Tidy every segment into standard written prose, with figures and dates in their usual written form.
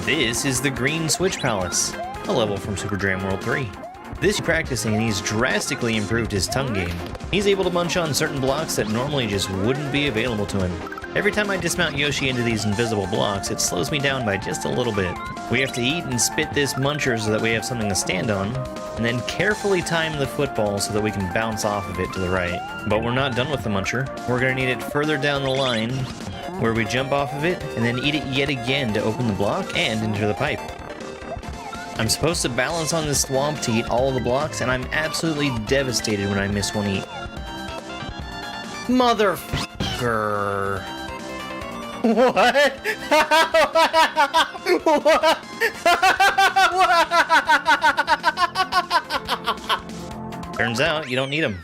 This is the Green Switch Palace, a level from Super Jam World 3. This practicing and he's drastically improved his tongue game. He's able to munch on certain blocks that normally just wouldn't be available to him. Every time I dismount Yoshi into these invisible blocks, it slows me down by just a little bit. We have to eat and spit this muncher so that we have something to stand on, and then carefully time the football so that we can bounce off of it to the right. But we're not done with the muncher. We're going to need it further down the line, where we jump off of it, and then eat it yet again to open the block and enter the pipe. I'm supposed to balance on this swamp to eat all the blocks, and I'm absolutely devastated when I miss one eat. Motherfucker. What? What? Turns out you don't need them.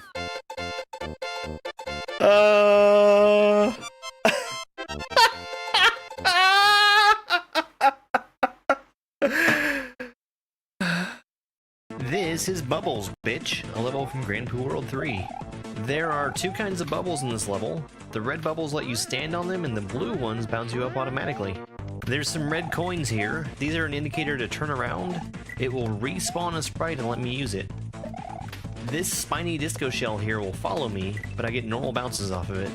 This is Bubbles, bitch, a level from Grand Poo World 3. There are two kinds of bubbles in this level. The red bubbles let you stand on them, and the blue ones bounce you up automatically. There's some red coins here. These are an indicator to turn around. It will respawn a sprite and let me use it. This spiny disco shell here will follow me, but I get normal bounces off of it.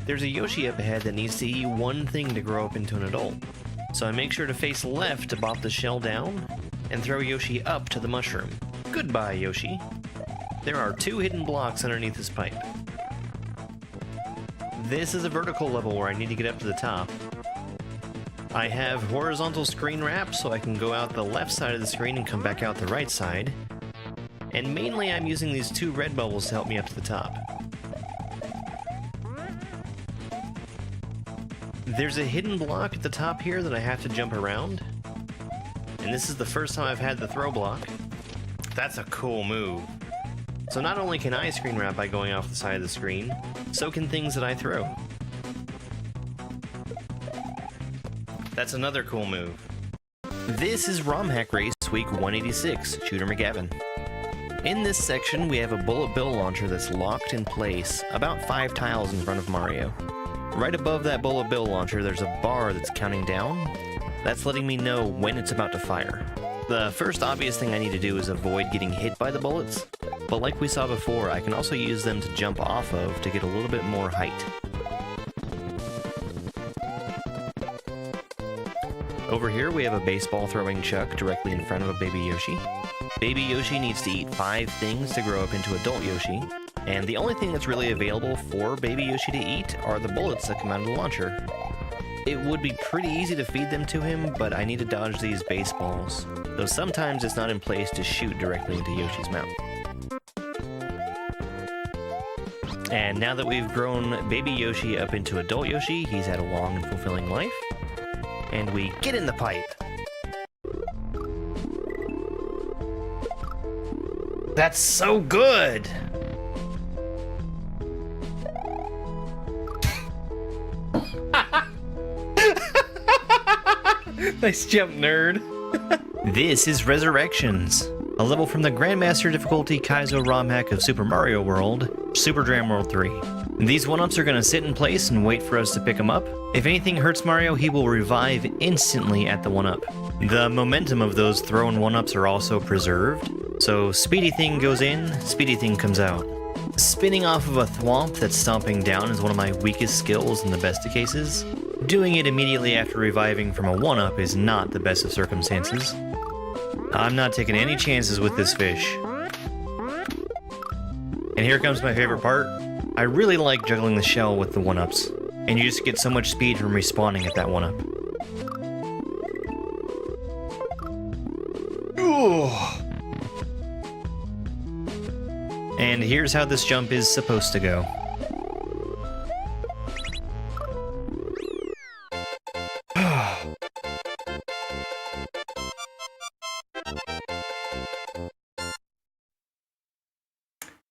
There's a Yoshi up ahead that needs to eat one thing to grow up into an adult. So I make sure to face left to bop the shell down, and throw Yoshi up to the mushroom. Goodbye, Yoshi. There are two hidden blocks underneath this pipe. This is a vertical level where I need to get up to the top. I have horizontal screen wrap so I can go out the left side of the screen and come back out the right side. And mainly I'm using these two red bubbles to help me up to the top. There's a hidden block at the top here that I have to jump around. And this is the first time I've had the throw block. That's a cool move. So not only can I screen wrap by going off the side of the screen, so can things that I throw. That's another cool move. This is ROM Hack Race Week 186, Shooter McGavin. In this section, we have a bullet bill launcher that's locked in place about 5 tiles in front of Mario. Right above that bullet bill launcher, there's a bar that's counting down. That's letting me know when it's about to fire. The first obvious thing I need to do is avoid getting hit by the bullets, but like we saw before, I can also use them to jump off of to get a little bit more height. Over here we have a baseball throwing chuck directly in front of a baby Yoshi. Baby Yoshi needs to eat 5 things to grow up into adult Yoshi, and the only thing that's really available for baby Yoshi to eat are the bullets that come out of the launcher. It would be pretty easy to feed them to him, but I need to dodge these baseballs, though sometimes it's not in place to shoot directly into Yoshi's mouth. And now that we've grown baby Yoshi up into adult Yoshi, he's had a long and fulfilling life, and we get in the pipe. That's so good! Nice jump, nerd. This is Resurrections, a level from the Grandmaster difficulty Kaizo ROM hack of Super Mario World, Super Jam World 3. These 1-ups are going to sit in place and wait for us to pick them up. If anything hurts Mario, he will revive instantly at the 1-up. The momentum of those thrown 1-ups are also preserved, so Speedy Thing goes in, Speedy Thing comes out. Spinning off of a thwomp that's stomping down is one of my weakest skills in the best of cases. Doing it immediately after reviving from a 1-up is not the best of circumstances. I'm not taking any chances with this fish. And here comes my favorite part. I really like juggling the shell with the 1-ups, and you just get so much speed from respawning at that 1-up. And here's how this jump is supposed to go.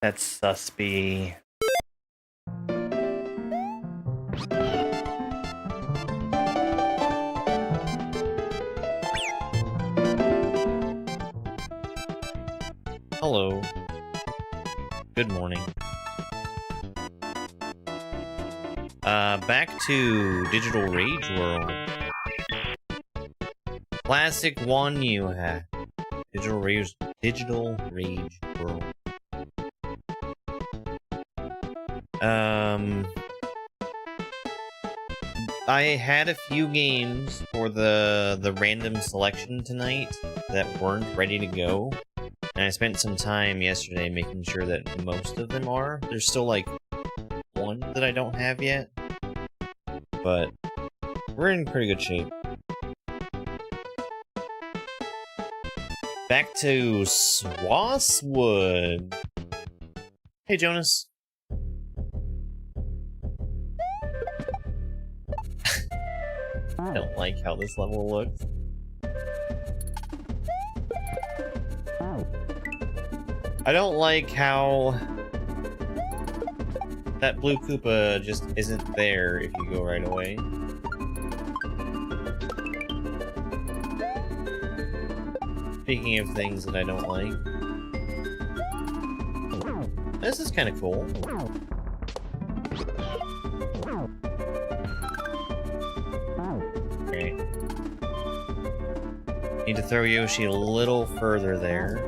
That's suspy. Hello. Good morning. Back to Digital Rage World. Classic one you have. Digital Rage World. I had a few games for the random selection tonight that weren't ready to go, and I spent some time yesterday making sure that most of them are. There's still like one that I don't have yet, but we're in pretty good shape. Back to Swasswood. Hey, Jonas. I don't like how this level looks. I don't like how that blue Koopa just isn't there if you go right away. Speaking of things that I don't like, this is kind of cool. Okay. Need to throw Yoshi a little further there.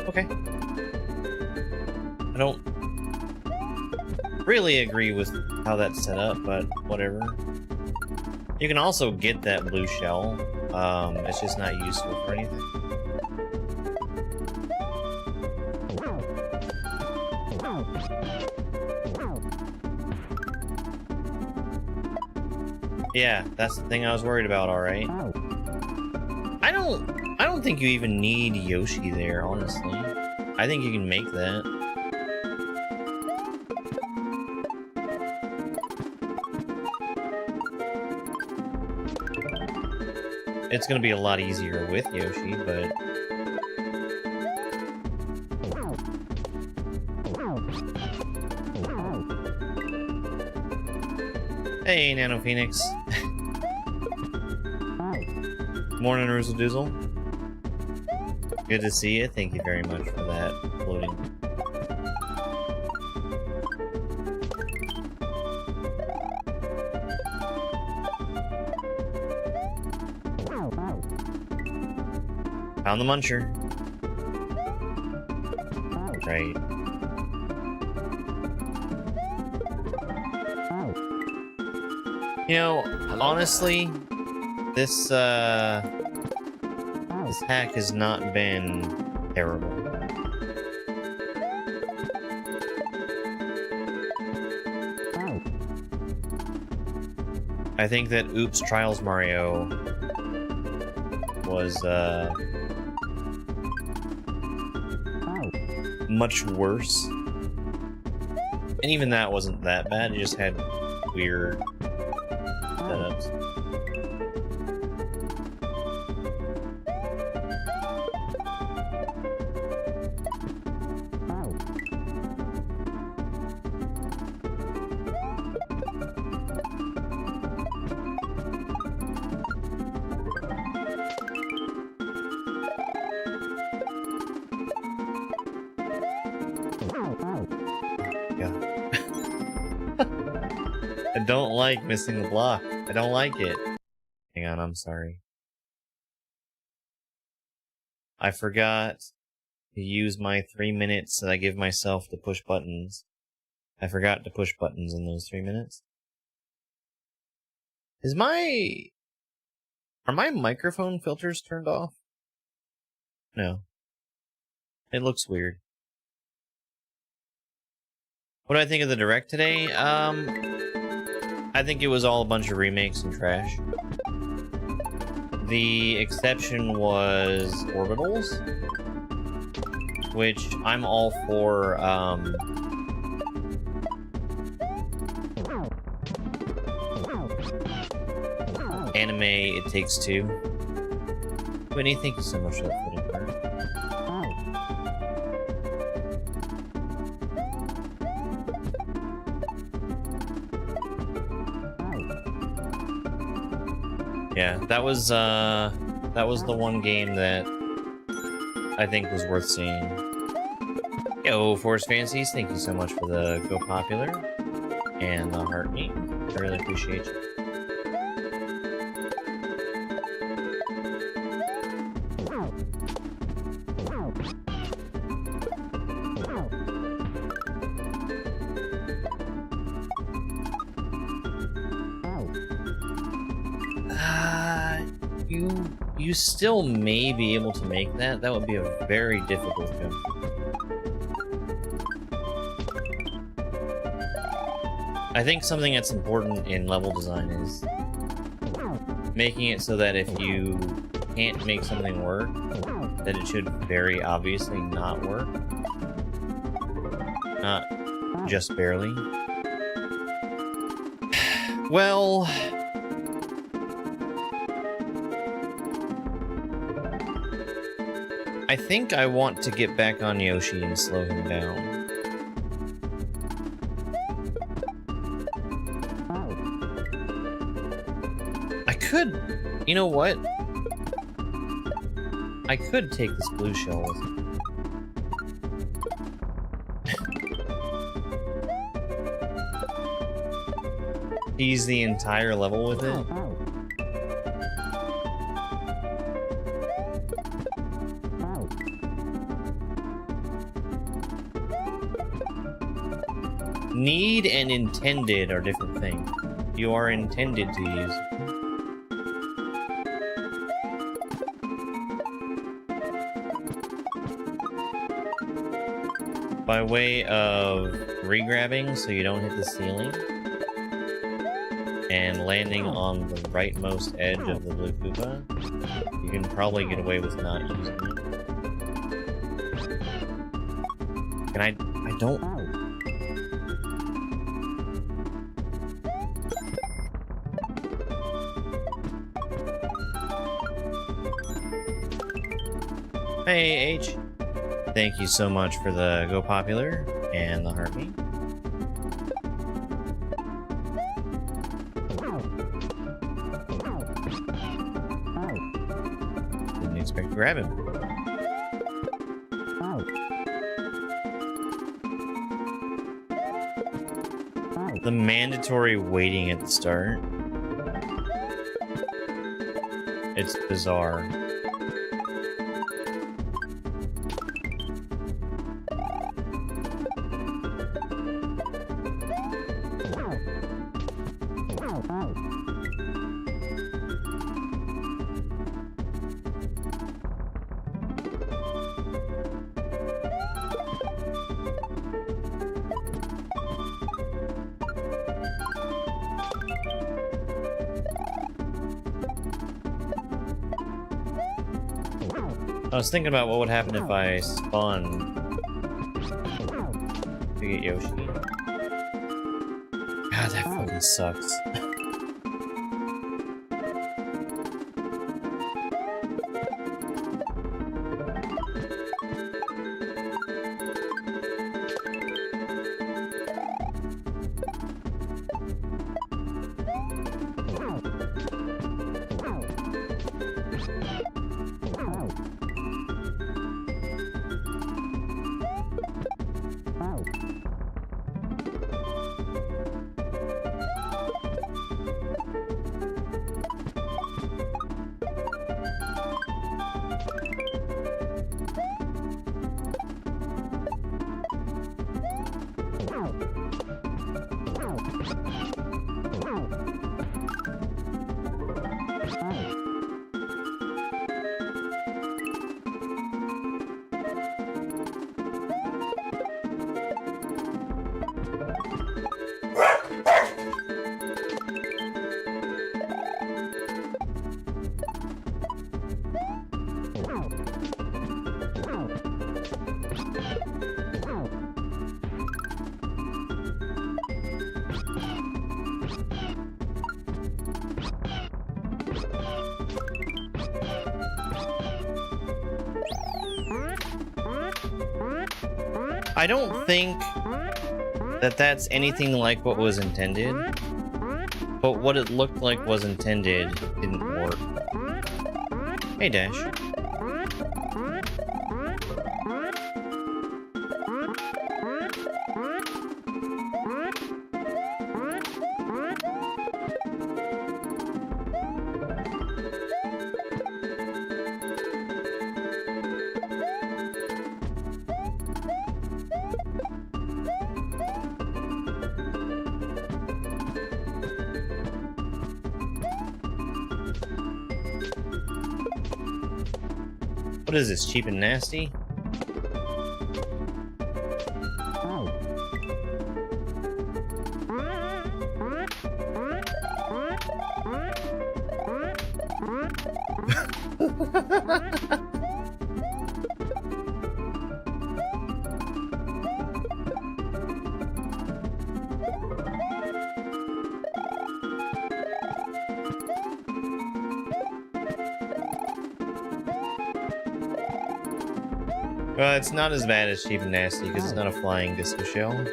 Okay. I don't really agree with how that's set up, but whatever. You can also get that blue shell. It's just not useful for anything. Yeah, that's the thing I was worried about, alright. I don't think you even need Yoshi there, honestly. I think you can make that. It's gonna be a lot easier with Yoshi, but... Hey, Nano Phoenix. Morning, Roozle-Doozle. Good to see you. Thank you very much for that loading. Found the muncher. Right. You know, honestly, this hack has not been terrible. I think that Oops Trials Mario was much worse. And even that wasn't that bad, it just had weird setups. I don't like missing the block. I don't like it. Hang on, I'm sorry. I forgot to use my 3 minutes that I give myself to push buttons. I forgot to push buttons in those 3 minutes. Are my microphone filters turned off? No. It looks weird. What do I think of the Direct today? I think it was all a bunch of remakes and trash. The exception was Orbitals, which I'm all for, anime It Takes Two. Whitney, thank you so much for that footing. Yeah, that was the one game that I think was worth seeing. Yo, Forest Fancies, thank you so much for the Go Popular and the Heart Me. I really appreciate you. You still may be able to make that. That would be a very difficult jump. I think something that's important in level design is making it so that if you can't make something work, that it should very obviously not work. Not just barely. Well... I think I want to get back on Yoshi and slow him down. I could... You know what? I could take this blue shell with me. Tease the entire level with it. Need and intended are different things. You are intended to use it. By way of re-grabbing so you don't hit the ceiling, and landing on the rightmost edge of the blue Koopa, you can probably get away with not using it. And I don't... Hey, H. Thank you so much for the Go Popular and the Heartbeat. Didn't expect to grab him. The mandatory waiting at the start. It's bizarre. I was thinking about what would happen if I spun to get Yoshi. God, that fucking sucks. I don't think that that's anything like what was intended, but what it looked like was intended didn't work. Hey, Dash. What is this, cheap and nasty? Well, it's not as bad as cheap and nasty because it's not a flying disco shell.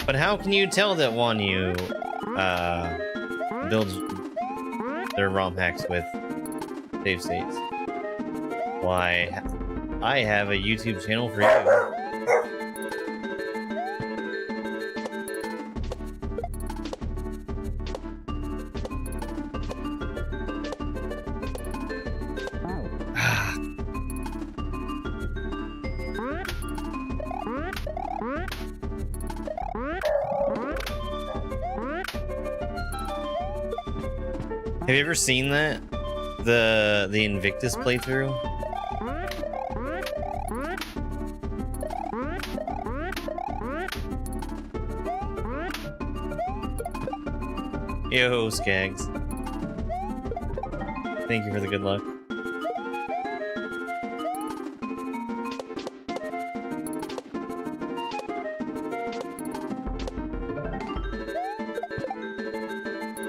But how can you tell that Wanyu builds their ROM hacks with save states? Why, I have a YouTube channel for you. Have you ever seen that? The Invictus playthrough? Yo, Skags. Thank you for the good luck.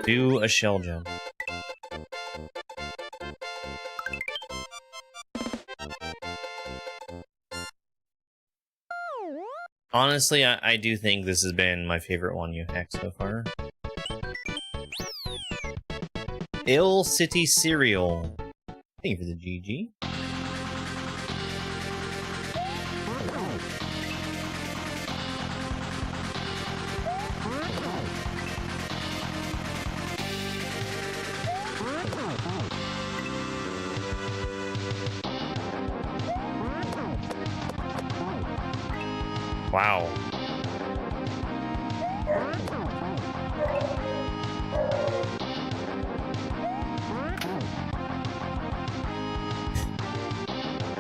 Do a shell jump. Honestly, I do think this has been my favorite one you hacked so far. Ill City Cereal. Thank you for the GG. Wow.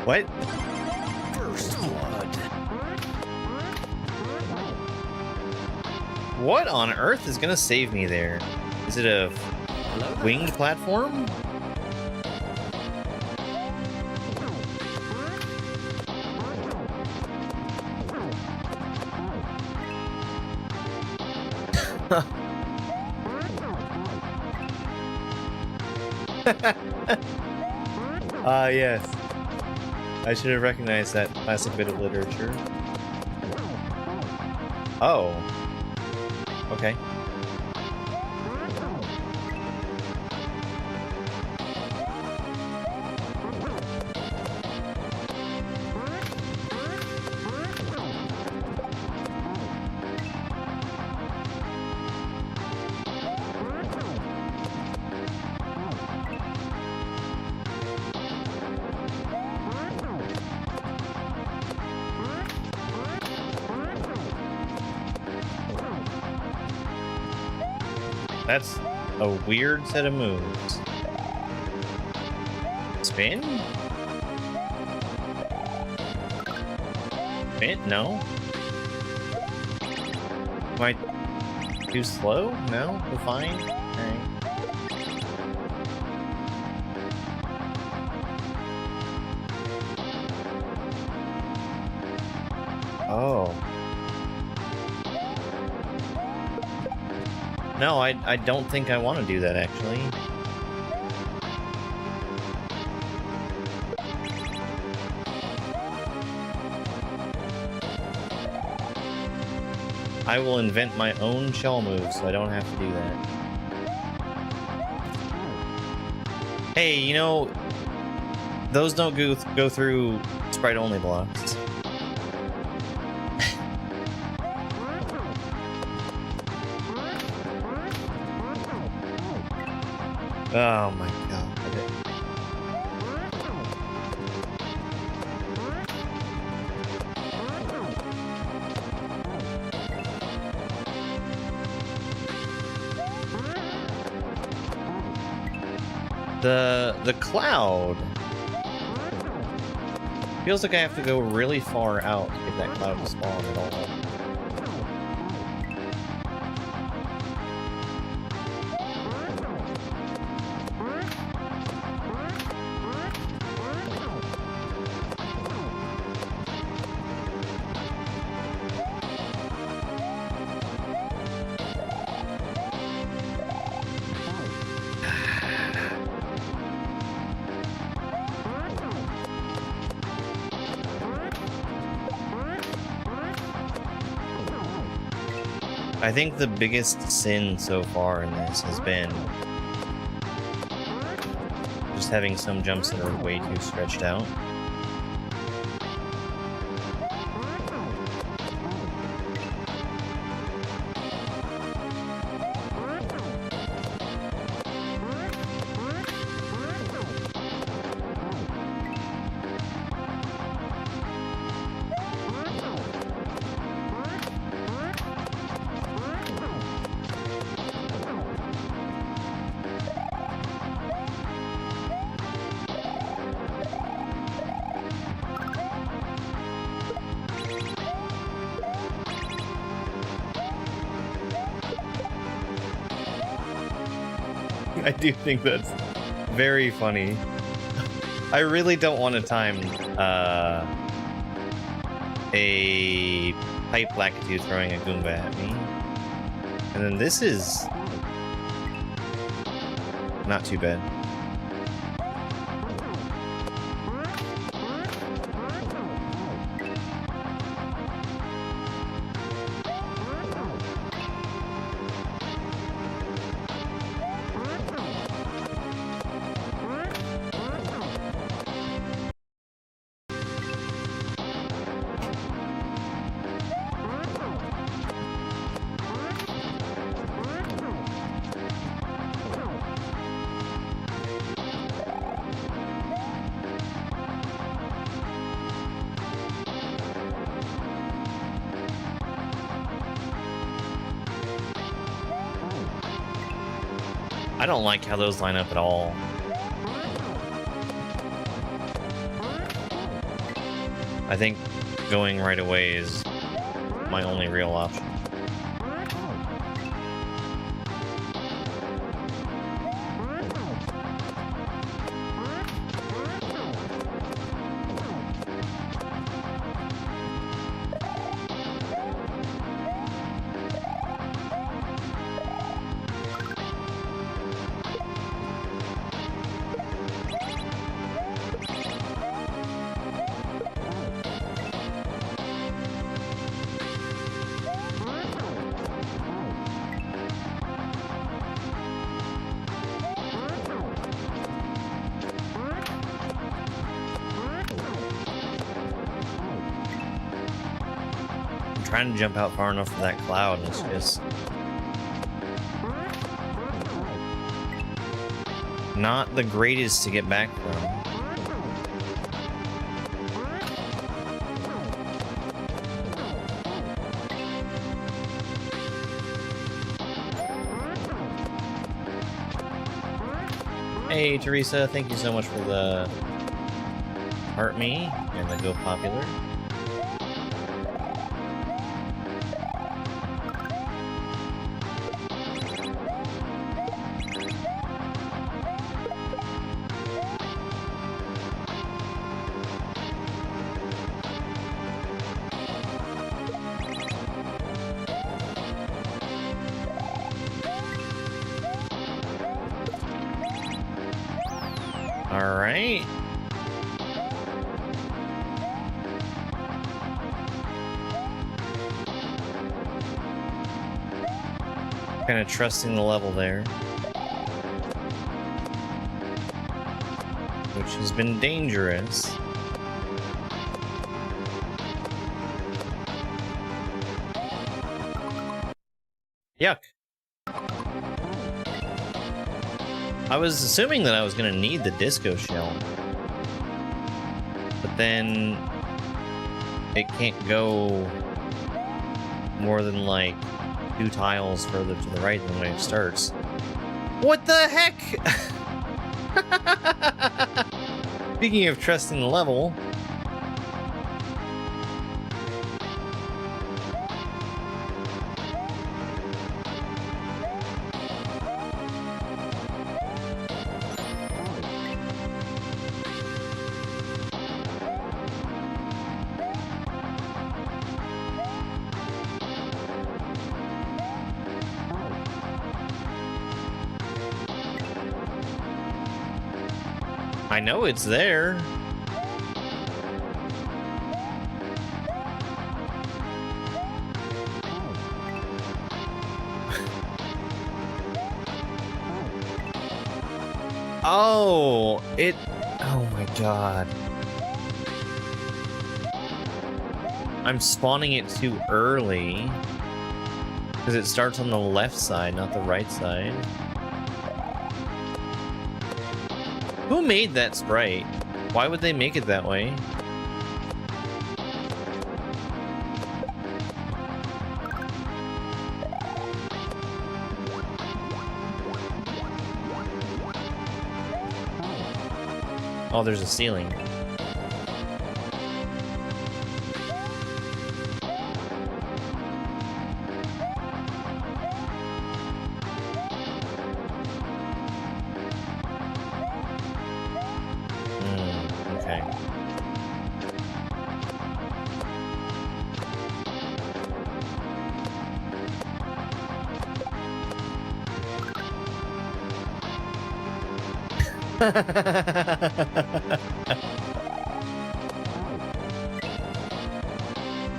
What? First blood. What on earth is gonna save me there? Is it a winged platform? Yes. I should have recognized that classic bit of literature. Oh. Okay. That's a weird set of moves. Spin? Spin? No? Am I too slow? No? We're fine? Alright. Oh. No, I don't think I want to do that, actually. I will invent my own shell move, so I don't have to do that. Hey, you know, those don't go through sprite-only blocks. Oh my god. The cloud feels like I have to go really far out to get that cloud to spawn at all. I think the biggest sin so far in this has been just having some jumps that are way too stretched out. I do think that's very funny. I really don't want to time a pipe Lakitu throwing a Goomba at me. And then this is not too bad. I don't like how those line up at all. I think going right away is my only real option. Trying to jump out far enough for that cloud, and it's just not the greatest to get back from. Hey, Teresa, thank you so much for the heart me and the go popular. All right. Kind of trusting the level there, which has been dangerous. Yuck. I was assuming that I was going to need the disco shell, but then it can't go more than like 2 tiles further to the right than when it starts. What the heck? Speaking of trusting the level, I know it's there. Oh, oh my god. I'm spawning it too early because it starts on the left side, not the right side. Who made that sprite? Why would they make it that way? Oh, there's a ceiling. Okay.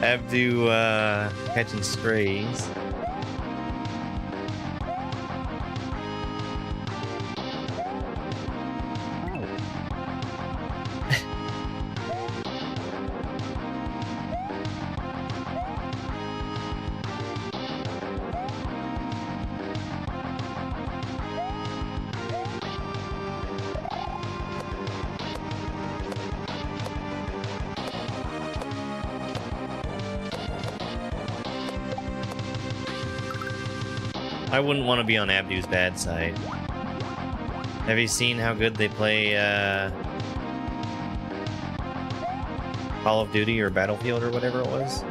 Abdu catching strays. I wouldn't want to be on Abdu's bad side. Have you seen how good they play Call of Duty or Battlefield or whatever it was?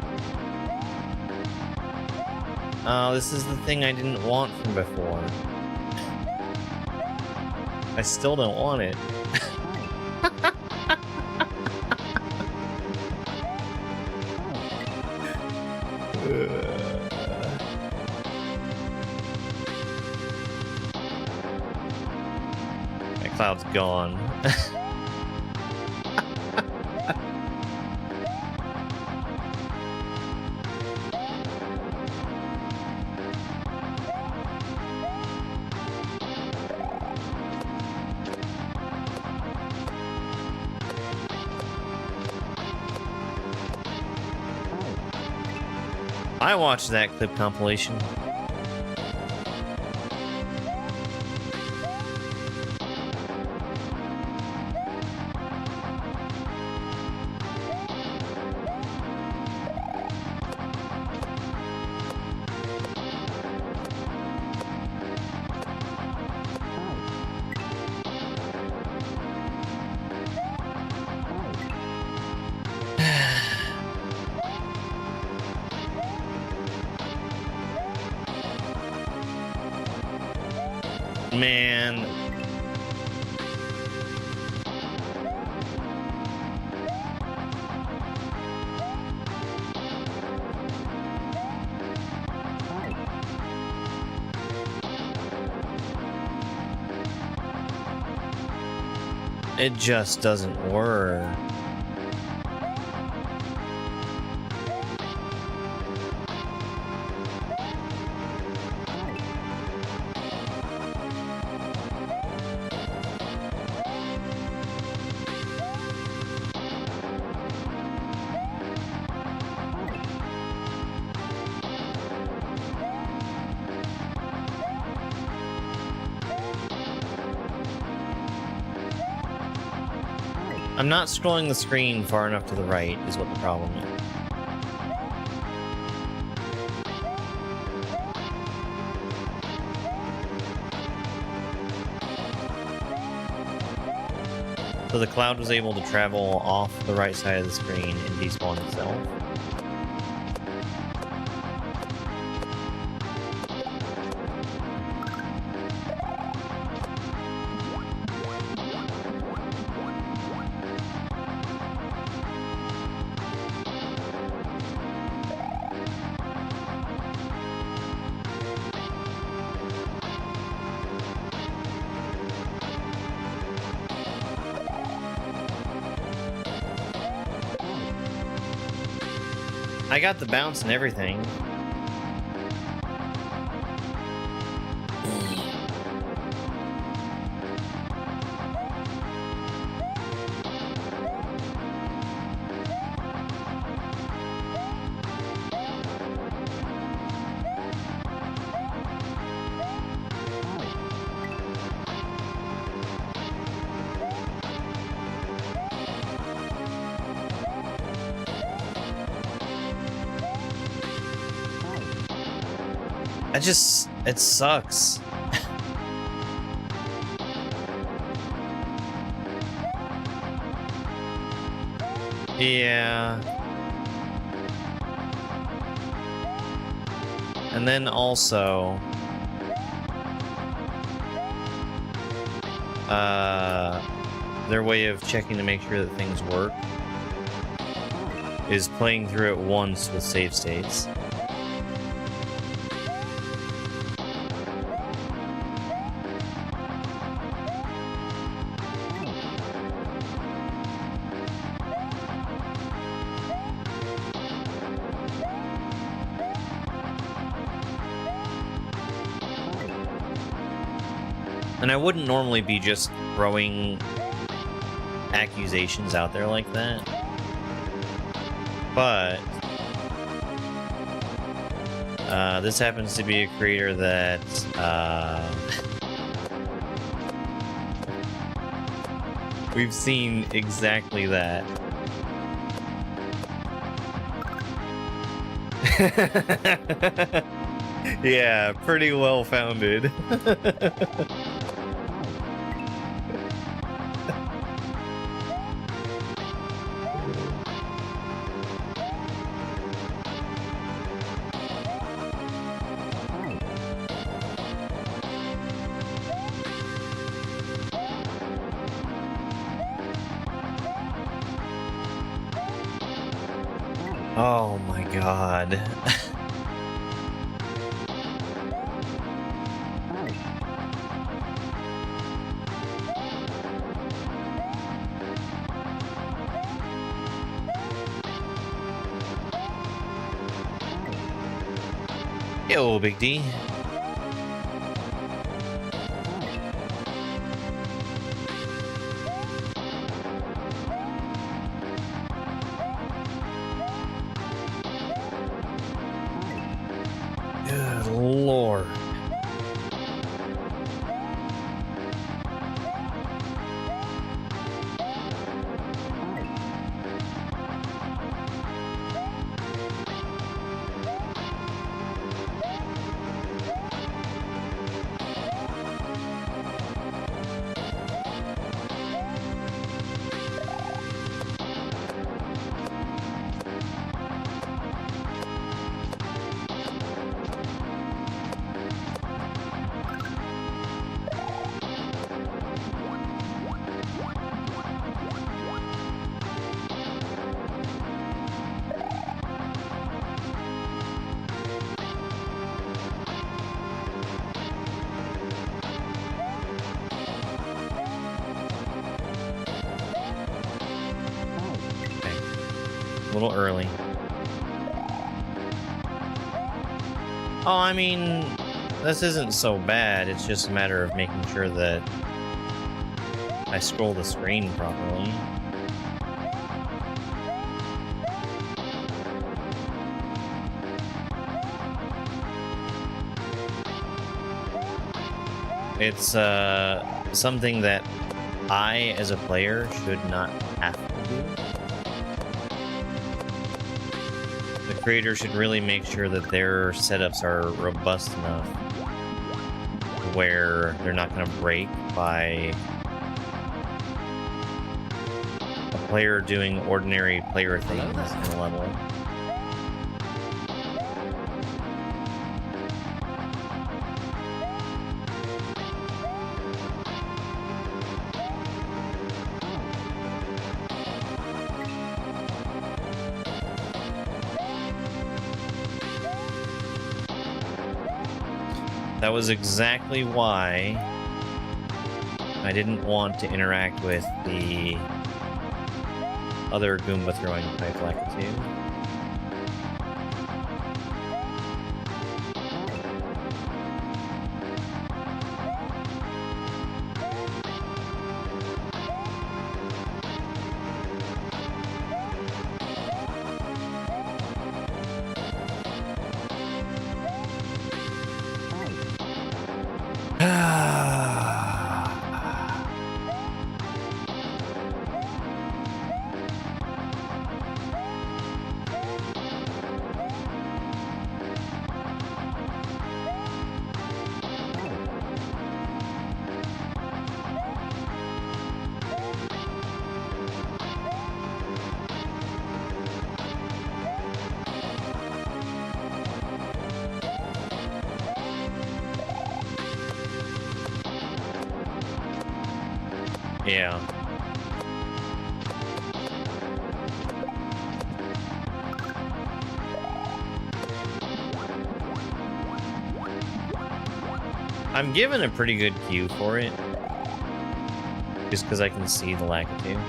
Oh, this is the thing I didn't want from before. I still don't want it. That cloud's gone. I watched that clip compilation. Man. It just doesn't work. I'm not scrolling the screen far enough to the right, is what the problem is. So the cloud was able to travel off the right side of the screen and despawn itself. I got the bounce and everything. It sucks. Yeah. And then also, their way of checking to make sure that things work is playing through it once with save states. And I wouldn't normally be just throwing accusations out there like that. But this happens to be a creator that we've seen exactly that. Yeah, pretty well founded. Oh my god. Yo, Big D. Good Lord. A little early. Oh, I mean, this isn't so bad. It's just a matter of making sure that I scroll the screen properly. It's something that I, as a player, should not have to do. The creator should really make sure that their setups are robust enough where they're not going to break by a player doing ordinary player things in a level. That was exactly why I didn't want to interact with the other Goomba throwing pipe lackitude. Yeah. I'm given a pretty good cue for it. Just because I can see the lackitude.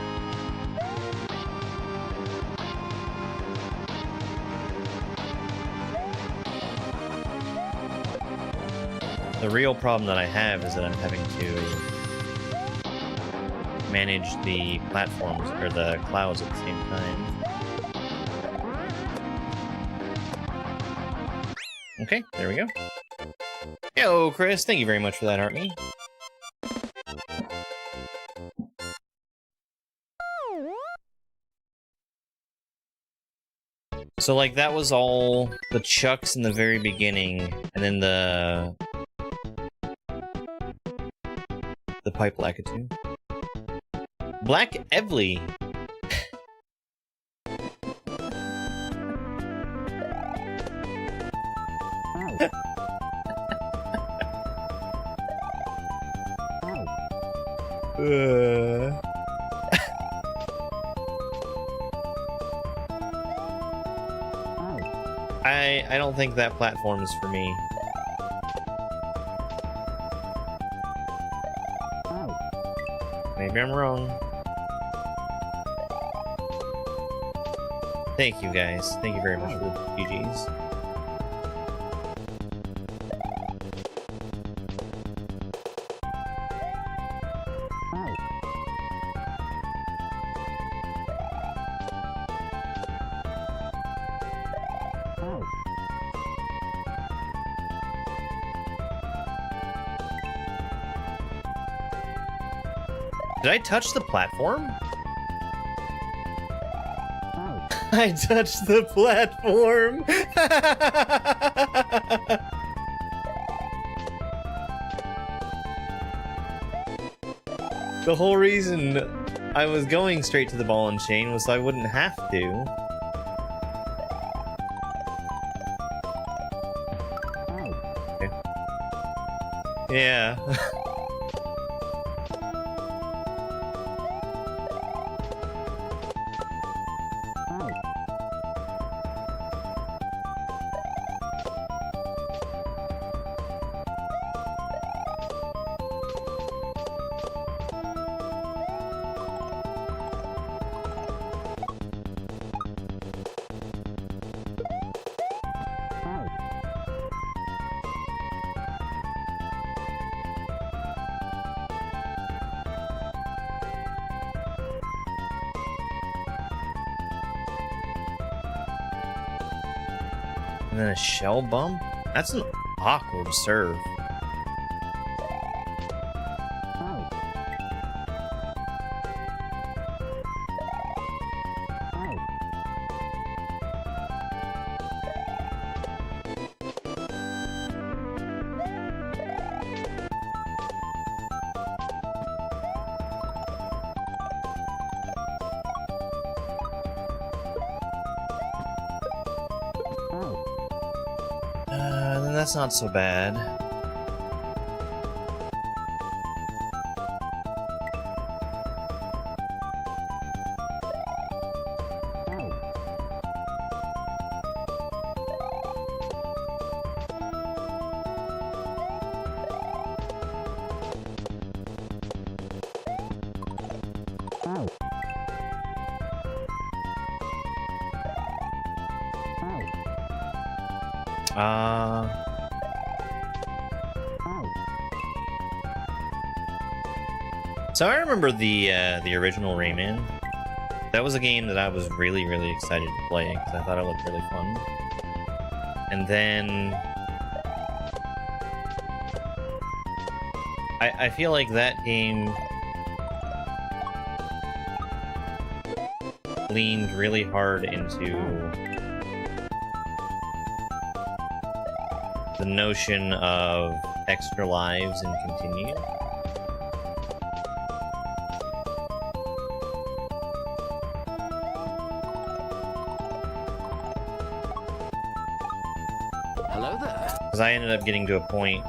The real problem that I have is that I'm having to manage the platforms or the clouds at the same time. Okay, there we go. Yo, Chris, thank you very much for that, Artme. So, like, that was all the chucks in the very beginning, and then the pipe lackitude. Black Evely. I don't think that platform is for me. Maybe I'm wrong. Thank you guys. Thank you very much for the GGs. Did I touch the platform? I touched the platform! The whole reason I was going straight to the ball and chain was so I wouldn't have to. Okay. Yeah. And then a shell bump? That's an awkward serve. Then that's not so bad. So I remember the original Rayman. That was a game that I was really excited to play because I thought it looked really fun. And then I feel like that game leaned really hard into the notion of extra lives and continue. Hello there. Because I ended up getting to a point,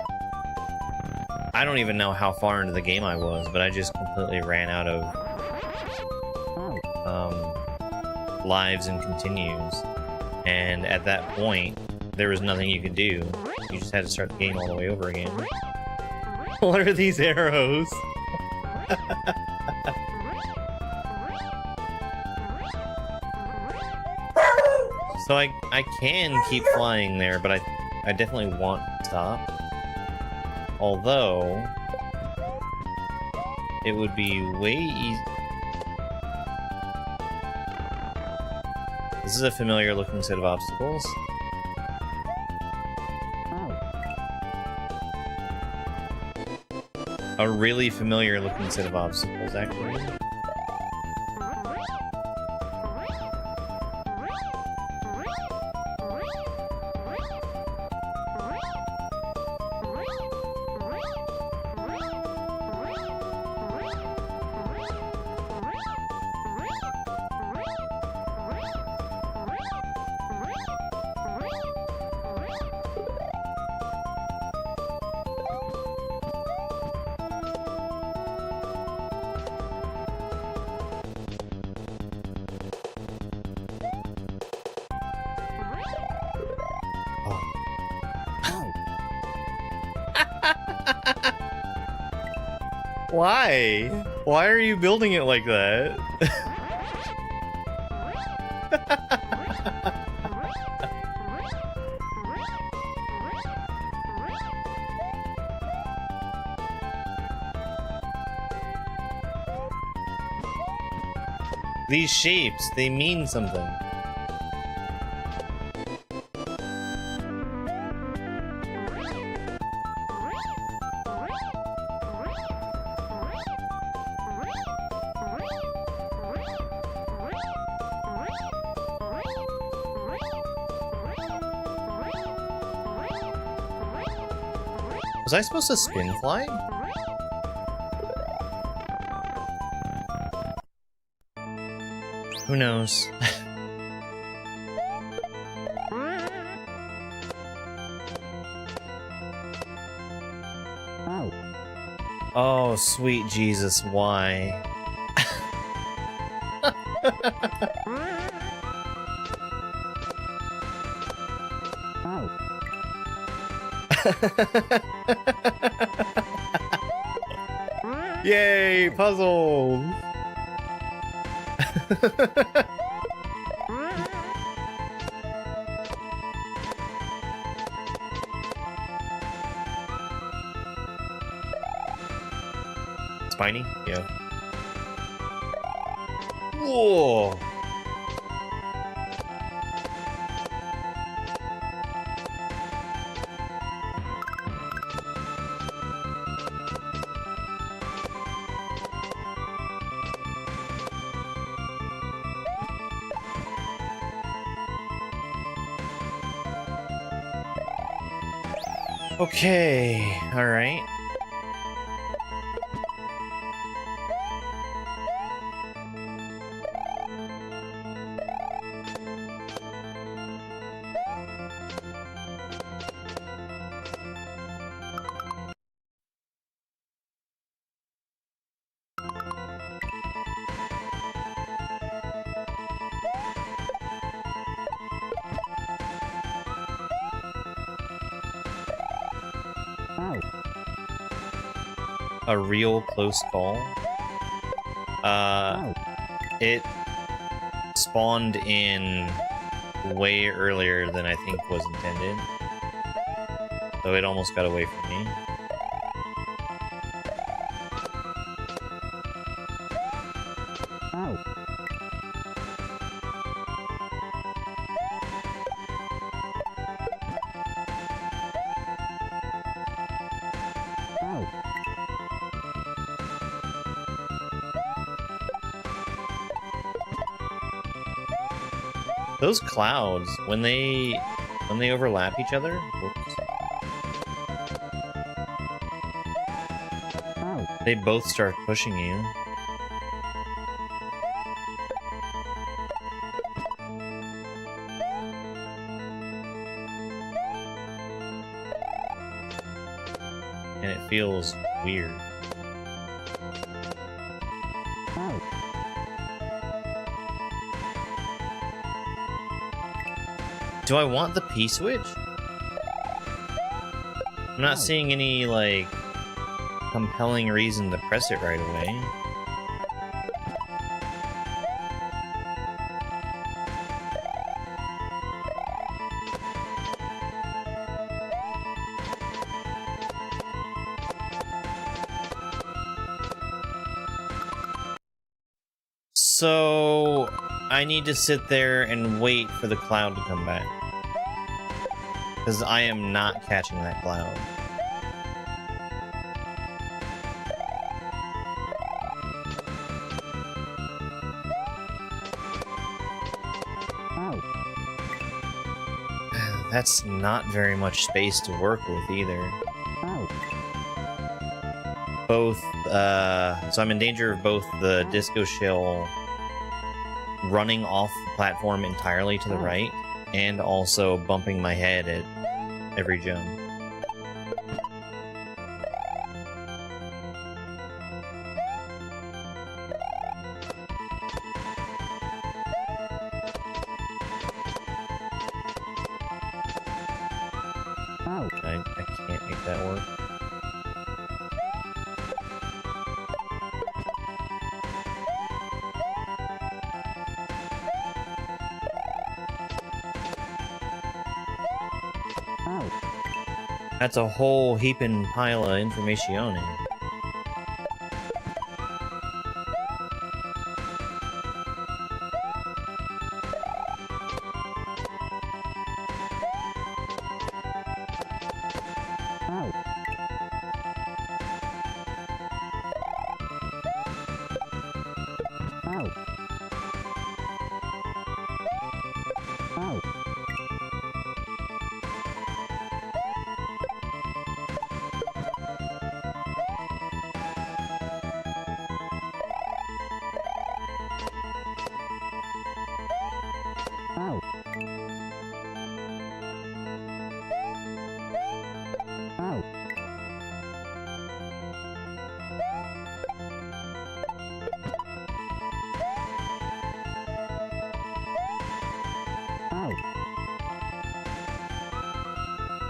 I don't even know how far into the game I was, but I just completely ran out of lives and continues. And at that point, there was nothing you could do. You just had to start the game all the way over again. What are these arrows? So I can keep flying there, but I definitely want to stop. Although, it would be way easy. This is a familiar looking set of obstacles. A really familiar looking set of obstacles, actually. Why? Why are you building it like that? These shapes, they mean something. Was I supposed to spin fly? Who knows? Oh, sweet Jesus, why? Yay, puzzles! Spiny? Yeah. Whoa! Okay, alright. A real close call. It spawned in way earlier than I think was intended. So it almost got away from me. Those clouds, when they overlap each other, whoops, they both start pushing you. And it feels weird. Do I want the P-switch? I'm not seeing any, like, compelling reason to press it right away. So I need to sit there and wait for the cloud to come back. Because I am not catching that cloud. That's not very much space to work with either. Both, so I'm in danger of both the disco shell running off the platform entirely to the right, and also bumping my head at every jump. I can't make that work. That's a whole heaping pile of information.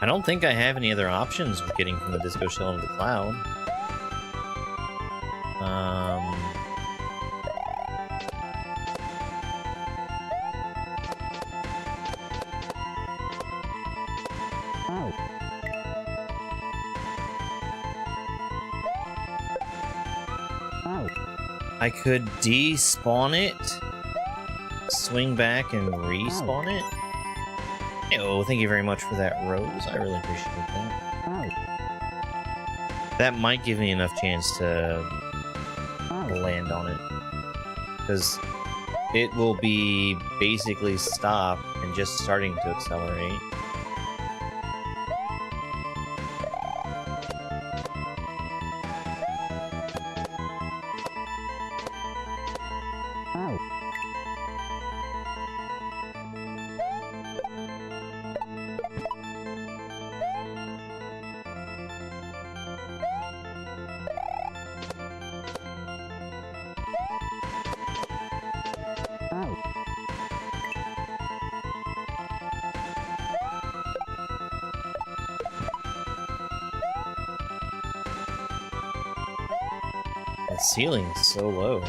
I don't think I have any other options with getting from the disco shell into the cloud. I could despawn it, swing back and respawn it. Oh, thank you very much for that, Rose. I really appreciate that. That might give me enough chance to land on it. Because it will be basically stopped and just starting to accelerate. ceiling's so low.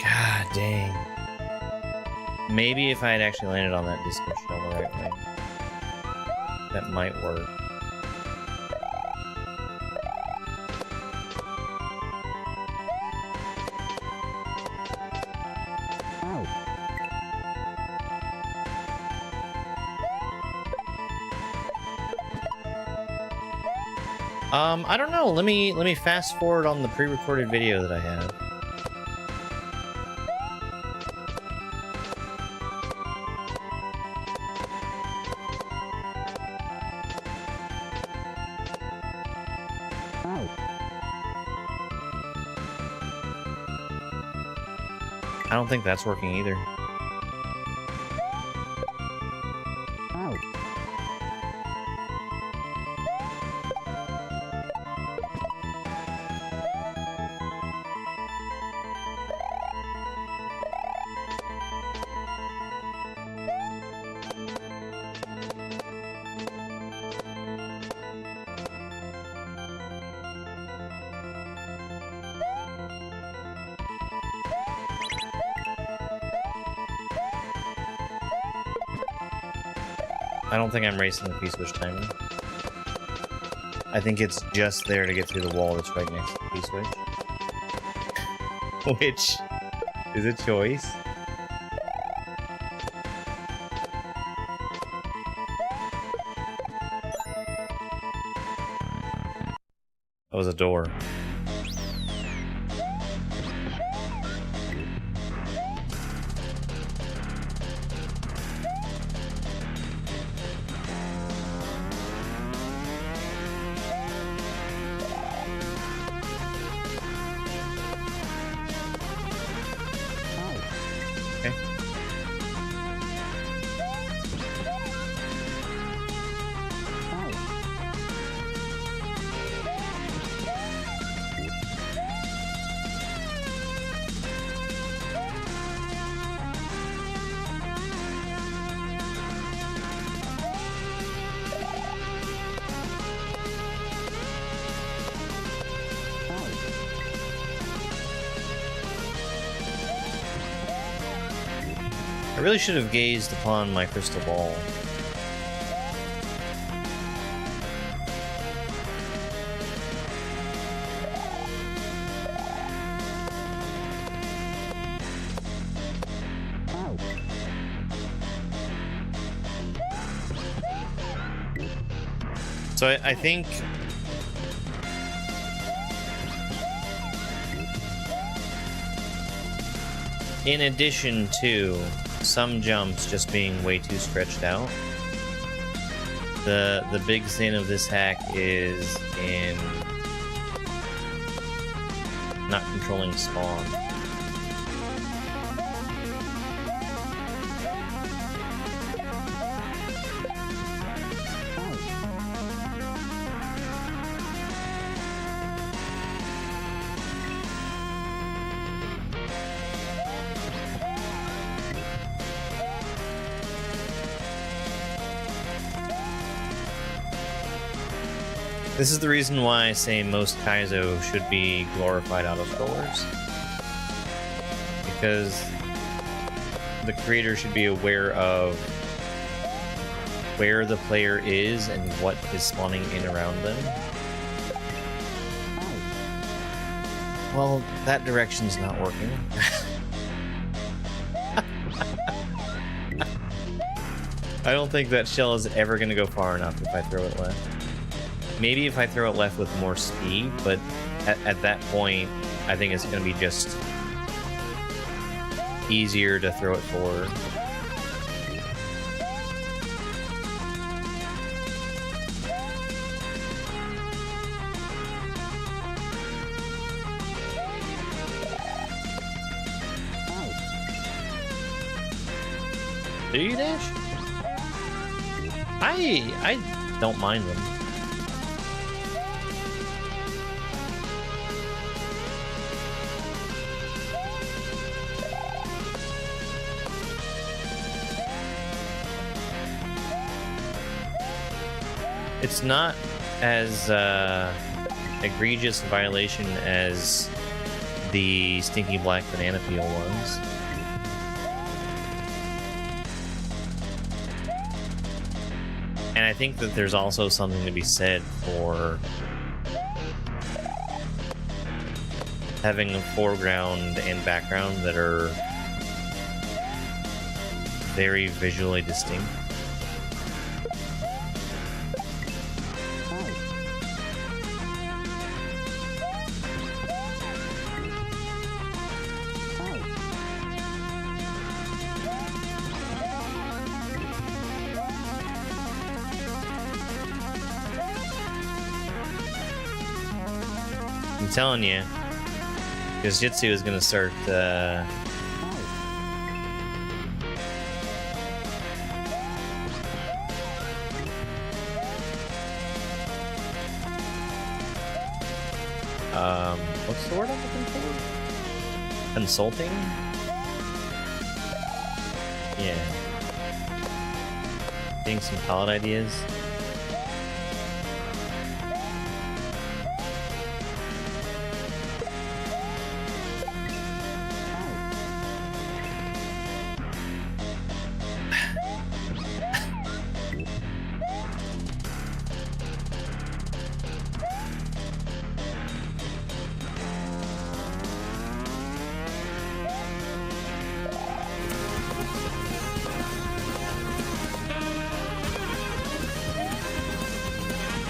God dang. Maybe if I had actually landed on that disco shell the right way, that might work. I don't know. Let me fast forward on the pre-recorded video that I have. I don't think that's working either. I don't think I'm racing the P-switch timer. I think it's just there to get through the wall that's right next to the P-switch. Which is a choice. That was a door. I really should have gazed upon my crystal ball. So I think in addition to some jumps just being way too stretched out, the big sin of this hack is in not controlling spawn. This is the reason why I say most Kaizo should be glorified auto-scrollers. Because the creator should be aware of where the player is and what is spawning in around them. Well, that direction's not working. I don't think that shell is ever going to go far enough if I throw it left. Maybe if I throw it left with more speed, but at that point, I think it's going to be just easier to throw it forward. Do you dash? I don't mind them. It's not as egregious a violation as the stinky black banana peel ones. And I think that there's also something to be said for having a foreground and background that are very visually distinct. I'm telling you, because Jitsu is going to start what's the word I'm looking for? Consulting? Yeah. Getting some palette ideas.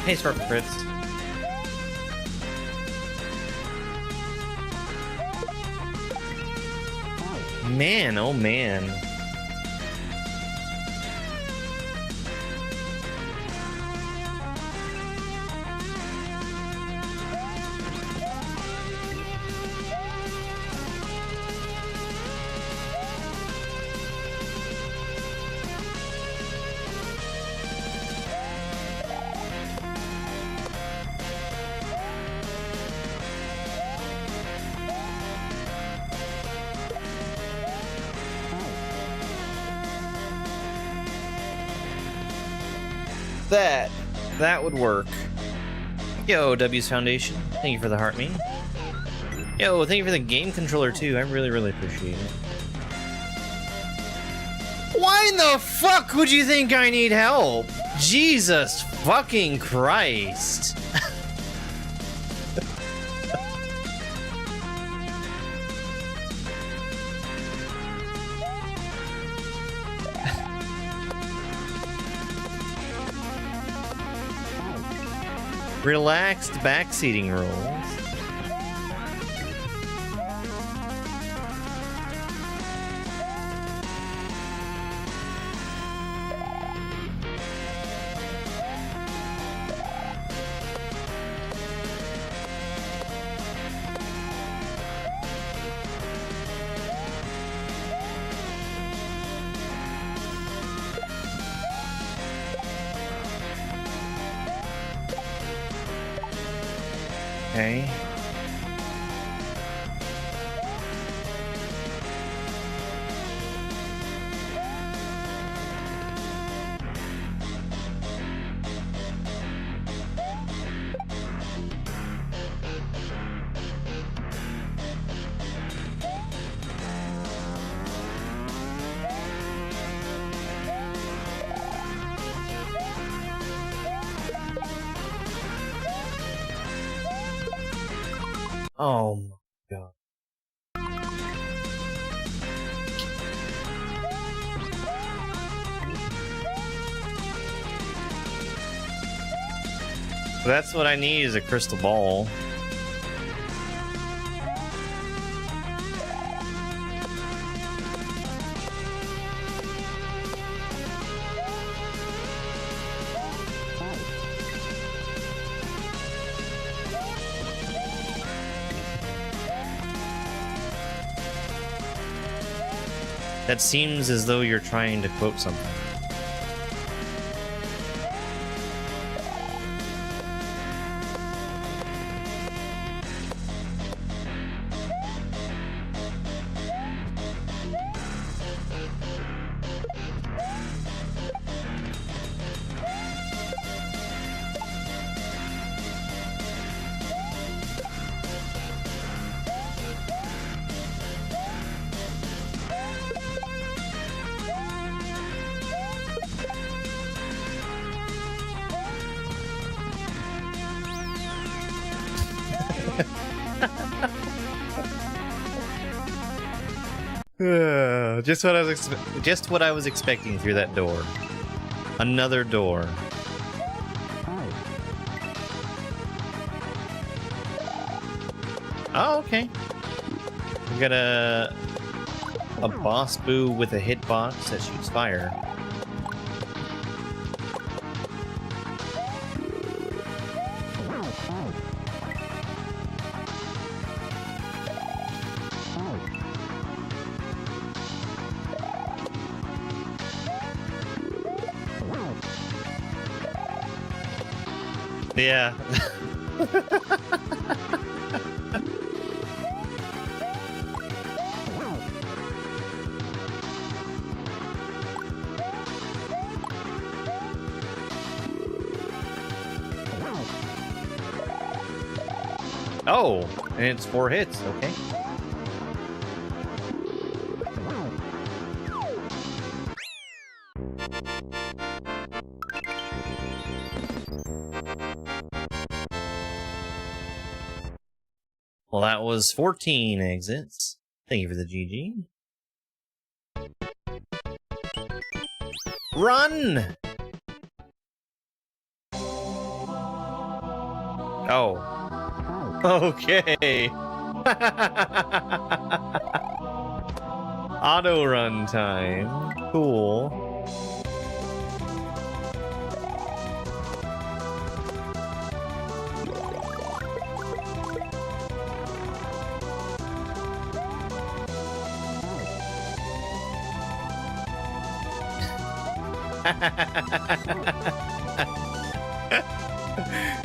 Hey, Spark Fritz. Man, oh man. That would work. Yo, W's Foundation. Thank you for the heart me. Yo, thank you for the game controller too. I really appreciate it. Why in the fuck would you think I need help? Jesus fucking Christ. Relaxed backseating rolls. Okay. Oh God. That's what I need, is a crystal ball. That seems as though you're trying to quote something. Just what I was expecting through that door. Another door. Oh, okay. We got a boss boo with a hitbox that shoots fire. Yeah. Oh, and it's 4 hits, okay. Well, that was 14 exits. Thank you for the GG. Run! Oh. Okay. Auto run time. Cool.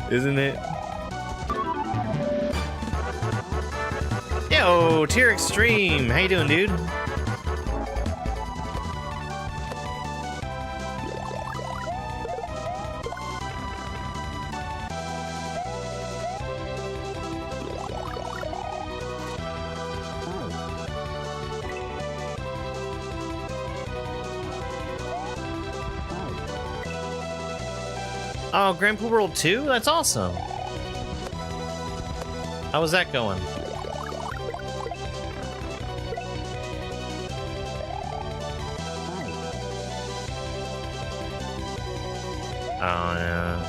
Isn't it? Yo, Tier Extreme! How you doing, dude? Oh, Grand Poo World 2? That's awesome. How was that going? Oh, no.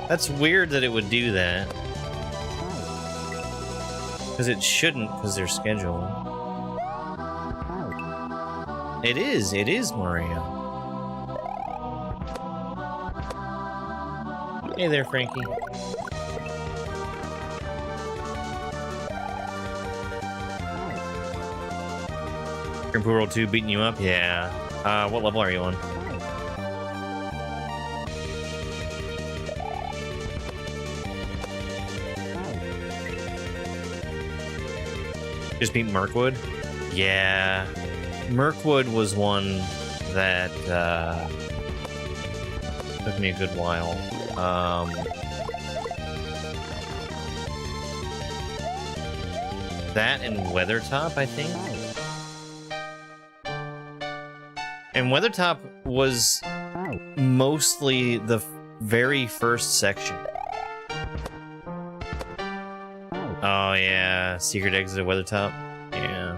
That's weird that it would do that. Because it shouldn't, because they're scheduled. It is Mario. Hey there, Frankie. Grand Poo World 2 beating you up? Yeah. What level are you on? Just beat Mirkwood? Yeah. Mirkwood was one that took me a good while. That and Weathertop, I think. And Weathertop was mostly the very first section. Oh yeah, secret exit at Weathertop. Yeah.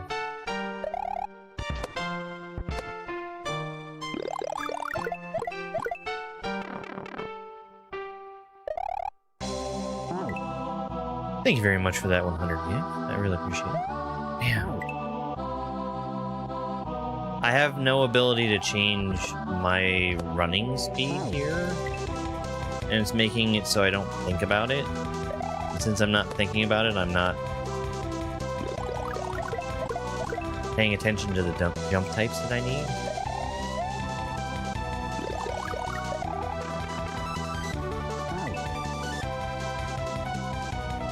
Thank you very much for that 100 gift. I really appreciate it. Damn. I have no ability to change my running speed here, and it's making it so I don't think about it. And since I'm not thinking about it, I'm not paying attention to the jump types that I need.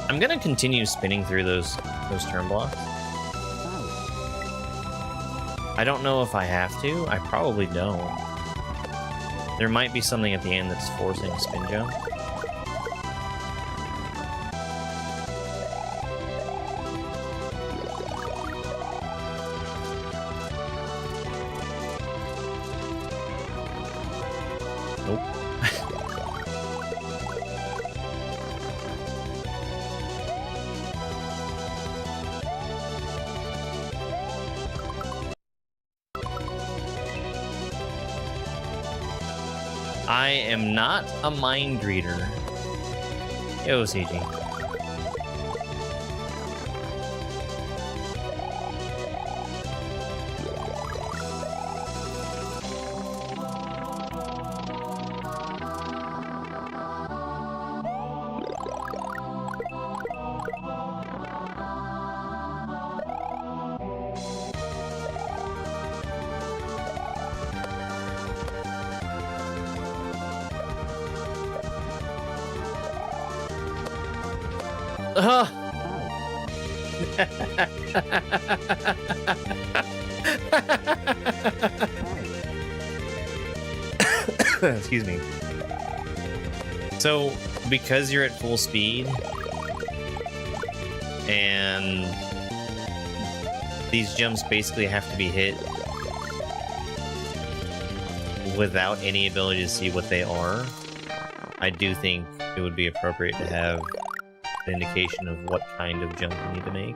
I'm gonna continue spinning through those turn blocks. I don't know if I have to. I probably don't. There might be something at the end that's forcing a spin jump. Nope. I am not a mind reader. Yo, CG. Excuse me. So, because you're at full speed, and these jumps basically have to be hit without any ability to see what they are, I do think it would be appropriate to have an indication of what kind of jump you need to make.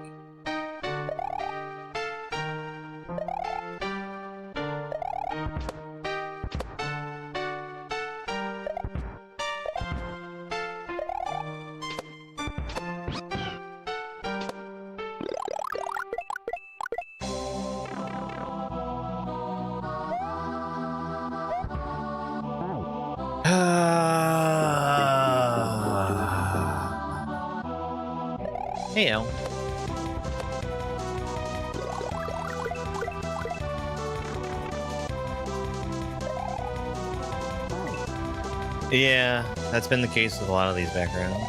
Hey, El. Yeah, that's been the case with a lot of these backgrounds.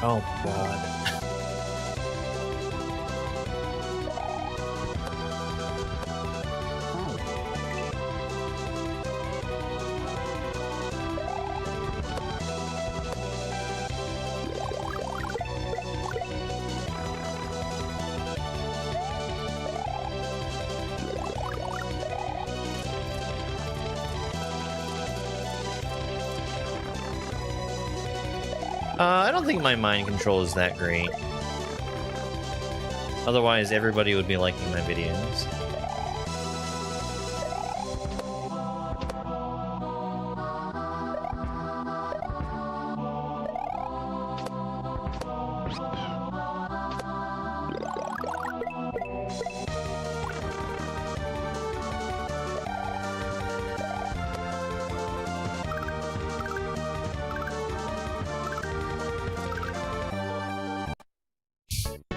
Oh, God. I don't think my mind control is that great. Otherwise, everybody would be liking my videos.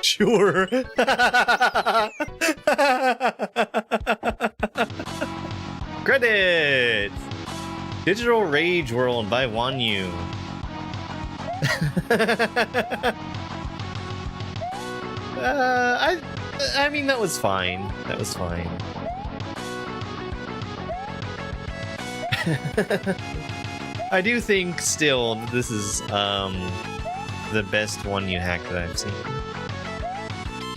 Sure. Credits! Digital Rage World by Wanyu. I mean, that was fine. That was fine. I do think still this is the best one you hacked that I've seen.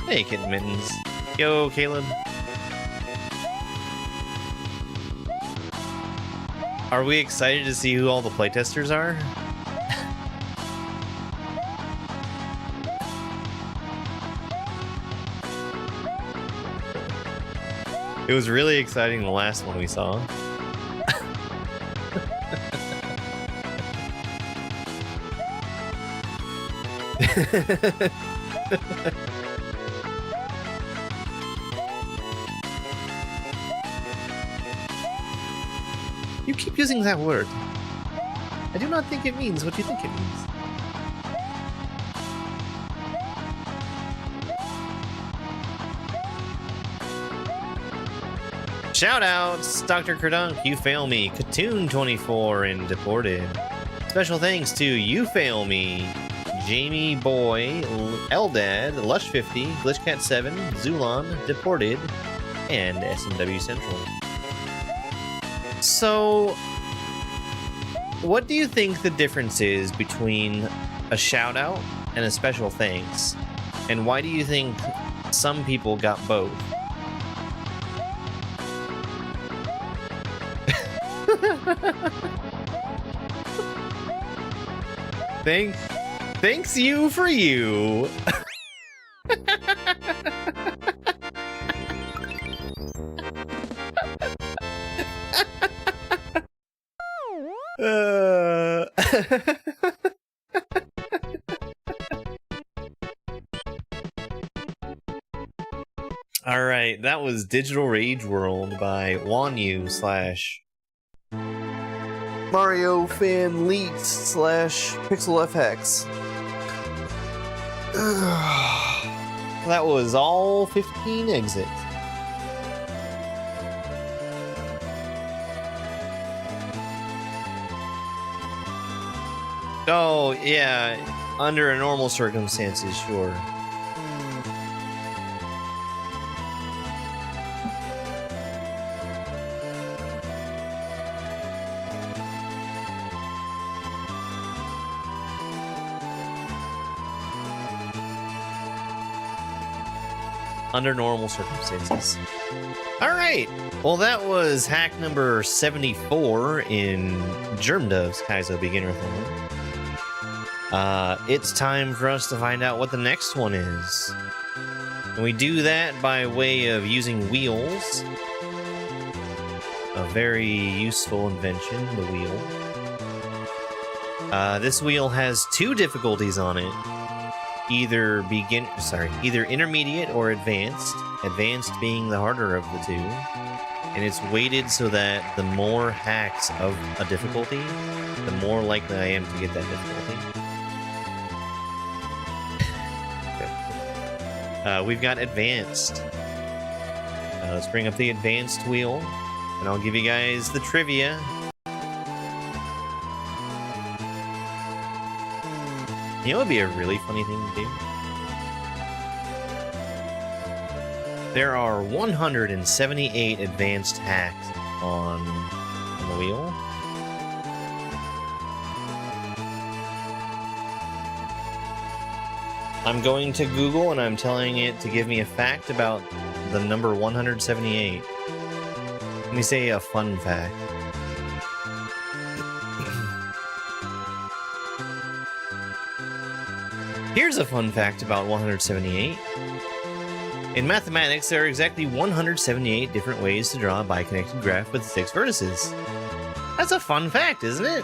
Hey, Kitten Mittens. Yo, Caleb. Are we excited to see who all the playtesters are? It was really exciting the last one we saw. You keep using that word. I do not think it means what you think it means. Shoutouts, Dr. Kerdunk, You Fail Me, Katoon24, and Deported. Special thanks to You Fail Me, Jamie Boy, Eldad, Lush50, Glitchcat7, Zulon, Deported, and SMW Central. So, what do you think the difference is between a shout out and a special thanks? And why do you think some people got both? Thanks you for you. All right, that was Digital Rage World by Wanyu / Mario Fan Leaks / Pixel FX. That was all 15 exits. Oh, yeah, under normal circumstances, sure. Under normal circumstances. Alright, well that was hack number 74 in Germdove's Kaizo Beginnerthon. It's time for us to find out what the next one is. And we do that by way of using wheels. A very useful invention, the wheel. This wheel has 2 difficulties on it. Either intermediate or advanced. Advanced being the harder of the 2. And it's weighted so that the more hacks of a difficulty, the more likely I am to get that difficulty. We've got advanced. Let's bring up the advanced wheel, and I'll give you guys the trivia. You know what would be a really funny thing to do? There are 178 advanced hacks on the wheel. I'm going to Google and I'm telling it to give me a fact about the number 178. Let me say a fun fact. Here's a fun fact about 178. In mathematics, there are exactly 178 different ways to draw a biconnected graph with 6 vertices. That's a fun fact, isn't it?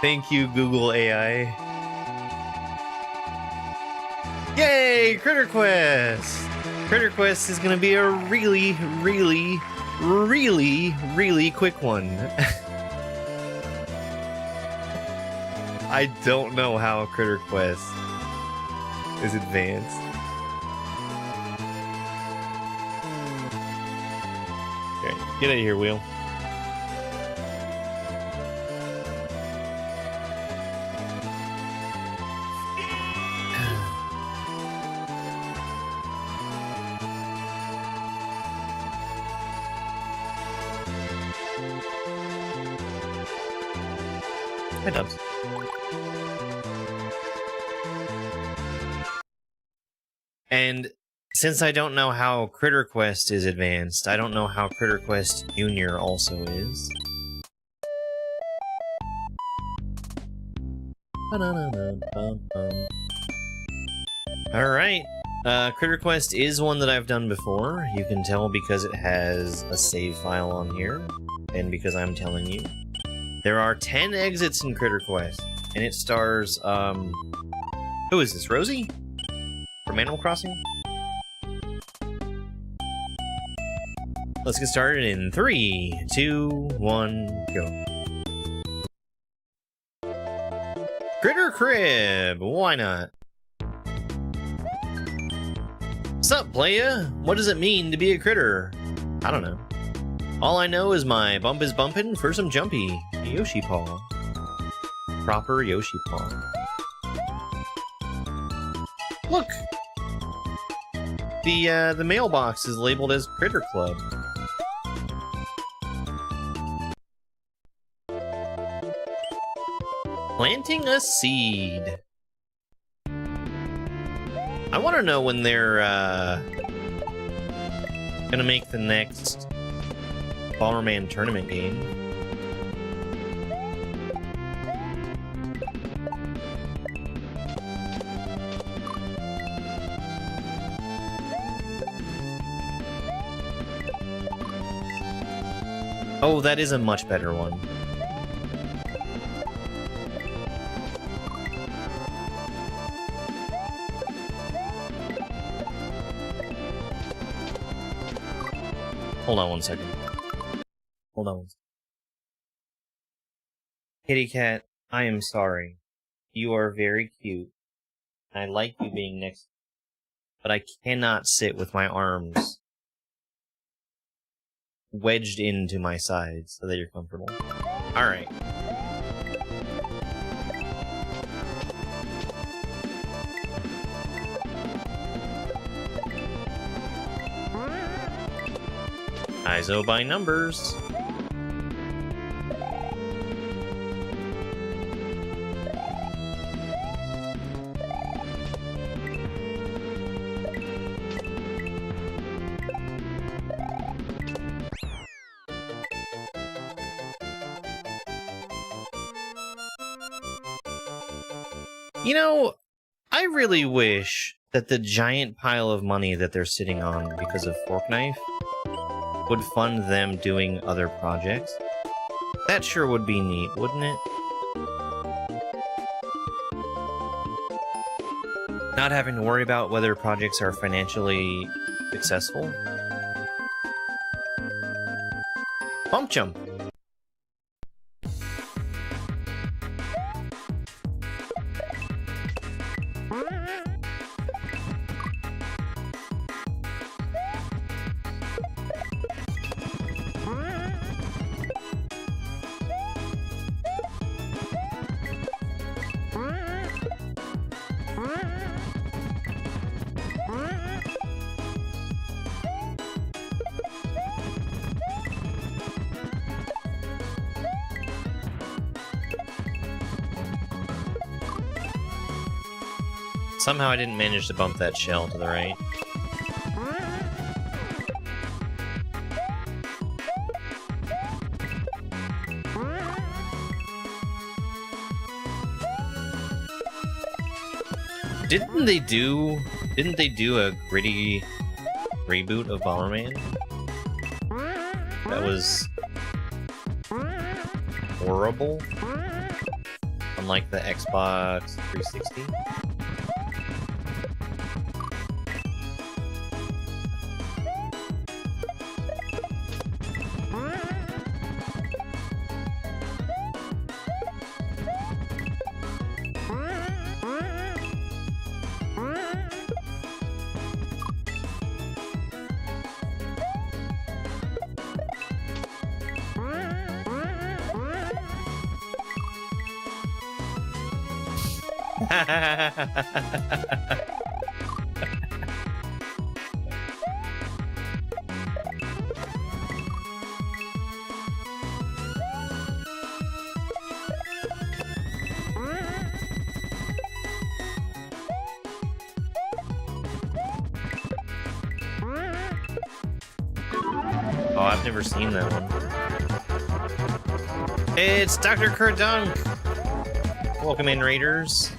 Thank you, Google AI. Yay, Critter Quest! Critter Quest is gonna be a really, really, really, really quick one. I don't know how Critter Quest is advanced. Okay, get out of here, wheel. Hi, Dubs. And since I don't know how Critter Quest is advanced, I don't know how Critter Quest Junior also is. Alright. Critter Quest is one that I've done before. You can tell because it has a save file on here, and because I'm telling you. There are 10 exits in Critter Quest, and it stars, who is this, Rosie? From Animal Crossing? Let's get started in 3, 2, 1, go. Critter Crib! Why not? Sup, playa? What does it mean to be a critter? I don't know. All I know is my bump is bumpin' for some jumpy. Yoshi paw. Proper Yoshi paw. Look! The mailbox is labeled as Critter Club. Planting a seed. I want to know when they're gonna make the next Bomberman tournament game. Oh, that is a much better one. Hold on one second. Hold on one second. Kitty cat, I am sorry. You are very cute. I like you being next, but I cannot sit with my arms wedged into my sides so that you're comfortable. Alright. Kaizo by numbers. You know, I really wish that the giant pile of money that they're sitting on because of Fork Knife would fund them doing other projects. That sure would be neat, wouldn't it? Not having to worry about whether projects are financially successful. Bump jump. Somehow I didn't manage to bump that shell to the right. Didn't they do a gritty reboot of Bomberman? That was horrible. Unlike the Xbox 360. I've never seen that one. It's Dr. Kerdunk! Welcome in, Raiders.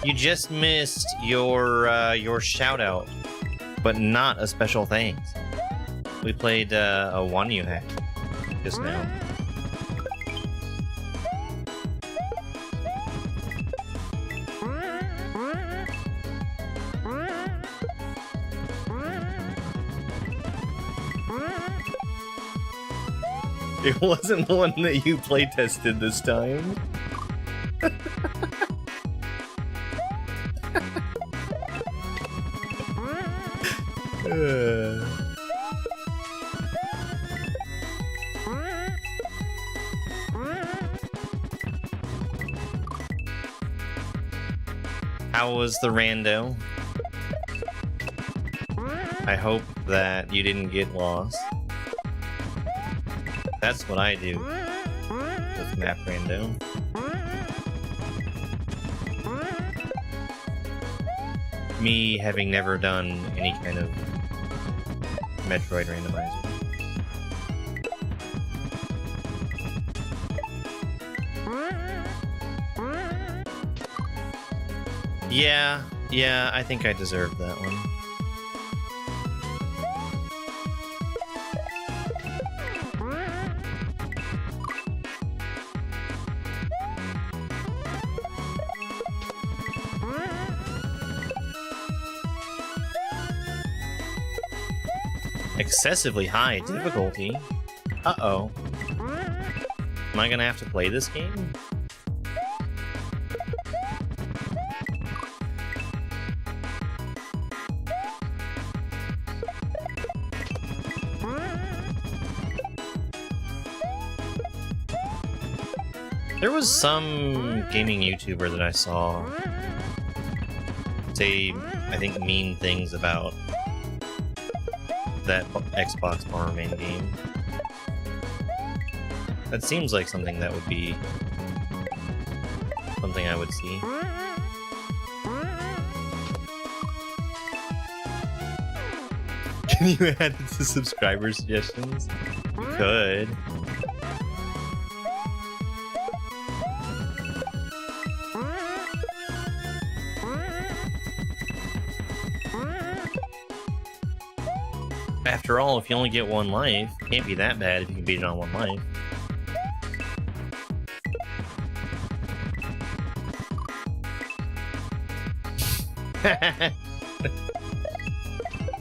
You just missed your shout-out, but not a special thanks. We played a Wanyu hack just now. It wasn't the one that you playtested this time. How was the rando? I hope that you didn't get lost. That's what I do with map rando. Me having never done any kind of Metroid randomizer. Yeah, I think I deserved that one. Excessively high difficulty? Uh-oh. Am I gonna have to play this game? There was some gaming YouTuber that I saw say, I think, mean things about that Xbox Bomberman game. That seems like something that would be something I would see. Can you add it to subscriber suggestions? You could. After all, if you only get one life, it can't be that bad if you can beat it on one life.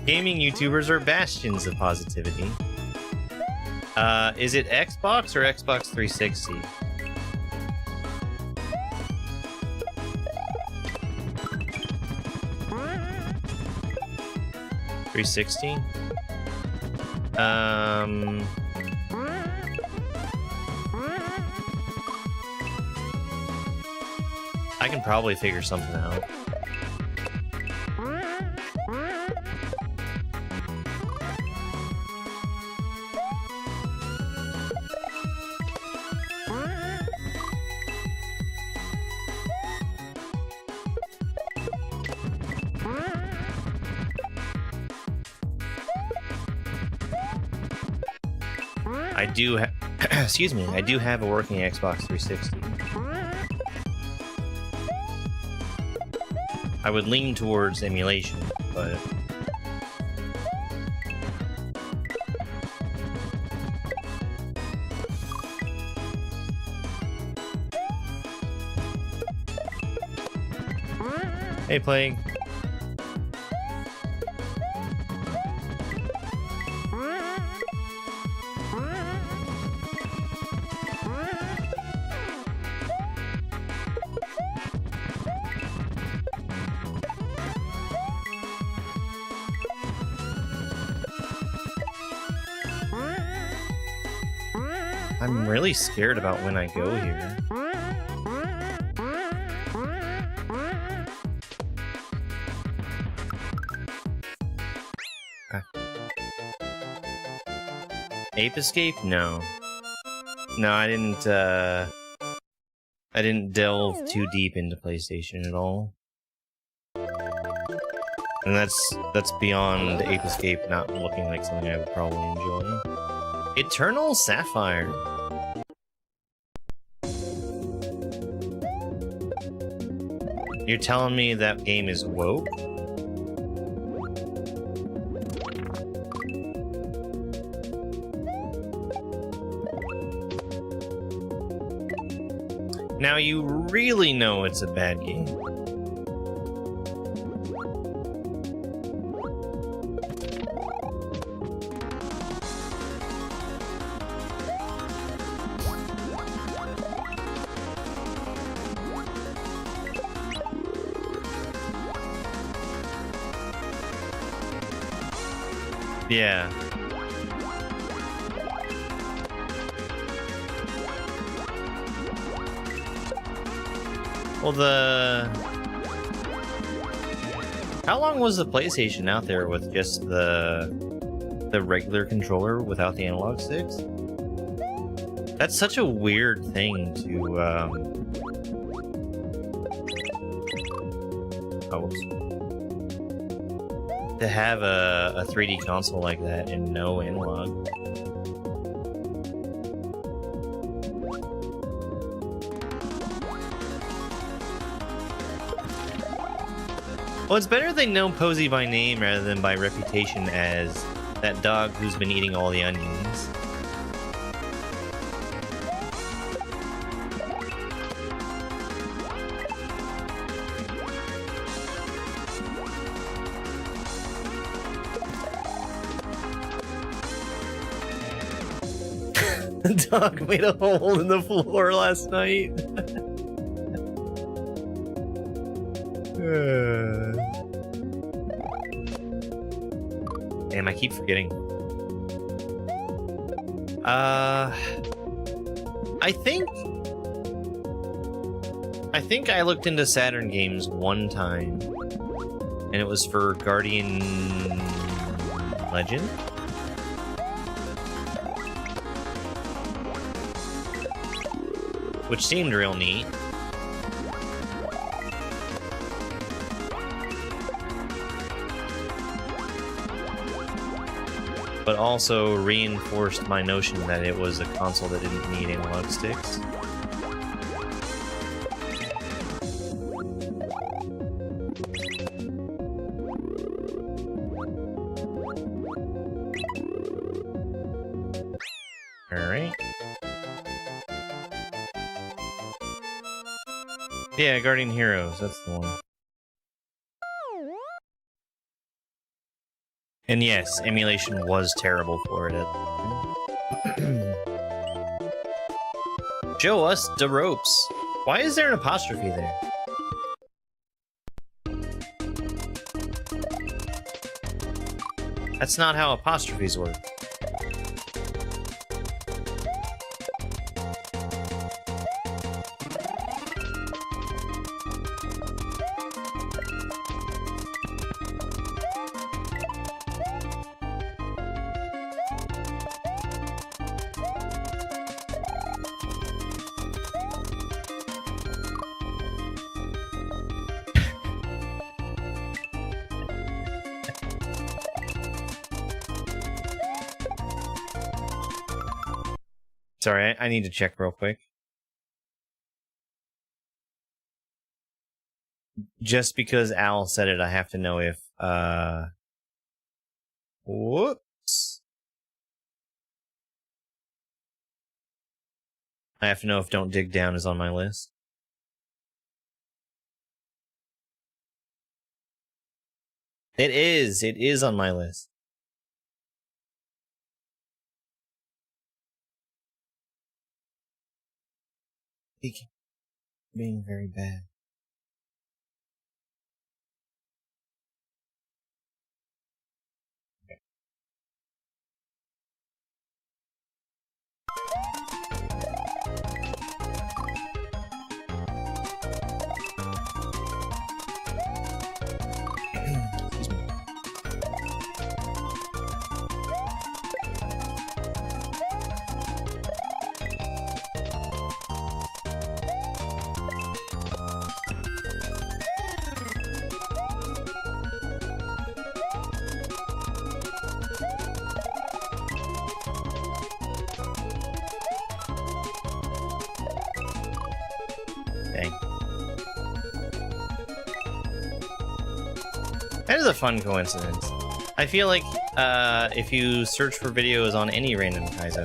Gaming YouTubers are bastions of positivity. Is it Xbox or Xbox 360? $360? I can probably figure something out. Excuse me, I do have a working Xbox 360. I would lean towards emulation, but... Hey, Plague. I'm really scared about when I go here. Ape Escape? No. No, I didn't delve too deep into PlayStation at all. And that's beyond Ape Escape not looking like something I would probably enjoy. Eternal Sapphire. You're telling me that game is woke? Now you really know it's a bad game. Yeah. Well, how long was the PlayStation out there with just the regular controller without the analog sticks? That's such a weird thing to to have a 3D console like that and no analog. Well, it's better they know Posey by name rather than by reputation as that dog who's been eating all the onions. The dog made a hole in the floor last night. Damn, I keep forgetting. I think I looked into Saturn games one time, and it was for Guardian Legend. Which seemed real neat. But also reinforced my notion that it was a console that didn't need analog sticks. Alright. Yeah, Guardian Heroes, that's the one. And yes, emulation was terrible for it at the time. Show us the ropes. Why is there an apostrophe there? That's not how apostrophes work. Sorry, I need to check real quick. Just because Al said it, I have to know if, whoops. I have to know if Don't Dig Down is on my list. It is on my list. Being very bad. Dang. That is a fun coincidence. I feel like if you search for videos on any random Kaizo,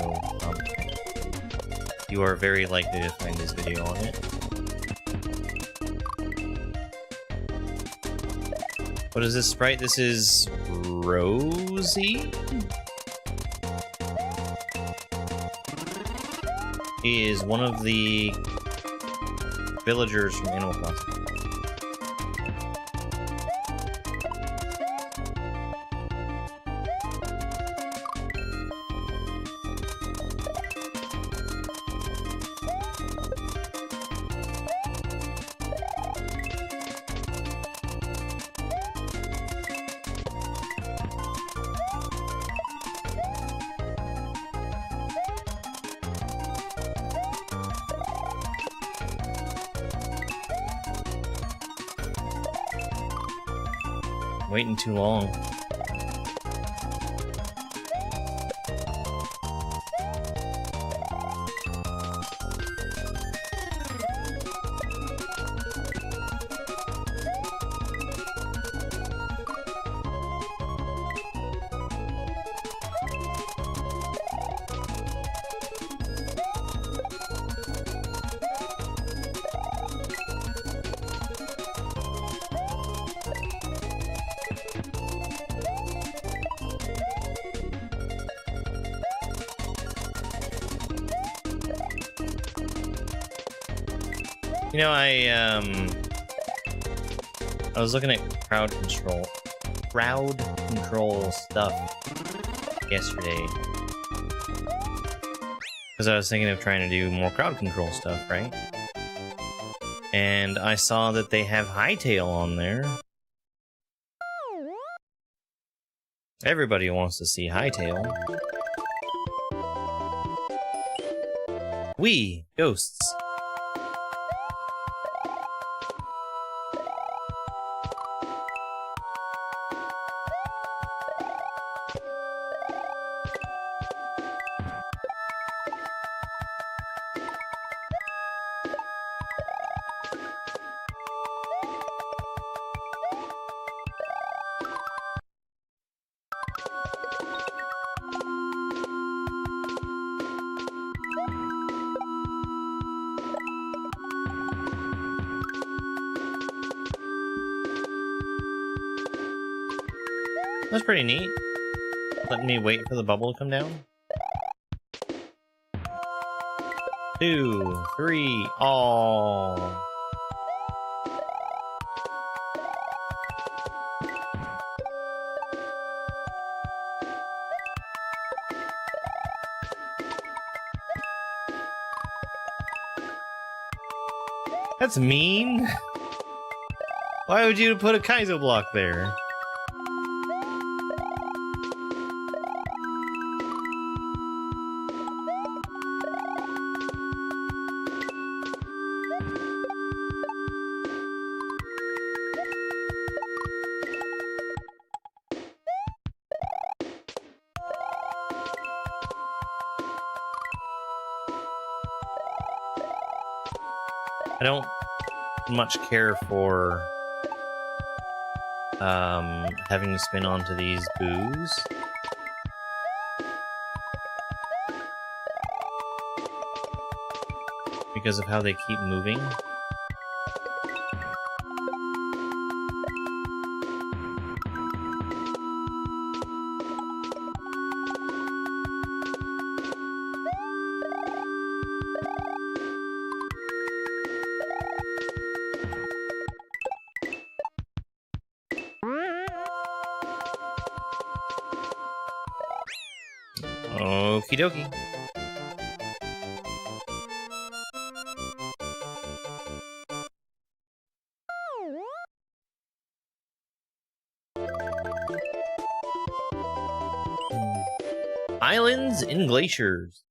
you are very likely to find this video on it. What is this sprite? This is Rosie? He is one of the villagers from Animal Crossing. Waiting too long. You know, I was looking at crowd control stuff yesterday because I was thinking of trying to do more crowd control stuff, right? And I saw that they have Hightail on there. Everybody wants to see Hightail. We ghosts. That's pretty neat. Letting me wait for the bubble to come down. 2, 3, all. That's mean. Why would you put a Kaizo block there? I don't much care for having to spin onto these boos. Because of how they keep moving. Okie dokie. Islands and glaciers.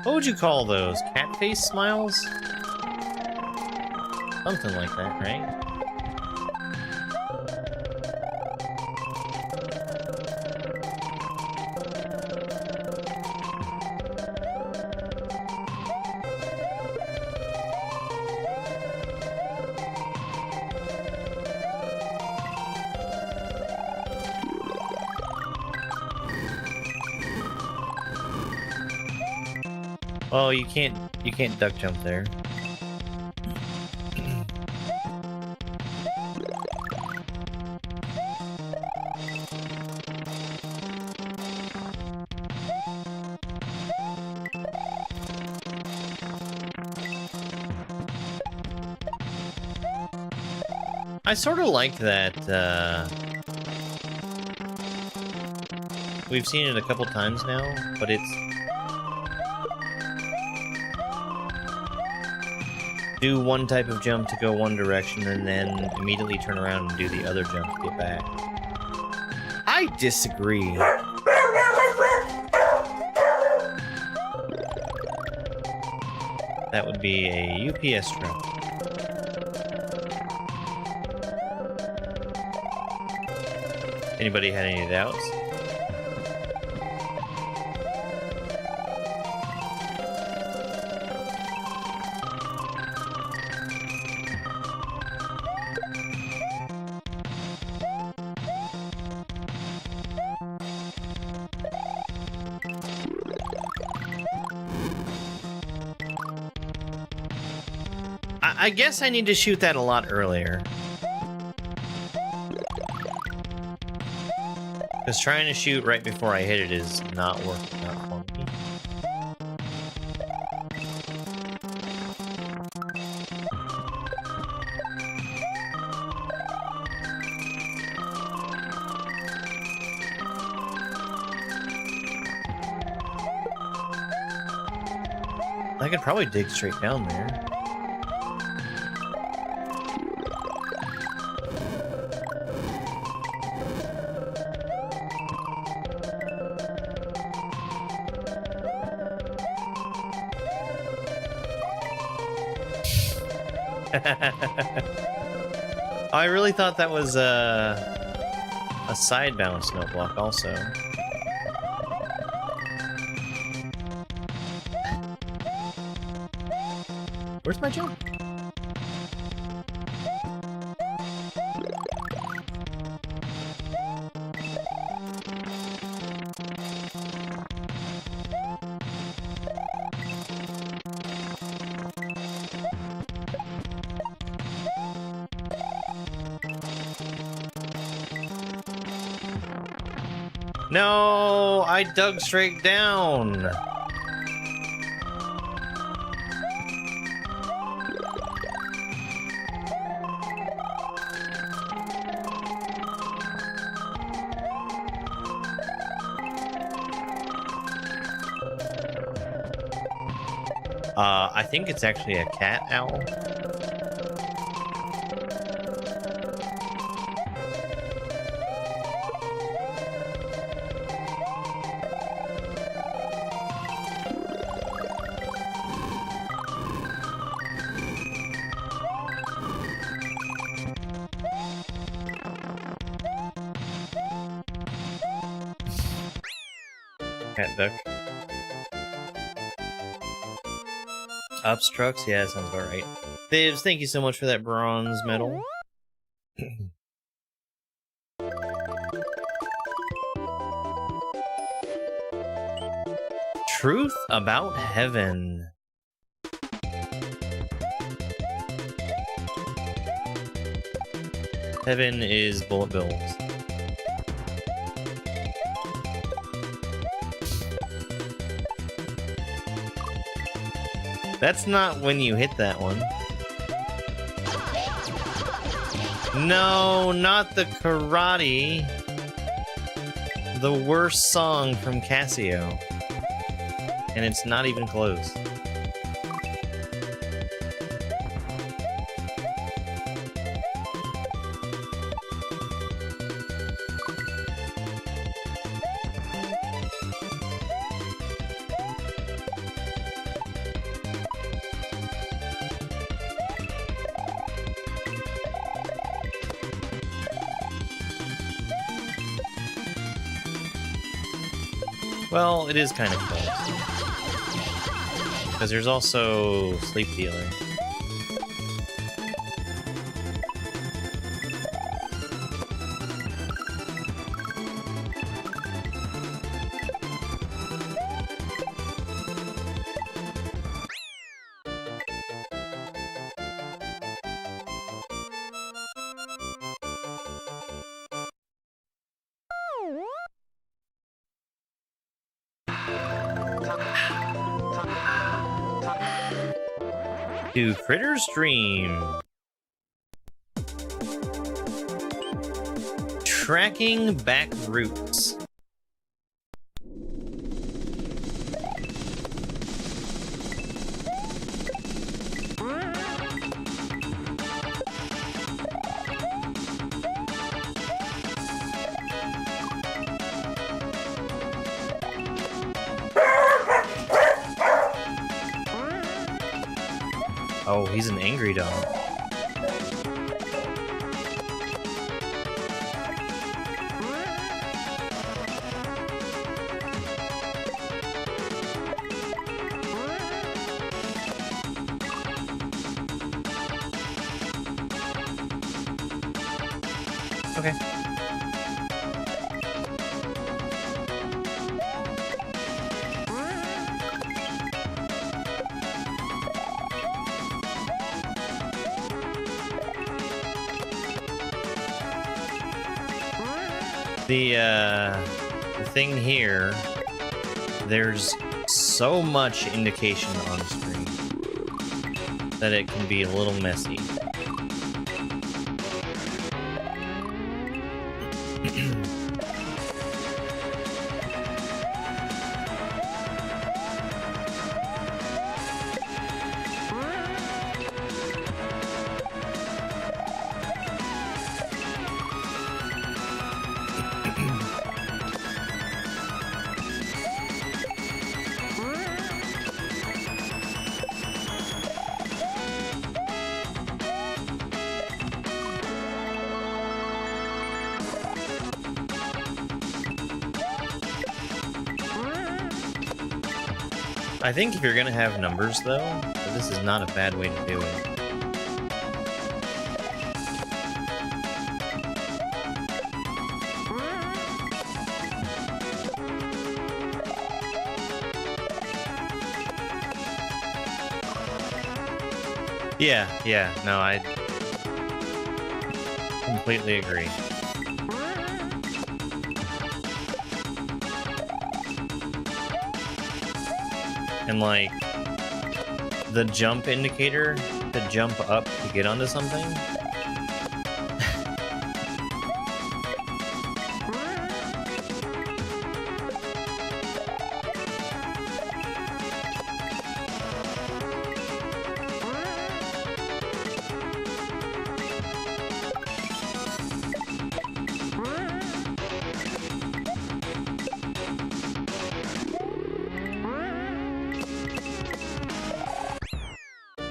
What would you call those? Cat face smiles? Something like that, right? Oh, you can't duck jump there. I sort of like that, we've seen it a couple times now, but it's... do one type of jump to go one direction and then immediately turn around and do the other jump to get back. I disagree. That would be a UPS truck. Anybody had any doubts? I guess I need to shoot that a lot earlier. Because trying to shoot right before I hit it is not working out for me. I could probably dig straight down there. I really thought that was a side bounce note block also. Where's my jump? No, I dug straight down. I think it's actually a cat owl. Cat duck. Ups trucks? Yeah, sounds about right. Thibs, thank you so much for that bronze medal. Truth about heaven. Heaven is bullet bills. That's not when you hit that one. No, not the karate. The worst song from Casio. And it's not even close. Well, it is kind of close. Because there's also Sleep Dealer. To Critter's Dream. Tracking back routes. Oh, he's an angry dog. Okay. The thing here, there's so much indication on screen that it can be a little messy. I think if you're gonna have numbers, though, this is not a bad way to do it. Yeah, no, I completely agree. And like the jump indicator to jump up to get onto something.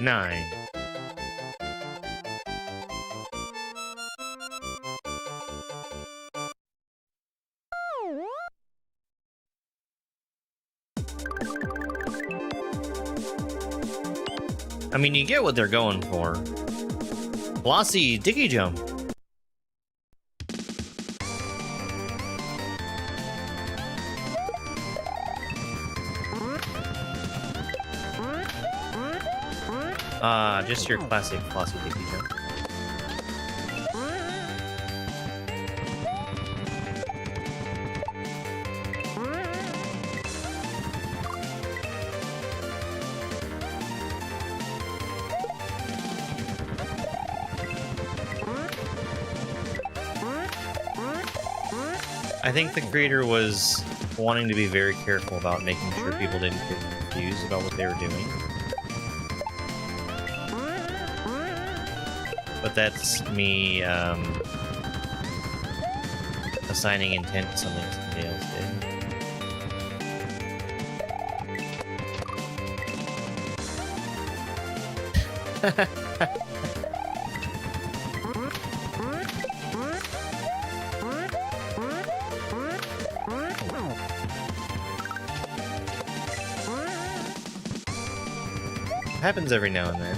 Nine. I mean, you get what they're going for. Flossy Dicky Jump. Just your classic Flossy Dicky Jump. I think the creator was wanting to be very careful about making sure people didn't get confused about what they were doing. But that's me assigning intent to something somebody else did. Happens every now and then.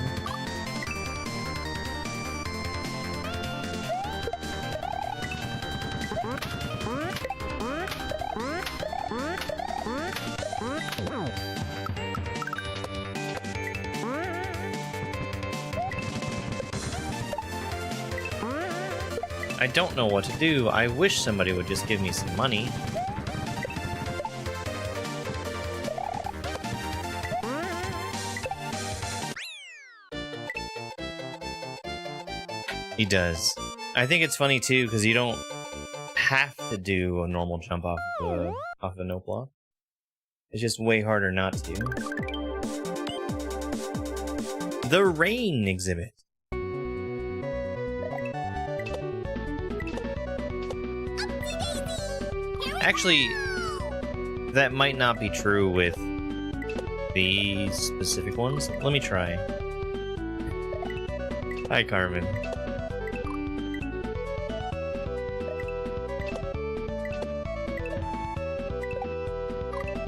I don't know what to do. I wish somebody would just give me some money. He does. I think it's funny too because you don't have to do a normal jump off of a note block. It's just way harder not to. The rain exhibit. Actually, that might not be true with these specific ones. Let me try. Hi, Carmen.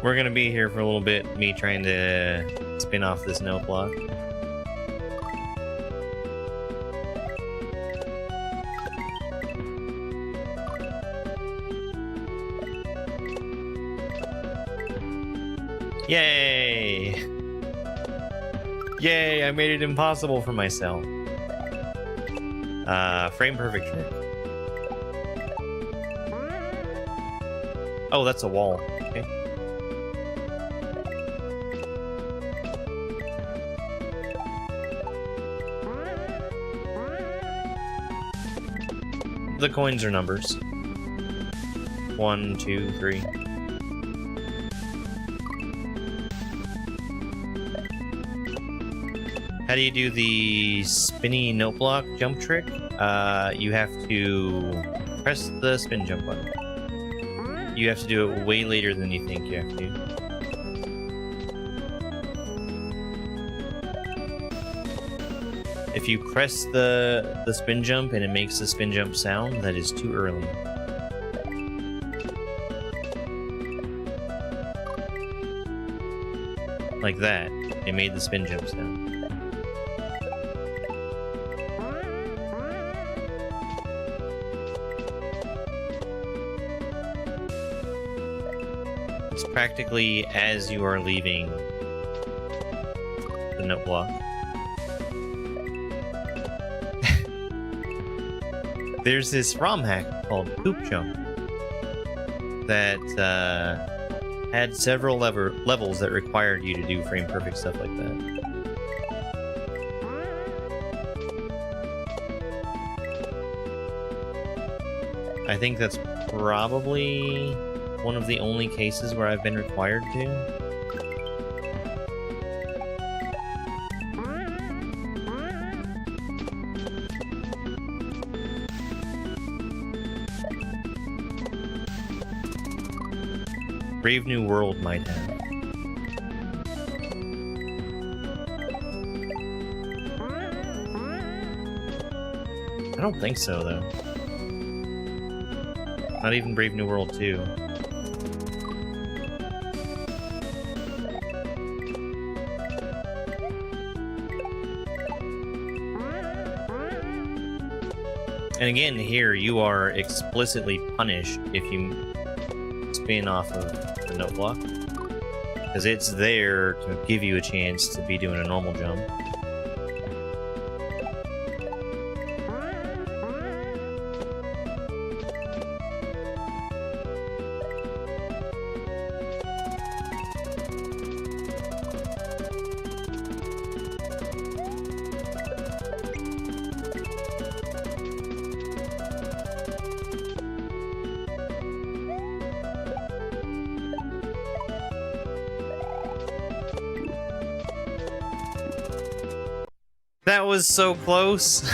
We're gonna be here for a little bit, me trying to spin off this note block. Yay! Yay, I made it impossible for myself. Frame perfect trick. Oh, that's a wall. Okay. The coins are numbers. 1, 2, 3. How do you do the spinny note block jump trick? You have to press the spin jump button. You have to do it way later than you think you have to. If you press the spin jump and it makes the spin jump sound, that is too early. Like that, it made the spin jump sound. It's practically as you are leaving the note block. There's this ROM hack called Poop Jump that had several levels that required you to do frame perfect stuff like that. I think that's probably one of the only cases where I've been required to. Brave New World might have. I don't think so, though. Not even Brave New World 2. And again, here you are explicitly punished if you spin off of the note block, because it's there to give you a chance to be doing a normal jump. That was so close.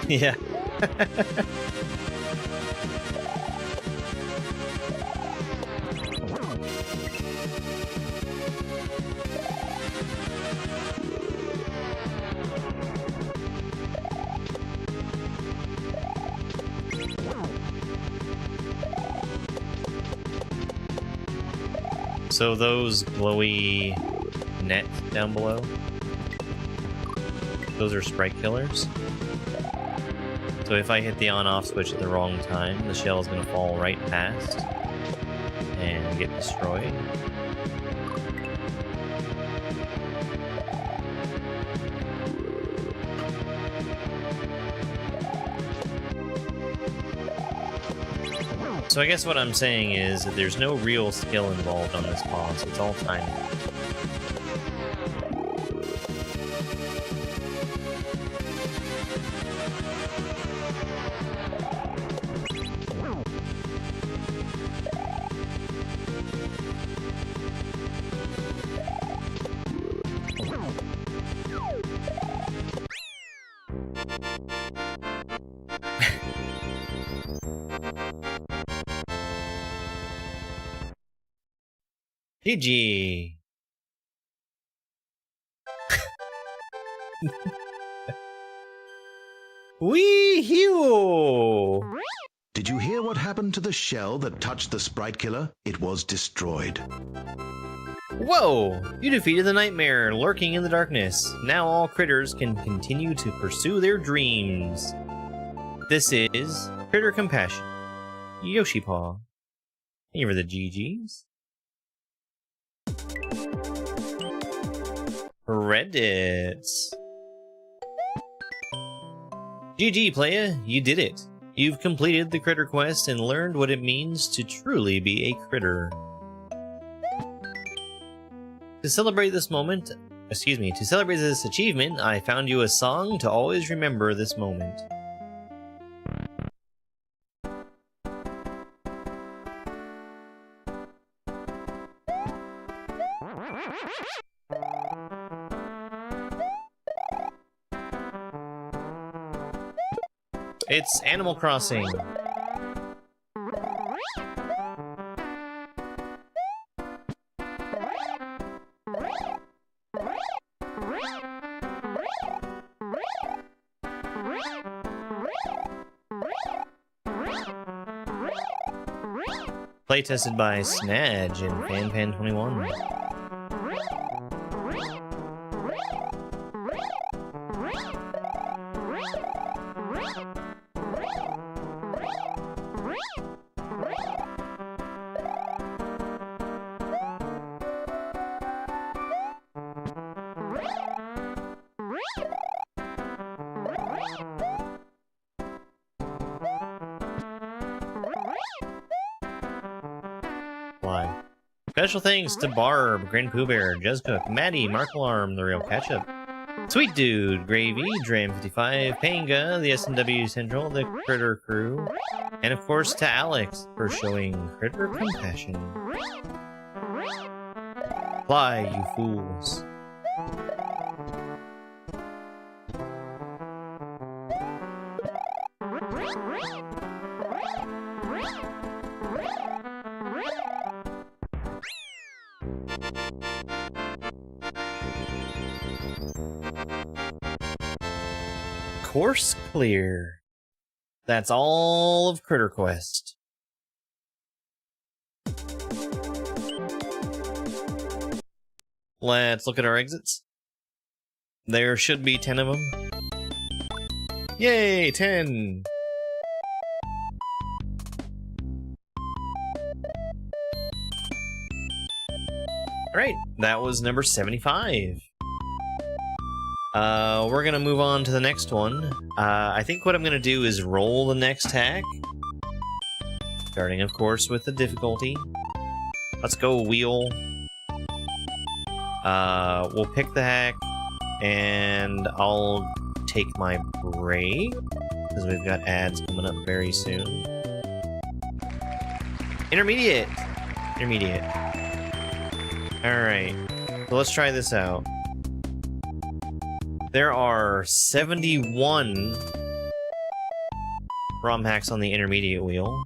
Yeah. So those glowy nets down below, those are sprite killers. So if I hit the on-off switch at the wrong time, the shell is going to fall right past and get destroyed. So I guess what I'm saying is that there's no real skill involved on this boss. It's all timing. GG. Wee-hee-oo! Did you hear what happened to the shell that touched the sprite killer? It was destroyed. Whoa! You defeated the nightmare lurking in the darkness. Now all critters can continue to pursue their dreams. This is Critter Compassion. Yoshi Paw. Thank you for the GGs. Reddits. GG, playa, you did it. You've completed the critter quest and learned what it means to truly be a critter. To celebrate this achievement, I found you a song to always remember this moment. It's Animal Crossing. Playtested by Snadge and FanPan21. Special thanks to Barb, Grand Pooh Bear, Jezcook, Maddie, Marklearm, The Real Ketchup, Sweet Dude, Gravy, Dram55, Panga, the SNW Central, the Critter Crew, and of course to Alex for showing Critter Compassion. Fly, you fools. Course clear. That's all of Critter Quest. Let's look at our exits. There should be 10 of them. Yay, 10! Alright, that was number 75. We're gonna move on to the next one. I think what I'm gonna do is roll the next hack. Starting, of course, with the difficulty. Let's go, wheel. We'll pick the hack, and I'll take my break, because we've got ads coming up very soon. Intermediate! Intermediate. Alright, so let's try this out. There are 71 ROM hacks on the intermediate wheel.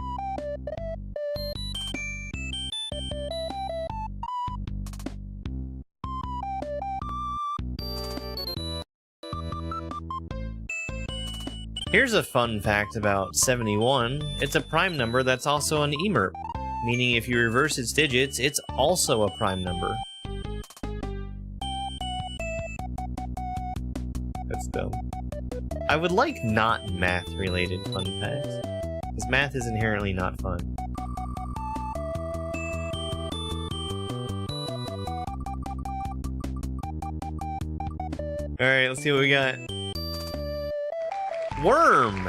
Here's a fun fact about 71. It's a prime number that's also an emerp, meaning if you reverse its digits, it's also a prime number. That's dumb. I would like not math-related fun facts, because math is inherently not fun. Alright, let's see what we got. Worm!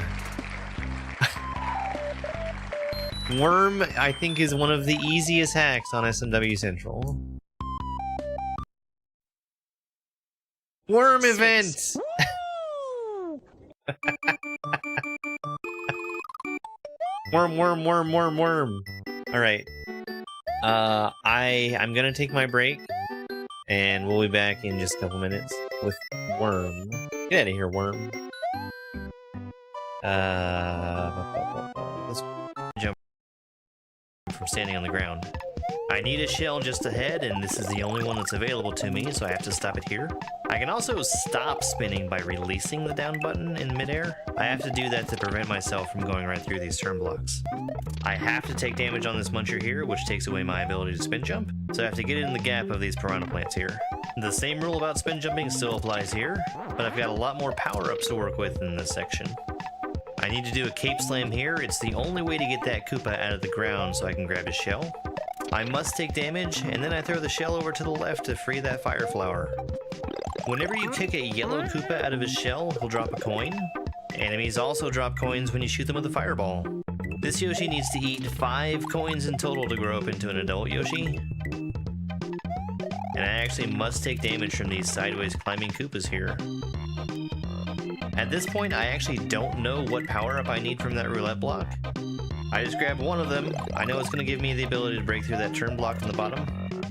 Worm, I think, is one of the easiest hacks on SMW Central. Worm event! Worm. Alright. I'm gonna take my break, and we'll be back in just a couple minutes with Worm. Get out of here, Worm. Let's jump from standing on the ground. I need a shell just ahead, and this is the only one that's available to me, so I have to stop it here. I can also stop spinning by releasing the down button in midair. I have to do that to prevent myself from going right through these turn blocks. I have to take damage on this muncher here, which takes away my ability to spin jump, so I have to get in the gap of these piranha plants here. The same rule about spin jumping still applies here, but I've got a lot more power-ups to work with in this section. I need to do a cape slam here. It's the only way to get that Koopa out of the ground so I can grab his shell. I must take damage, and then I throw the shell over to the left to free that fire flower. Whenever you kick a yellow Koopa out of his shell, he'll drop a coin. Enemies also drop coins when you shoot them with a fireball. This Yoshi needs to eat 5 coins in total to grow up into an adult Yoshi. And I actually must take damage from these sideways climbing Koopas here. At this point, I actually don't know what power-up I need from that roulette block. I just grab one of them. I know it's going to give me the ability to break through that turn block from the bottom.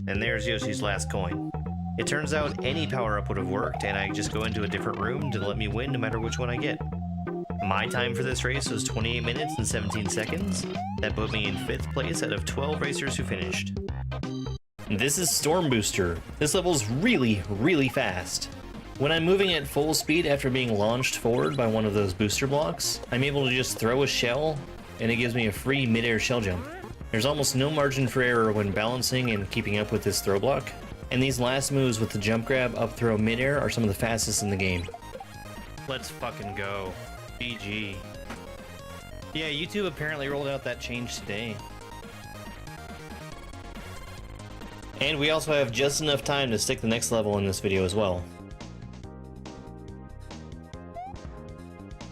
And there's Yoshi's last coin. It turns out any power-up would have worked, and I just go into a different room to let me win no matter which one I get. My time for this race was 28 minutes and 17 seconds. That put me in 5th place out of 12 racers who finished. This is Storm Booster. This level's really fast. When I'm moving at full speed after being launched forward by one of those booster blocks, I'm able to just throw a shell, and it gives me a free mid-air shell jump. There's almost no margin for error when balancing and keeping up with this throw block, and these last moves with the jump grab, up throw, mid-air are some of the fastest in the game. Let's fucking go. GG. Yeah, YouTube apparently rolled out that change today. And we also have just enough time to stick the next level in this video as well.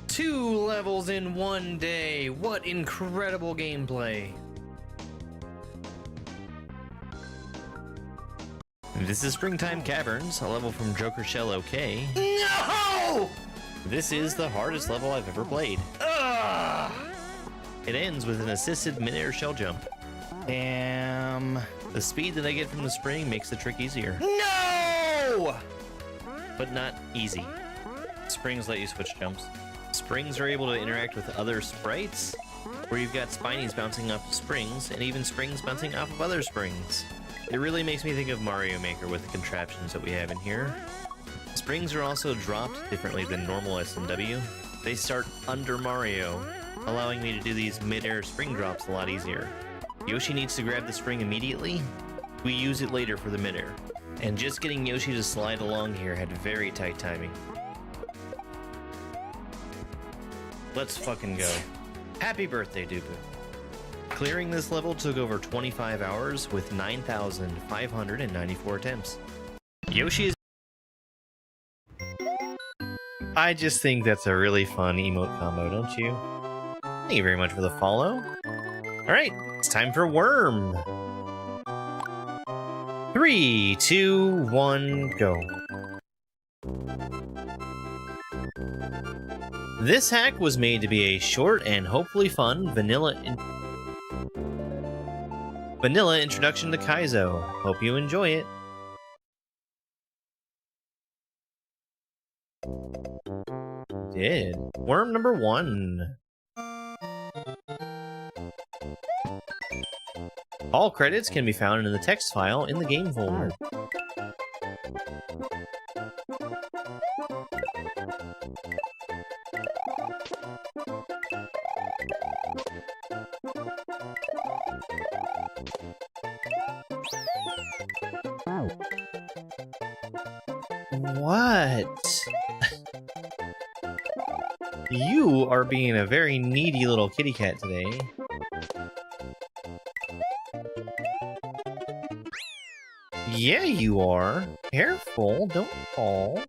2 levels in one day! What incredible gameplay! This is Springtime Caverns, a level from Joker Shello K. No! This is the hardest level I've ever played. Ugh! It ends with an assisted mid-air shell jump. Damn. The speed that I get from the spring makes the trick easier. No! But not easy. Springs let you switch jumps. Springs are able to interact with other sprites, where you've got spinies bouncing off of springs, and even springs bouncing off of other springs. It really makes me think of Mario Maker with the contraptions that we have in here. Springs are also dropped differently than normal SMW. They start under Mario, allowing me to do these mid-air spring drops a lot easier. Yoshi needs to grab the spring immediately. We use it later for the mid-air. And just getting Yoshi to slide along here had very tight timing. Let's fucking go. Happy birthday, Dupu. Clearing this level took over 25 hours with 9,594 attempts. Yoshi is... I just think that's a really fun emote combo, don't you? Thank you very much for the follow. Alright, it's time for Worm. 3, 2, 1, go. This hack was made to be a short and hopefully fun vanilla introduction to Kaizo. Hope you enjoy it. Did. Worm number 1. All credits can be found in the text file in the game folder. What? You are being a very needy little kitty cat today. Yeah, you are. Careful, don't fall.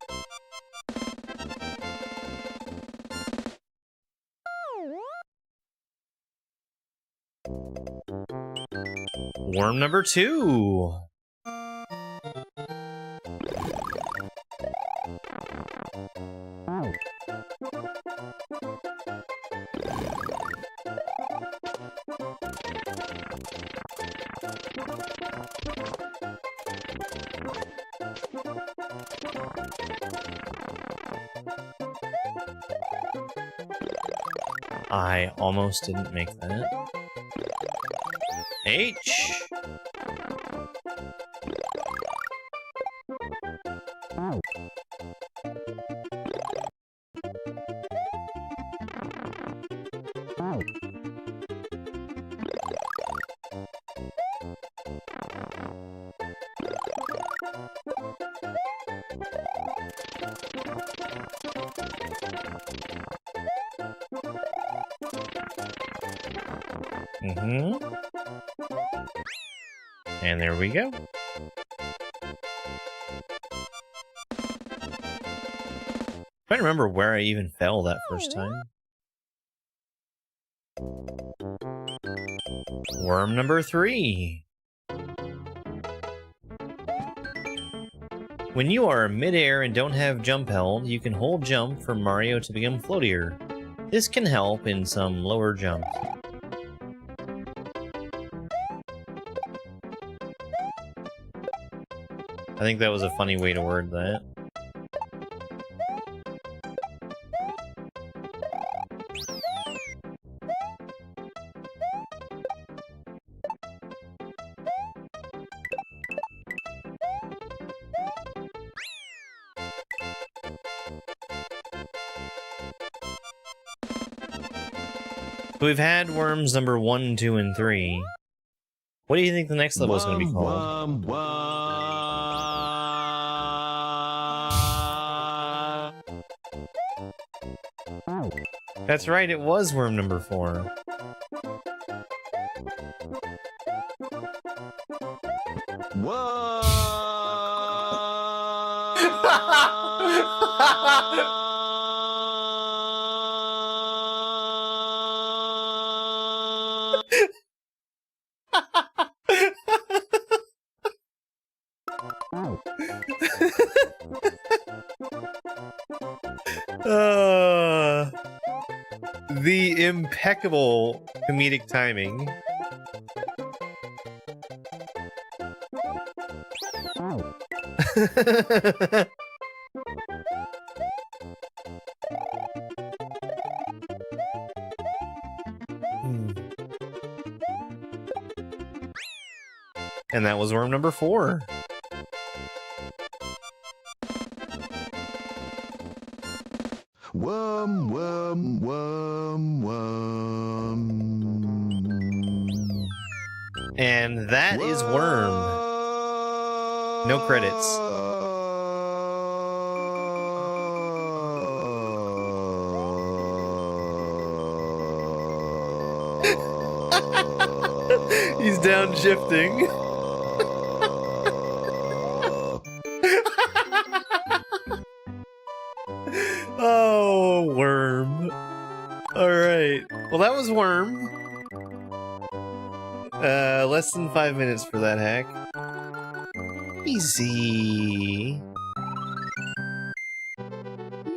Worm number 2. I almost didn't make that. H. And there we go. Trying to remember where I even fell that first time. Worm number 3. When you are midair and don't have jump held, you can hold jump for Mario to become floatier. This can help in some lower jumps. I think that was a funny way to word that. So we've had worms number 1, 2, and 3. What do you think the next level is going to be called? That's right, it was worm number 4. The impeccable comedic timing. And that was worm number 4. Worm, worm, worm, worm. And that is worm. No credits. He's downshifting. Oh, worm. Alright. Well, that was worm. Less than 5 minutes for that hack. Easy.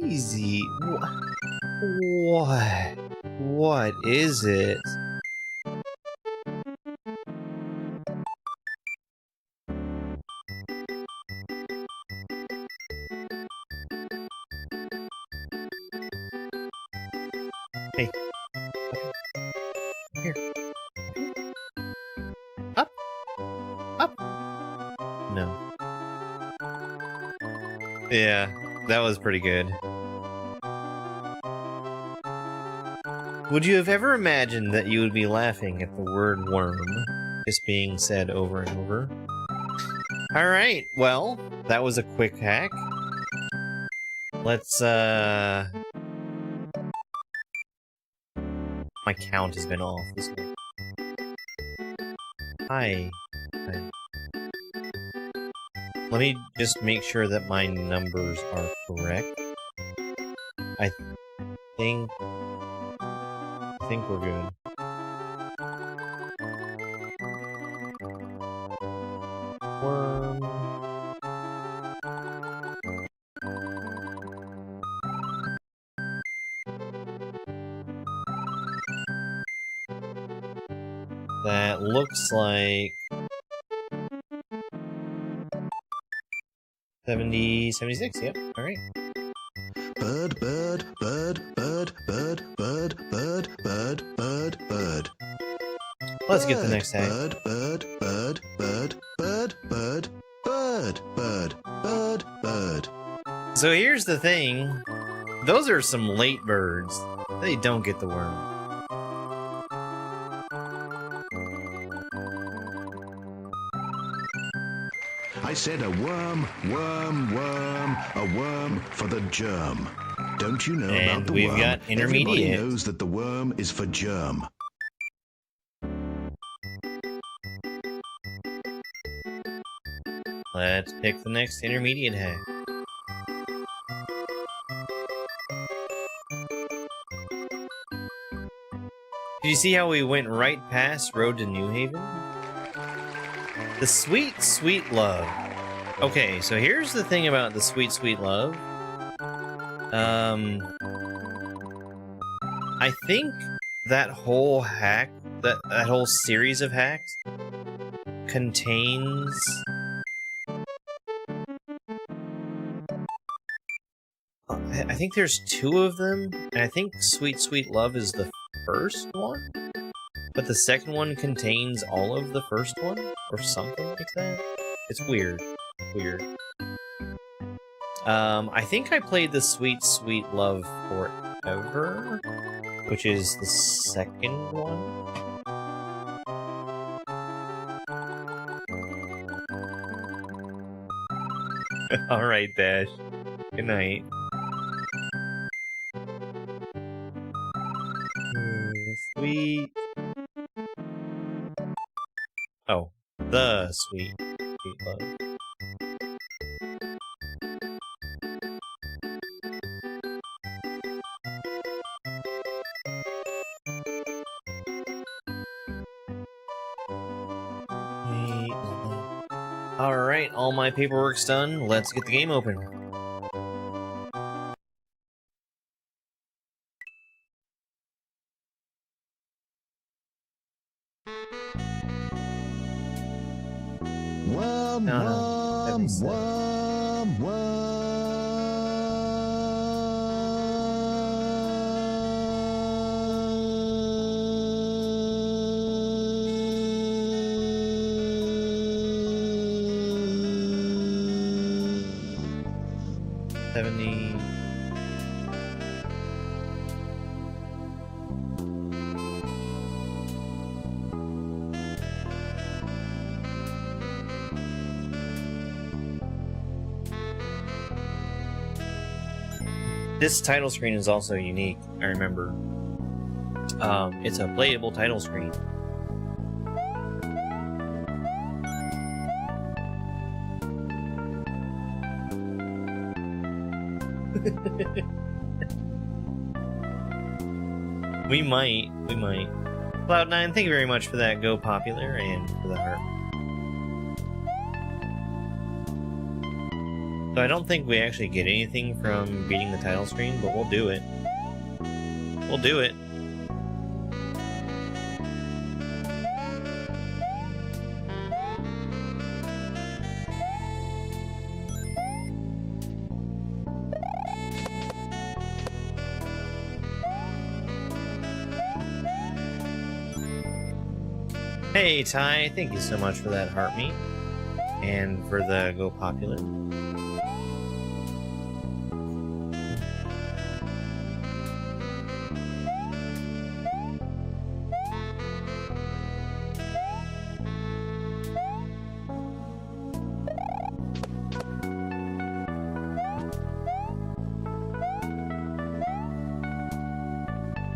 Easy. What? What is it? Hey. Here. Up. Up. No. Yeah, that was pretty good. Would you have ever imagined that you would be laughing at the word worm just being said over and over? Alright, well, that was a quick hack. Let's, my count has been off this week. Hi. Hi. Let me just make sure that my numbers are correct. I think we're good. worm. That looks like 70, 76, yep, alright. Bird, bird, bird, bird, bird, bird, bird, bird, bird, bird. Let's get the next tag. Bird, bird, bird, bird, bird, bird, bird, bird, bird, bird. So here's the thing. Those are some late birds. They don't get the worm. I said a worm, worm, worm, a worm for the germ. Don't you know And about the we've worm? got intermediate. Everybody knows that the worm is for germ. Let's pick the next intermediate hack. Did you see how we went right past Road to New Haven? The sweet, sweet love. Okay, so here's the thing about the sweet, sweet love. I think that whole hack, that whole series of hacks contains I think there's 2 of them, and I think Sweet Sweet Love is the first one, but the second one contains all of the first one, or something like that. It's weird. Weird. I think I played the Sweet Sweet Love Forever, which is the second one. Alright, Dash. Good night. Sweet. Oh, the sweet, sweet love. Alright, all my paperwork's done. Let's get the game open. Worm, worm, worm, worm. 70. This title screen is also unique, I remember. It's a playable title screen. We might. Cloud9, thank you very much for that Go Popular and for the heart. So I don't think we actually get anything from beating the title screen, but we'll do it. We'll do it. Hey Ty, thank you so much for that heart meat and for the Go Popular.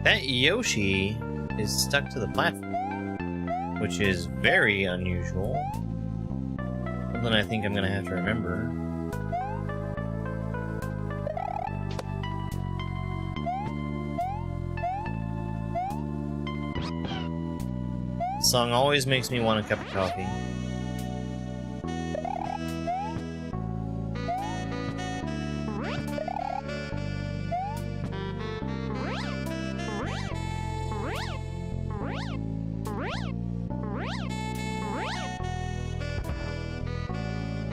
That Yoshi is stuck to the platform, which is very unusual. Something I think I'm gonna have to remember. The song always makes me want a cup of coffee.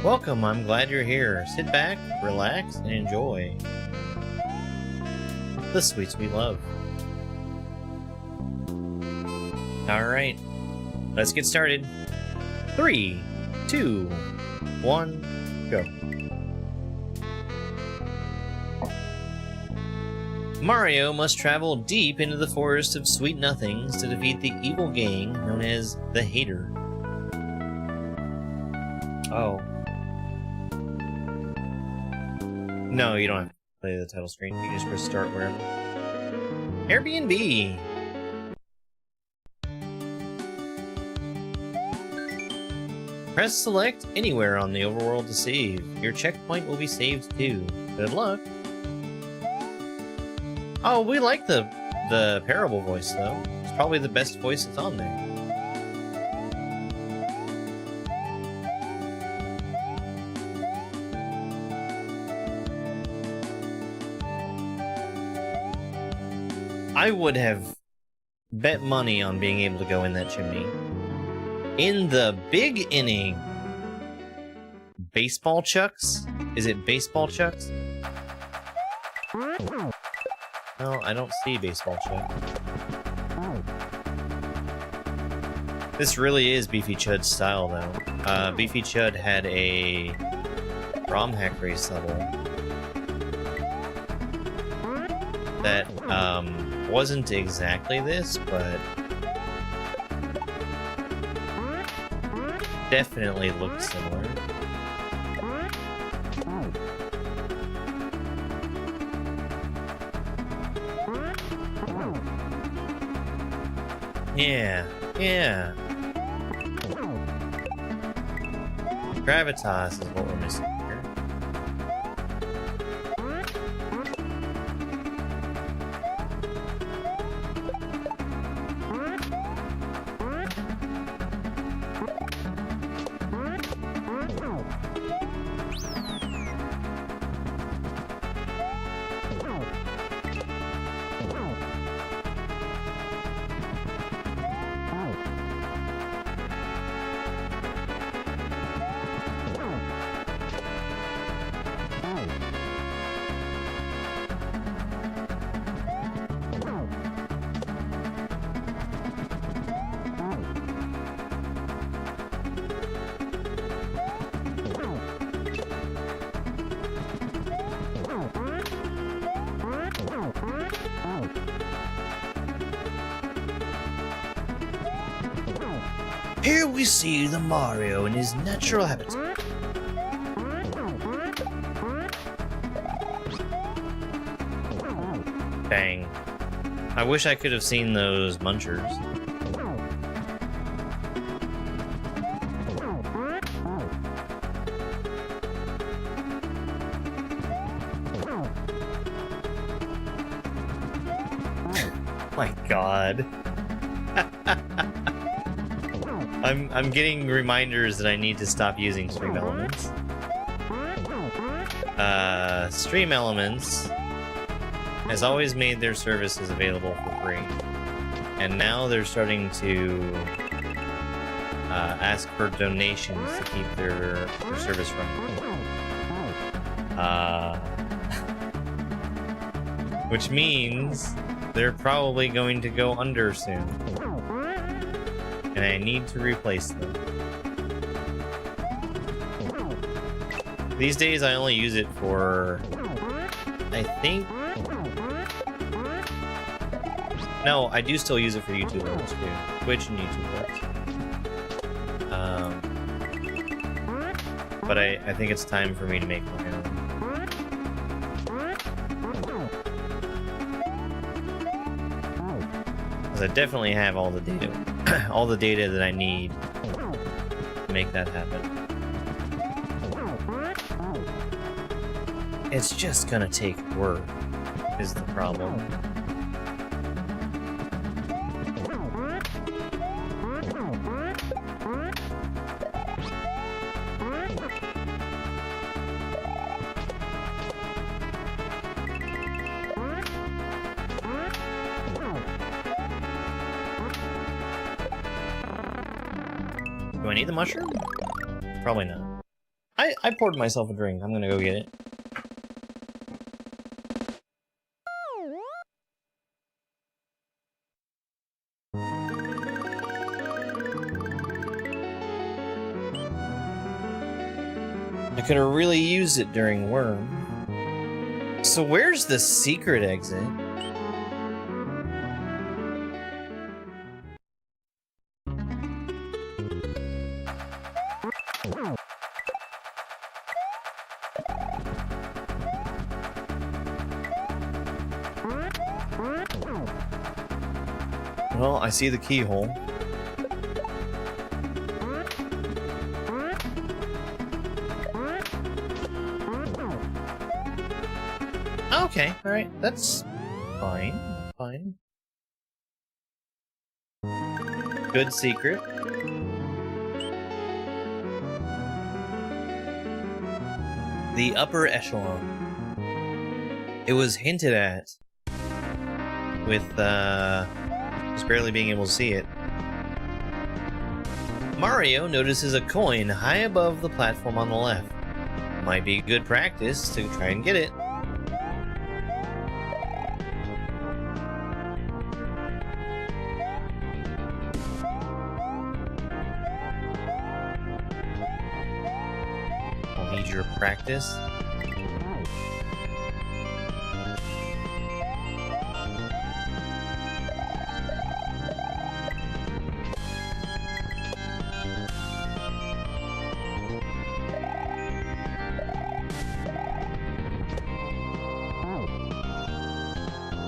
Welcome, I'm glad you're here. Sit back, relax, and enjoy the sweet, sweet love. Alright, let's get started. 3, 2, 1, go. Mario must travel deep into the forest of sweet nothings to defeat the evil gang known as the Hater. Oh. No, you don't have to play the title screen. You can just press start wherever. Airbnb! Press select anywhere on the overworld to save. Your checkpoint will be saved too. Good luck! Oh, we like the Parable voice though. It's probably the best voice that's on there. I would have bet money on being able to go in that chimney. In the big inning. Baseball chucks? Is it baseball chucks? No, I don't see baseball chuck. This really is Beefy Chud's style though. Beefy Chud had a ROM hack race level that wasn't exactly this, but definitely looked similar. Yeah, yeah. Gravitas is what we're missing here. Here we see the Mario in his natural habitat. Dang. I wish I could have seen those munchers. My God. I'm getting reminders that I need to stop using Stream Elements. Stream Elements has always made their services available for free, and now they're starting to ask for donations to keep their service running. Which means they're probably going to go under soon. And I need to replace them. These days I only use it for, I think... No, I do still use it for YouTube Worlds too. Twitch and YouTube Worlds. But I think it's time for me to make my own. Because I definitely have all the data. All the data that I need to make that happen. It's just gonna take work, is the problem. Do I need the mushroom? Probably not. I poured myself a drink. I'm gonna go get it. I could have really used it during Worm. So where's the secret exit? Well, I see the keyhole. Okay, alright, that's fine. Fine. Good secret. The upper echelon. It was hinted at with just barely being able to see it. Mario notices a coin high above the platform on the left. Might be good practice to try and get it. I'll need your practice.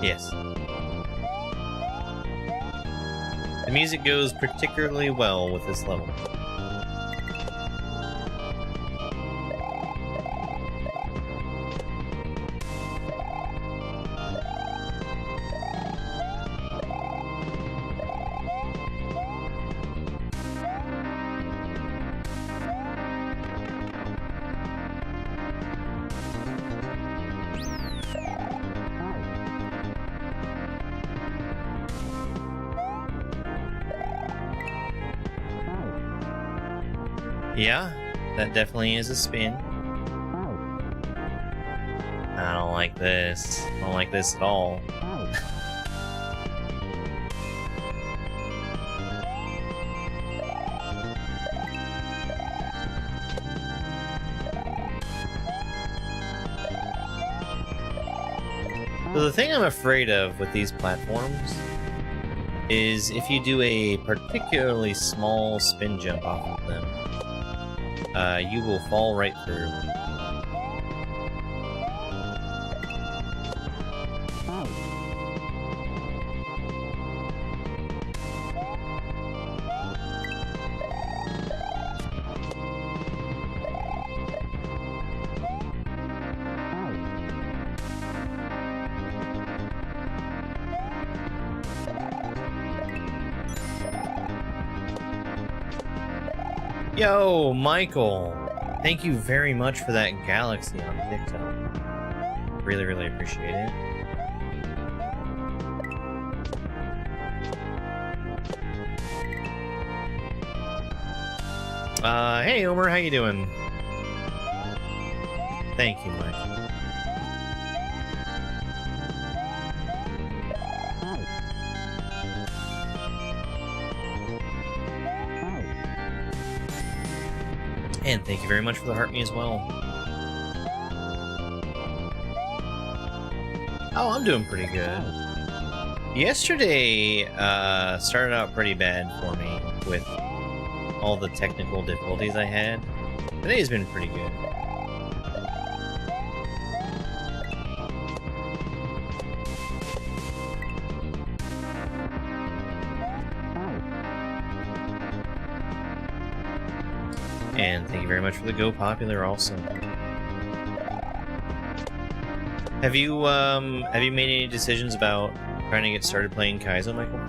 Yes. The music goes particularly well with this level. Yeah, that definitely is a spin. I don't like this. I don't like this at all. So the thing I'm afraid of with these platforms is if you do a particularly small spin jump off of them, you will fall right through. Yo, Michael! Thank you very much for that galaxy on TikTok. Really, really appreciate it. Hey Omer, how you doing? Thank you, Mike. And thank you very much for the heart me as well. Oh, I'm doing pretty good. Yesterday started out pretty bad for me with all the technical difficulties I had. Today's been pretty good. And thank you very much for the Go Popular also. Have you made any decisions about trying to get started playing Kaizo, Michael?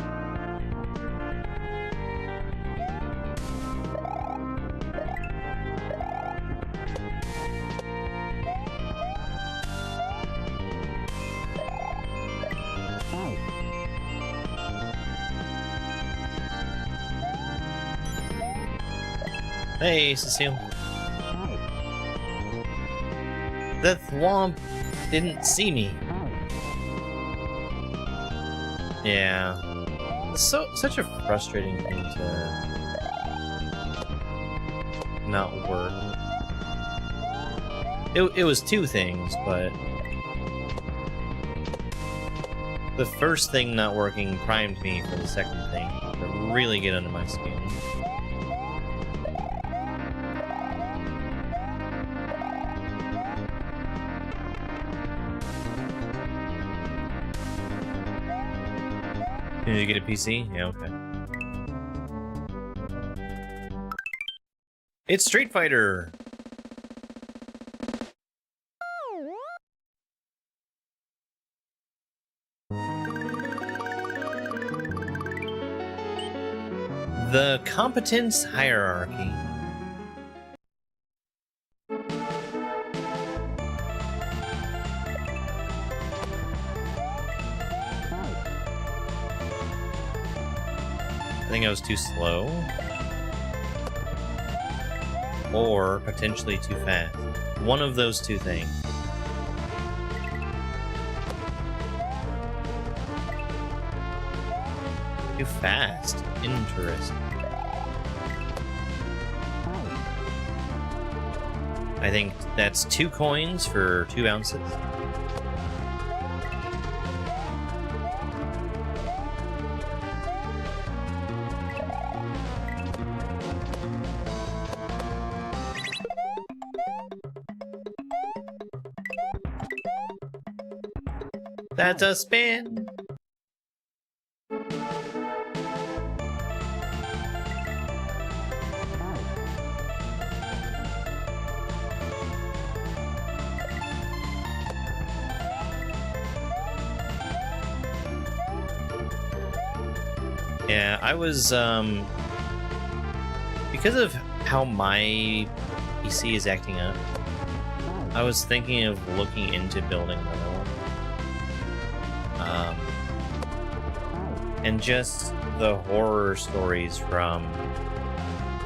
Hey, Cecile. Thwomp didn't see me. Yeah. It's such a frustrating thing to not work. It was two things, but the first thing not working primed me for the second thing to really get under my skin. Did you get a PC? Yeah, okay. It's Street Fighter! The competence hierarchy. I think I was too slow. Or potentially too fast. One of those two things. Too fast. Interesting. I think that's 2 coins for 2 ounces. That's a spin! Yeah, I was, because of how my PC is acting up, I was thinking of looking into building another one. And just the horror stories from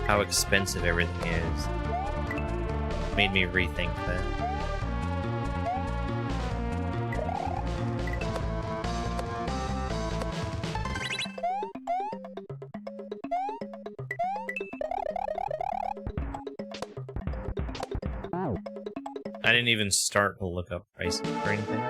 how expensive everything is made me rethink that. I didn't even start to look up prices or anything.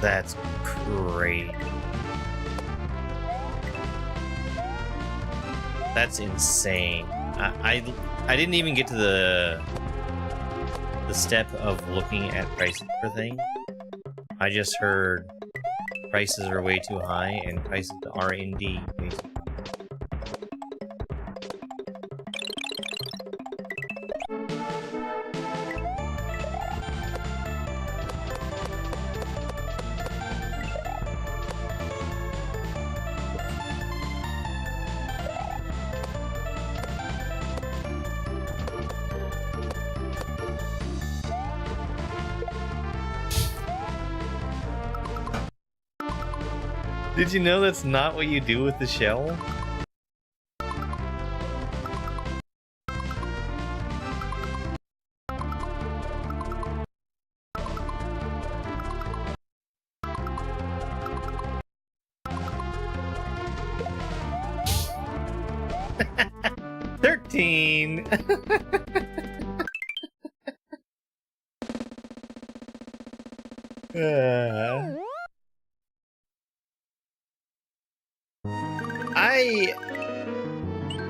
That's great. That's insane. I didn't even get to the step of looking at prices for things. I just heard prices are way too high and prices are indeed way too high. Did you know that's not what you do with the shell? $13.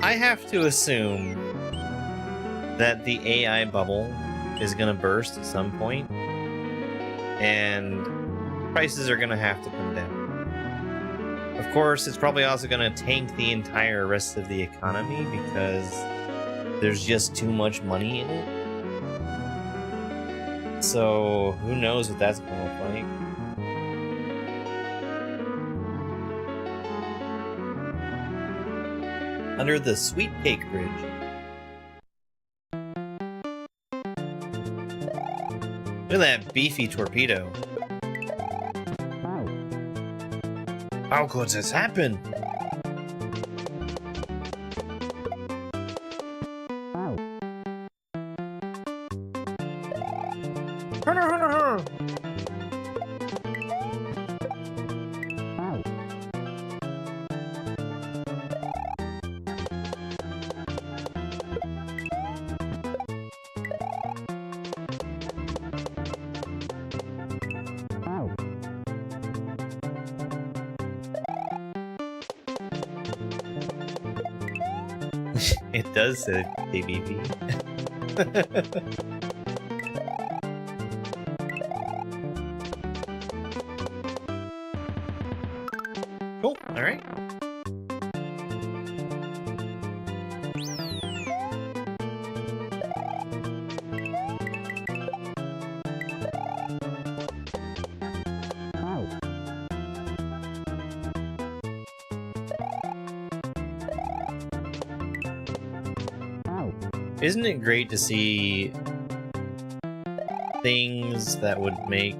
I have to assume that the AI bubble is gonna burst at some point, and prices are gonna have to come down. Of course, it's probably also gonna tank the entire rest of the economy because there's just too much money in it. So, who knows what that's gonna look like. Under the Sweet Cake Bridge. Look at that beefy torpedo. How could this happen? It does say KBV. Cool, alright. Isn't it great to see things that would make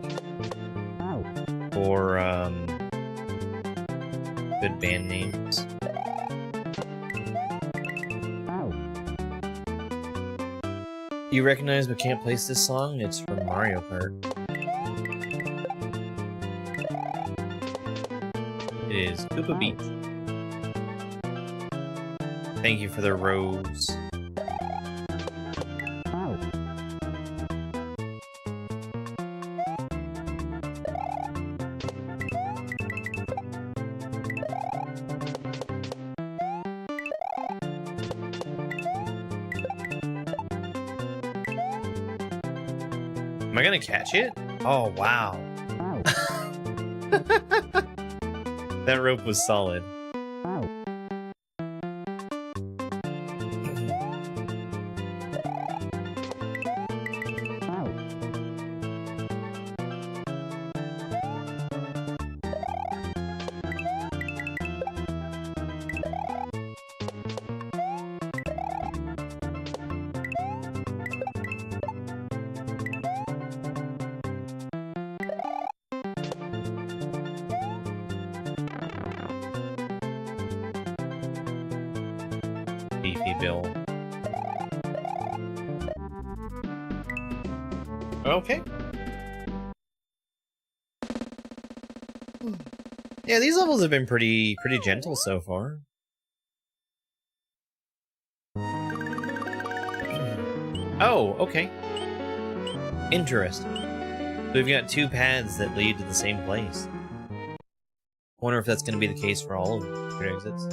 for good band names? You recognize but can't place this song? It's from Mario Kart. It is Koopa Beach. Thank you for the rose. Am I gonna catch it? Oh, wow. That rope was solid. Beefy Bill. Okay. Yeah, these levels have been pretty gentle so far. Oh, okay. Interesting. So we've got two paths that lead to the same place. Wonder if that's going to be the case for all of the secret exits.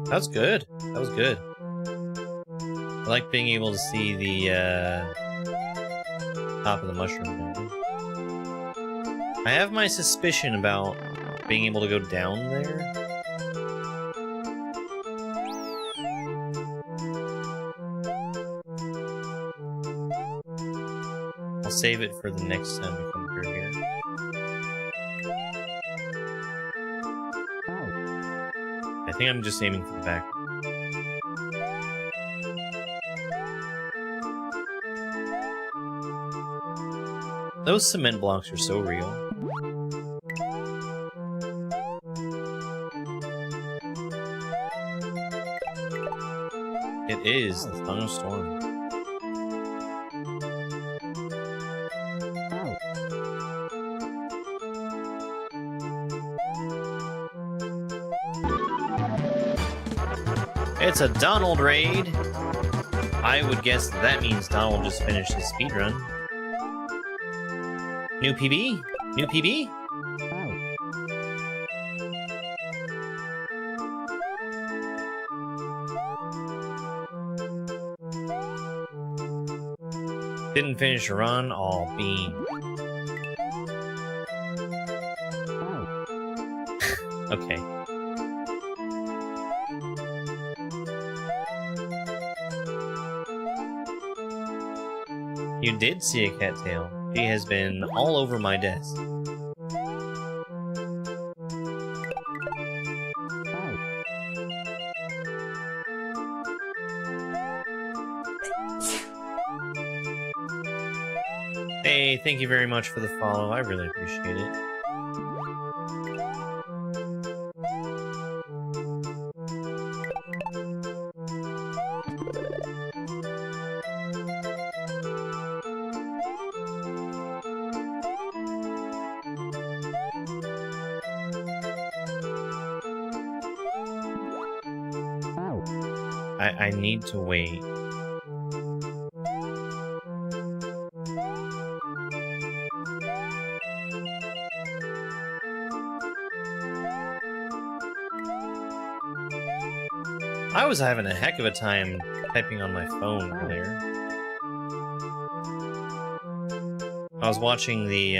That was good. That was good. I like being able to see the top of the mushroom. I have my suspicion about being able to go down there. I'll save it for the next time we come through here. I think I'm just aiming for the back. Those cement blocks are so real. It is the thunderstorm. It's a Donald raid. I would guess that means Donald just finished his speedrun. New PB? New PB? Didn't finish a run? Oh, bean. Okay. You did see a cattail. She has been all over my desk. Hey, thank you very much for the follow. I really appreciate it. I need to wait. I was having a heck of a time typing on my phone earlier. I was watching the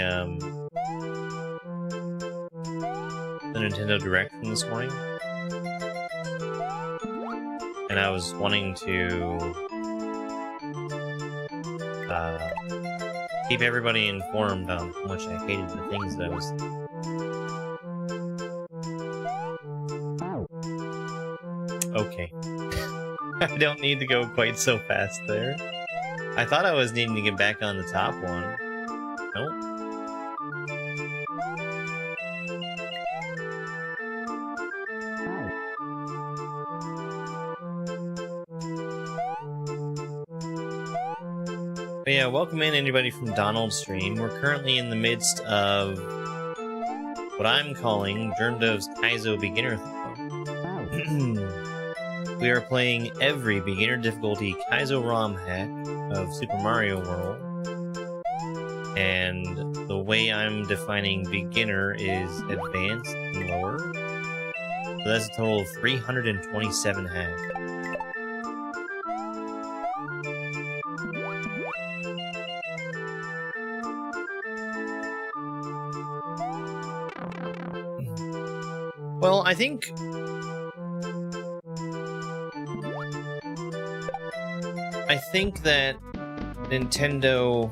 Nintendo Direct from this morning, and I was wanting to keep everybody informed on how much I hated the things that I was. Okay. I don't need to go quite so fast there. I thought I was needing to get back on the top one. Nope. But yeah, welcome in anybody from Donald's stream. We're currently in the midst of what I'm calling germdove's Kaizo Beginnerthon. We are playing every beginner difficulty Kaizo ROM hack of Super Mario World. And the way I'm defining beginner is advanced and lower. So that's a total of 327 hacks. Well, I think that Nintendo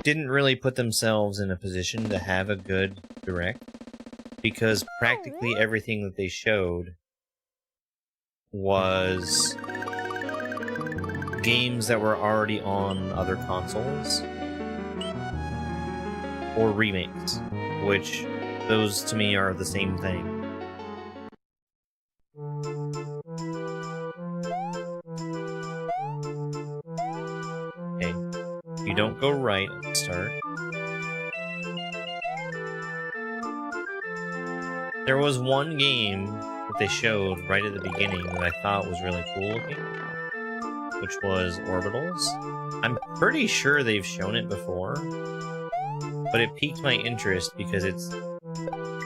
didn't really put themselves in a position to have a good Direct, because practically everything that they showed was games that were already on other consoles or remakes, which those to me are the same thing. You don't go right at the start. There was one game that they showed right at the beginning that I thought was really cool looking, which was Orbitals. I'm pretty sure they've shown it before, but it piqued my interest because it's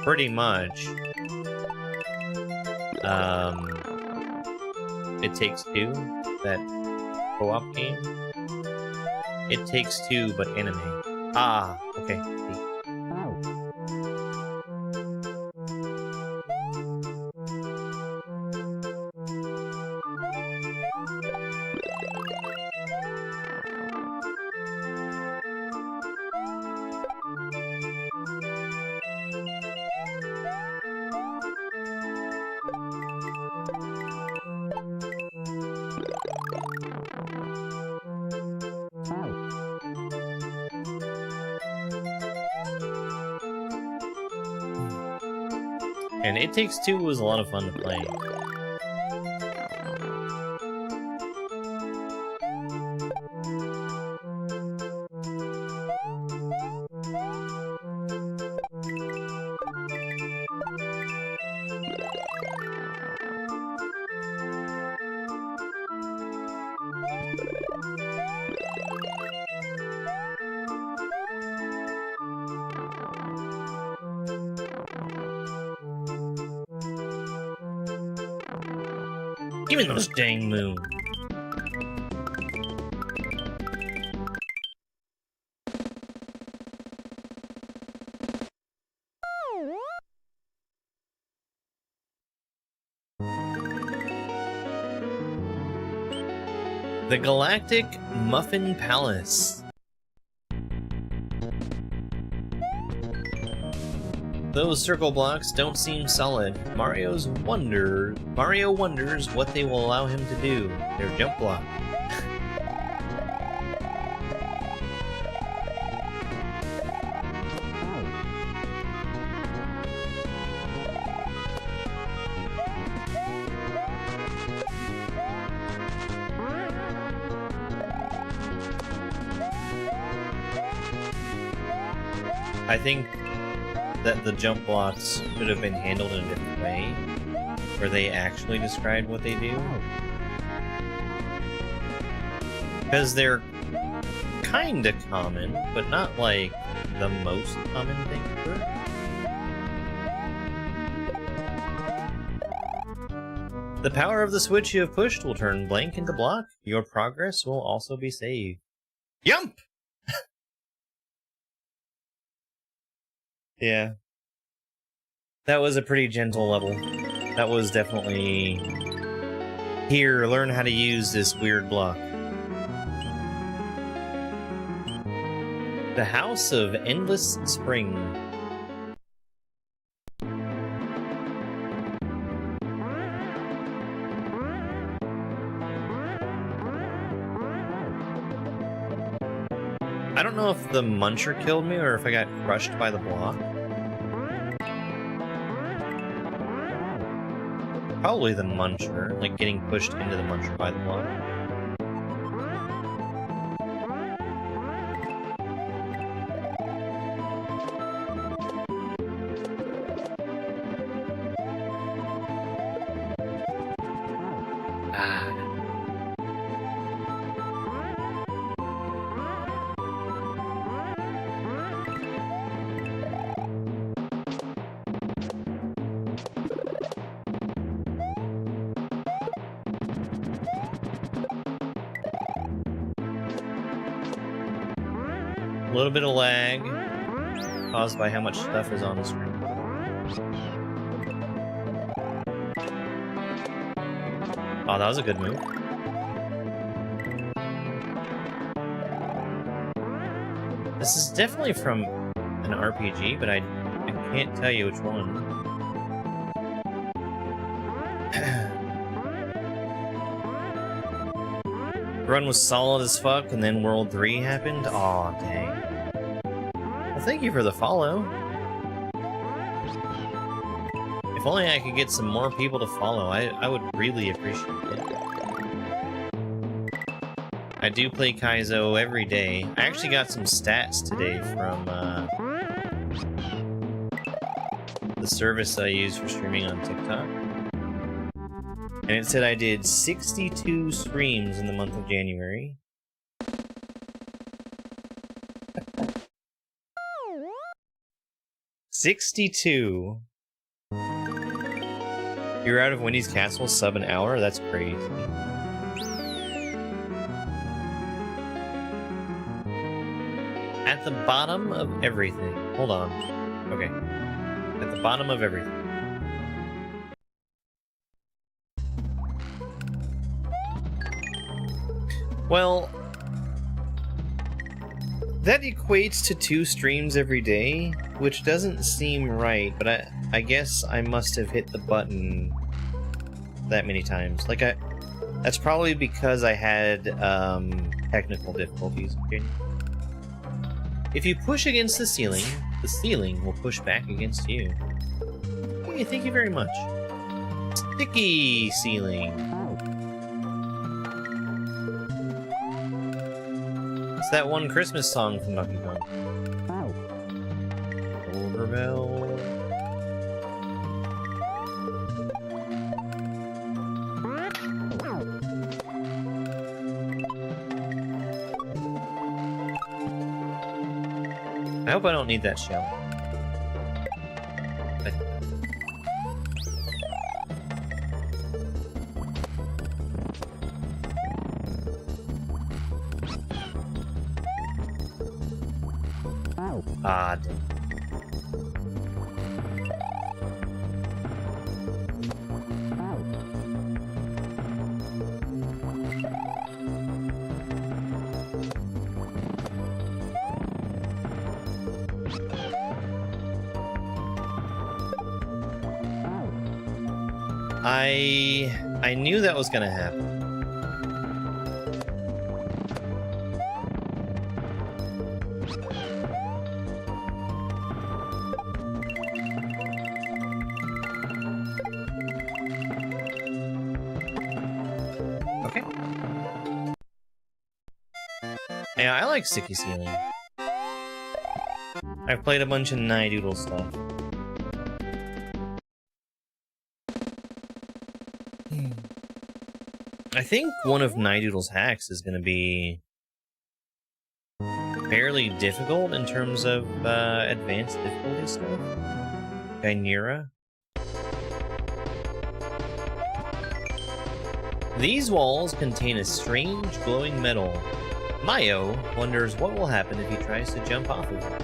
pretty much It Takes Two, that co-op game. It Takes Two, but anime. Ah, okay. And It Takes Two was a lot of fun to play. Give me those dang moons. The Galactic Muffin Palace. Those circle blocks don't seem solid. Mario wonders what they will allow him to do. Their jump block. I think that the jump blocks should have been handled in a different way, where they actually described what they do. Because they're kinda common, but not like the most common thing ever. The power of the switch you have pushed will turn blank into block. Your progress will also be saved. Yump! Yeah. That was a pretty gentle level. That was definitely... Here, learn how to use this weird block. The House of Endless Spring. I don't know if the muncher killed me or if I got crushed by the block. Probably the muncher, like getting pushed into the muncher by the block. A little bit of lag caused by how much stuff is on the screen. Oh, that was a good move. This is definitely from an RPG, but I can't tell you which one. Run was solid as fuck, and then World 3 happened? Aw, dang. Well, thank you for the follow. If only I could get some more people to follow, I would really appreciate it. I do play Kaizo every day. I actually got some stats today from the service I use for streaming on TikTok. And it said I did 62 streams in the month of January. $62. You're out of Wendy's Castle sub an hour? That's crazy. At the bottom of everything. Hold on. Okay. At the bottom of everything. Well, that equates to 2 streams every day, which doesn't seem right, but I guess I must have hit the button that many times. Like, that's probably because I had technical difficulties. If you push against the ceiling will push back against you. Hey, thank you very much. Sticky ceiling. It's that one Christmas song from Donkey Kong. Silver Bell. I hope I don't need that shell. Ah, damn. I knew that was gonna happen. Okay. Yeah, I like sticky ceiling. I've played a bunch of Nidoodle stuff. I think one of Nidoodle's hacks is going to be fairly difficult in terms of advanced difficulty stuff. Chimera. These walls contain a strange glowing metal. Mayo wonders what will happen if he tries to jump off of it.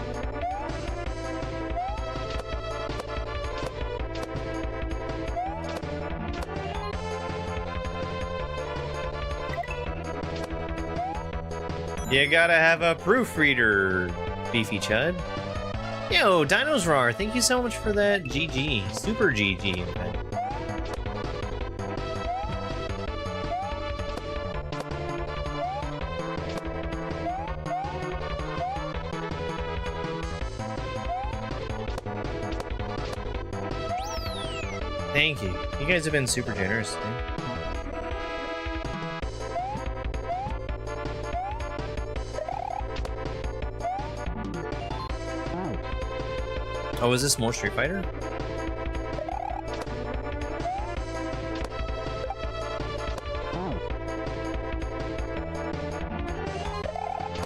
You gotta have a proofreader, Beefy Chud. Yo, Dinos Roar, thank you so much for that GG. Super GG, in fact. Thank you. You guys have been super generous today. Oh, is this more Street Fighter?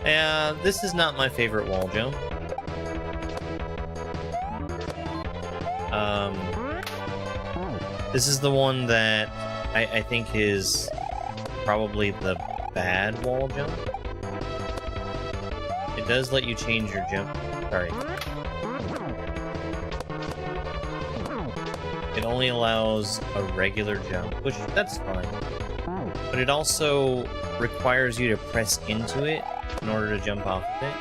Yeah, this is not my favorite wall jump. This is the one that I think is probably the bad wall jump. It does let you change your jump. Sorry. It only allows a regular jump, which that's fine. But it also requires you to press into it in order to jump off of it.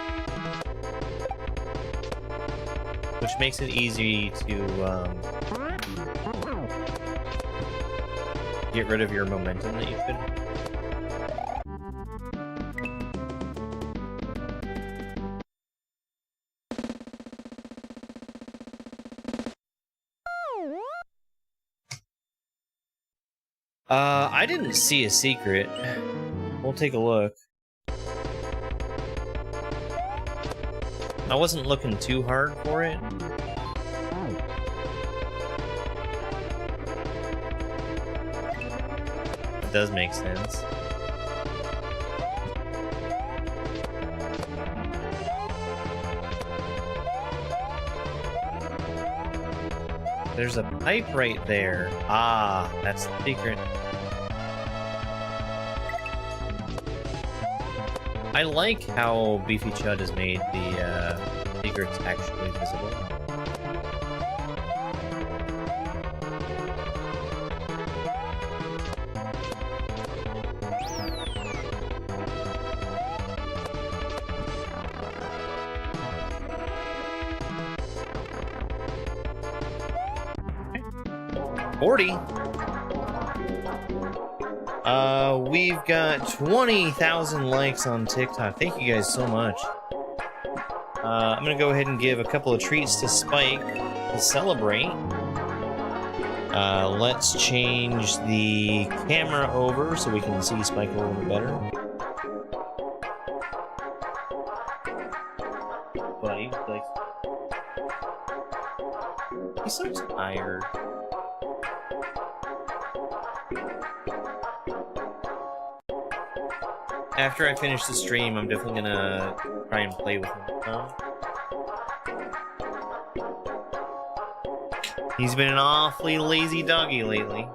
Which makes it easy to get rid of your momentum that you could. I didn't see a secret. We'll take a look. I wasn't looking too hard for it. It does make sense. There's a pipe right there. Ah, that's the secret. I like how Beefy Chud has made the secrets actually visible. Okay. 40. We've got 20,000 likes on TikTok. Thank you guys so much. I'm gonna go ahead and give a couple of treats to Spike to celebrate. Let's change the camera over so we can see Spike a little bit better. Buddy, like, he's so tired. After I finish the stream, I'm definitely gonna try and play with him. He's been an awfully lazy doggy lately.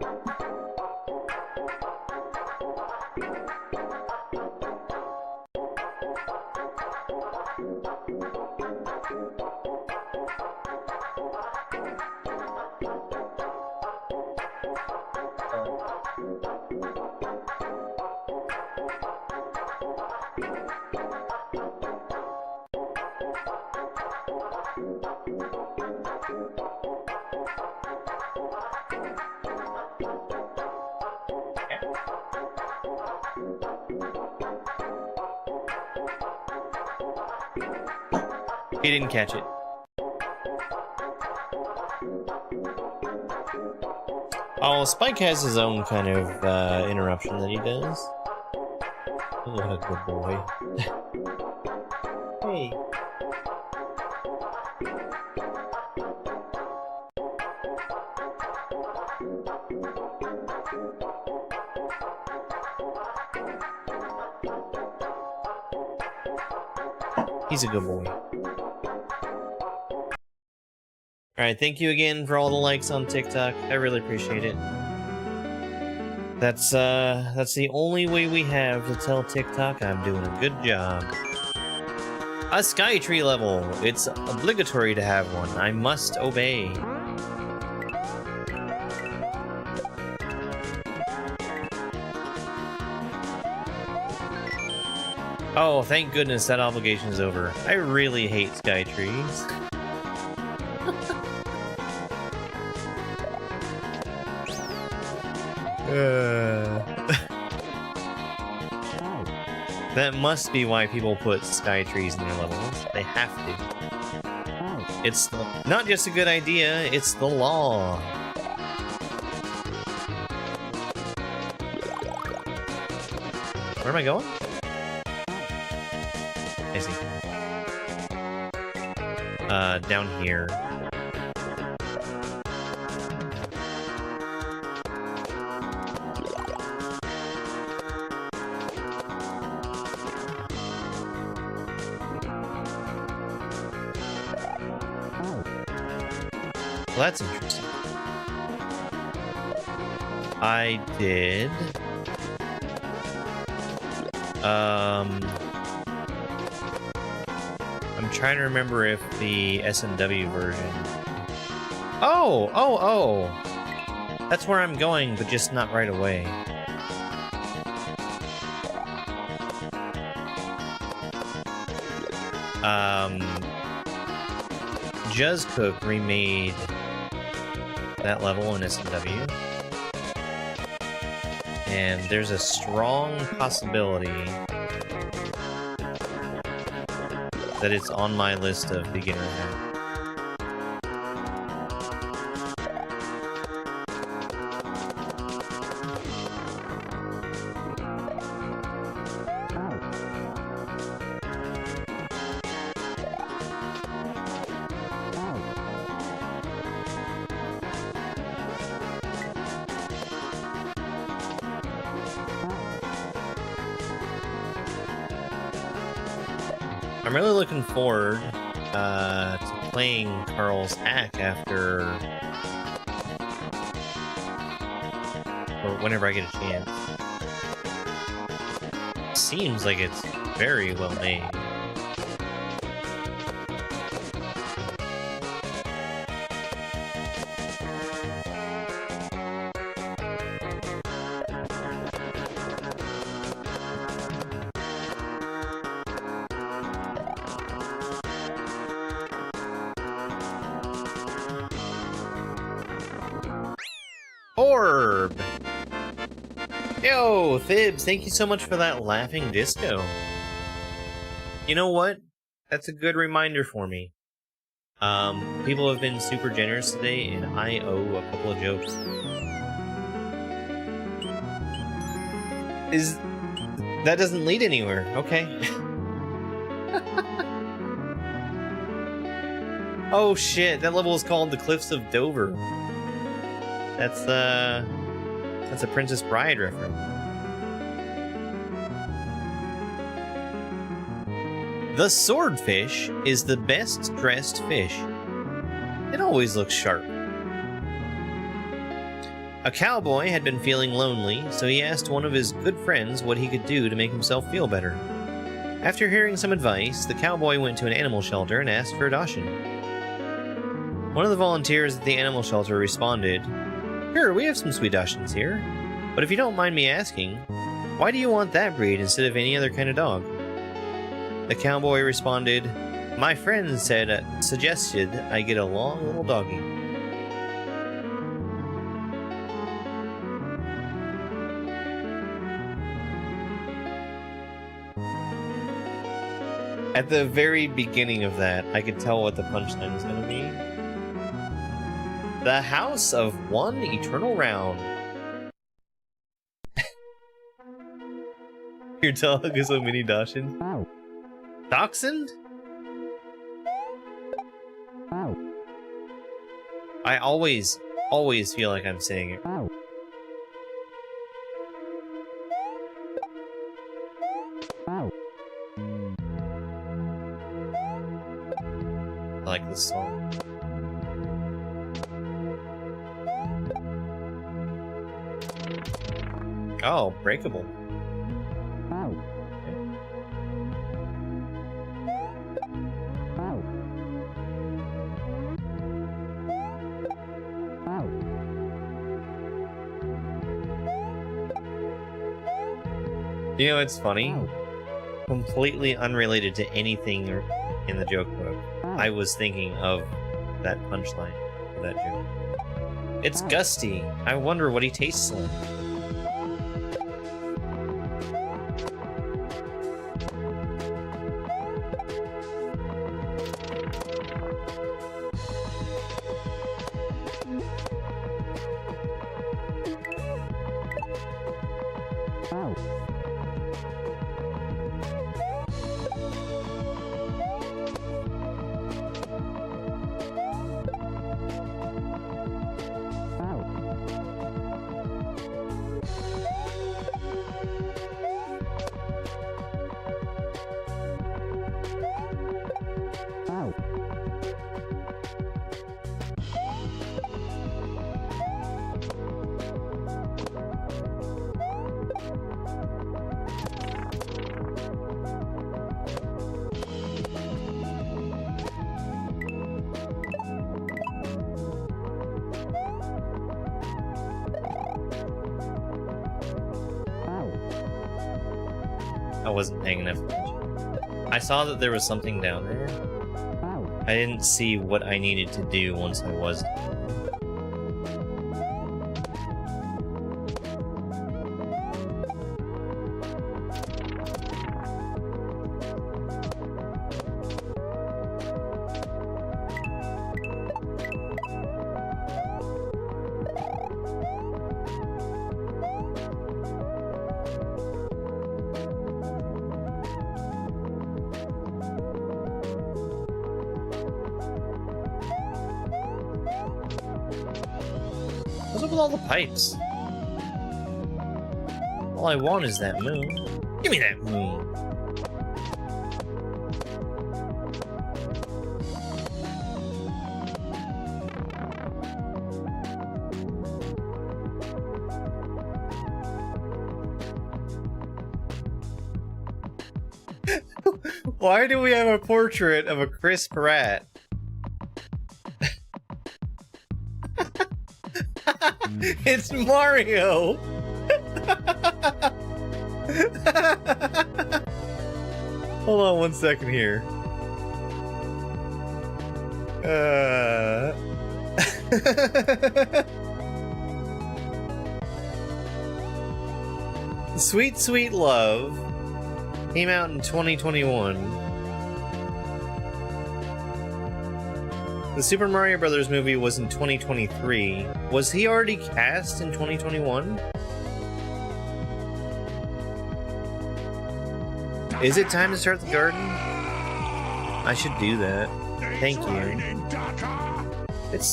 He didn't catch it. Oh, Spike has his own kind of interruption that he does. Oh, what a good boy. Hey. He's a good boy. Alright, thank you again for all the likes on TikTok. I really appreciate it. That's the only way we have to tell TikTok I'm doing a good job. A sky tree level. It's obligatory to have one. I must obey. Oh, thank goodness that obligation is over. I really hate sky trees. That must be why people put sky trees in their levels. They have to. It's not just a good idea, it's the law. Where am I going? I see. Down here. Well, that's interesting. I did. I'm trying to remember if the SMW version. Oh! That's where I'm going, but just not right away. Juz Cook remade that level in SMW. And there's a strong possibility that it's on my list of beginner hacks. I'm really looking forward to playing Carl's hack after, or whenever I get a chance. Seems like it's very well made. Orb! Yo, Fibs, thank you so much for that laughing disco. You know what? That's a good reminder for me. People have been super generous today, and I owe a couple of jokes. That doesn't lead anywhere, okay. Oh shit, that level is called The Cliffs of Dover. That's a Princess Bride reference. The swordfish is the best dressed fish. It always looks sharp. A cowboy had been feeling lonely, so he asked one of his good friends what he could do to make himself feel better. After hearing some advice, the cowboy went to an animal shelter and asked for a Dachshund. One of the volunteers at the animal shelter responded, "Sure, we have some sweet Dachshunds here, but if you don't mind me asking, why do you want that breed instead of any other kind of dog?" The cowboy responded, "My friend suggested I get a long little doggy." At the very beginning of that, I could tell what the punchline was going to be. The House of One Eternal Round. Your dog is a mini Dachshund? Dachshund? I always feel like I'm saying it. I like this song. Oh, breakable. You know, it's funny. Completely unrelated to anything in the joke book. I was thinking of that punchline for that joke. It's Gusty. I wonder what he tastes like. I wasn't paying enough attention. I saw that there was something down there. I didn't see what I needed to do once I was done. What's up with all the pipes? All I want is that moon. Give me that moon. Why do we have a portrait of a crisp rat? It's Mario! Hold on 1 second here. Sweet Sweet Love came out in 2021. The Super Mario Brothers movie was in 2023. Was he already cast in 2021? Is it time to start the garden? I should do that. Thank you. It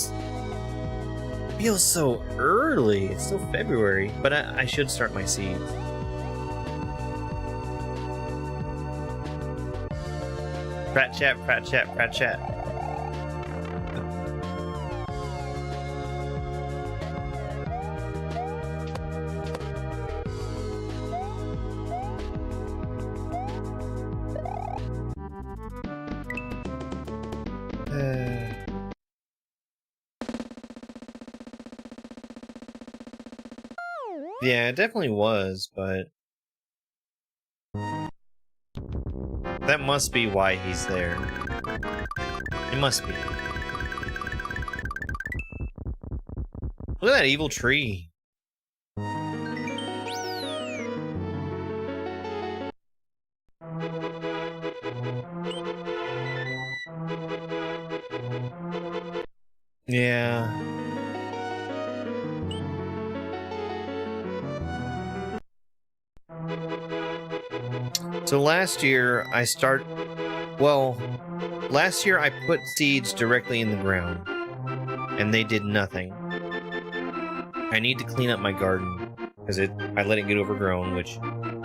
feels so early. It's still February, but I should start my seeds. Prat chat, prat chat, prat chat. Yeah, it definitely was, but that must be why he's there. It must be. Look at that evil tree. Yeah. So last year last year I put seeds directly in the ground, and they did nothing. I need to clean up my garden, because I let it get overgrown, which,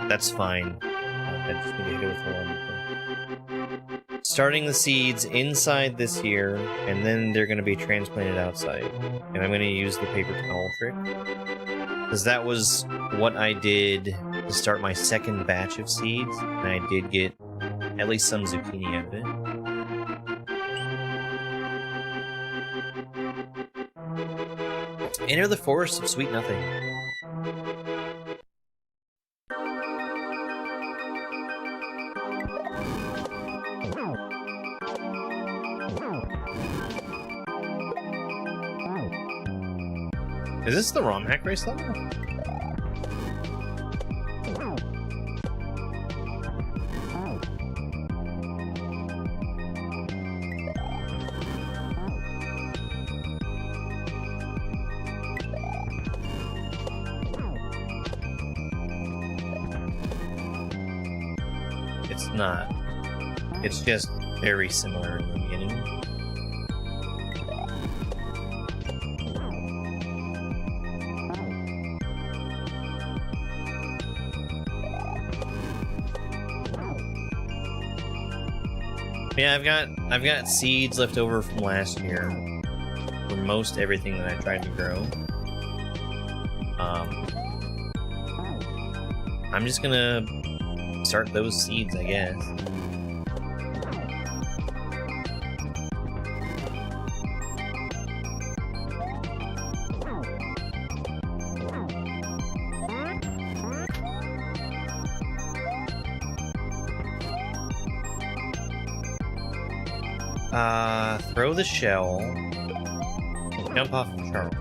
that's fine. I just need to hit it with one. Starting the seeds inside this year, and then they're going to be transplanted outside. And I'm going to use the paper towel trick, because that was what I did to start my second batch of seeds, and I did get at least some zucchini out of it. Enter the forest of sweet nothing. Is this the ROM hack race level? It's not. It's just very similar in the beginning. Yeah, I've got seeds left over from last year for most everything that I tried to grow. I'm just gonna start those seeds, I guess. Throw the shell. Jump off the Charles.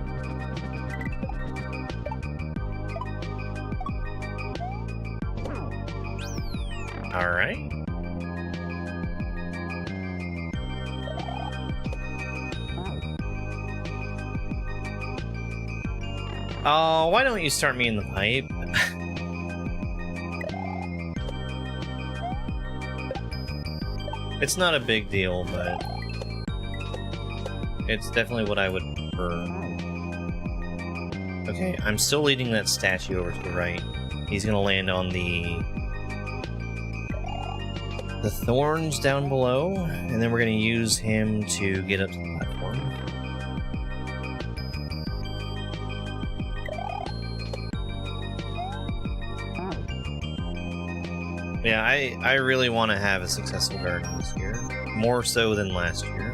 Alright. Oh, why don't you start me in the pipe? It's not a big deal, but it's definitely what I would prefer. Okay, I'm still leading that statue over to the right. He's gonna land on the thorns down below, and then we're gonna use him to get up to the platform. Yeah, I really want to have a successful garden this year, more so than last year.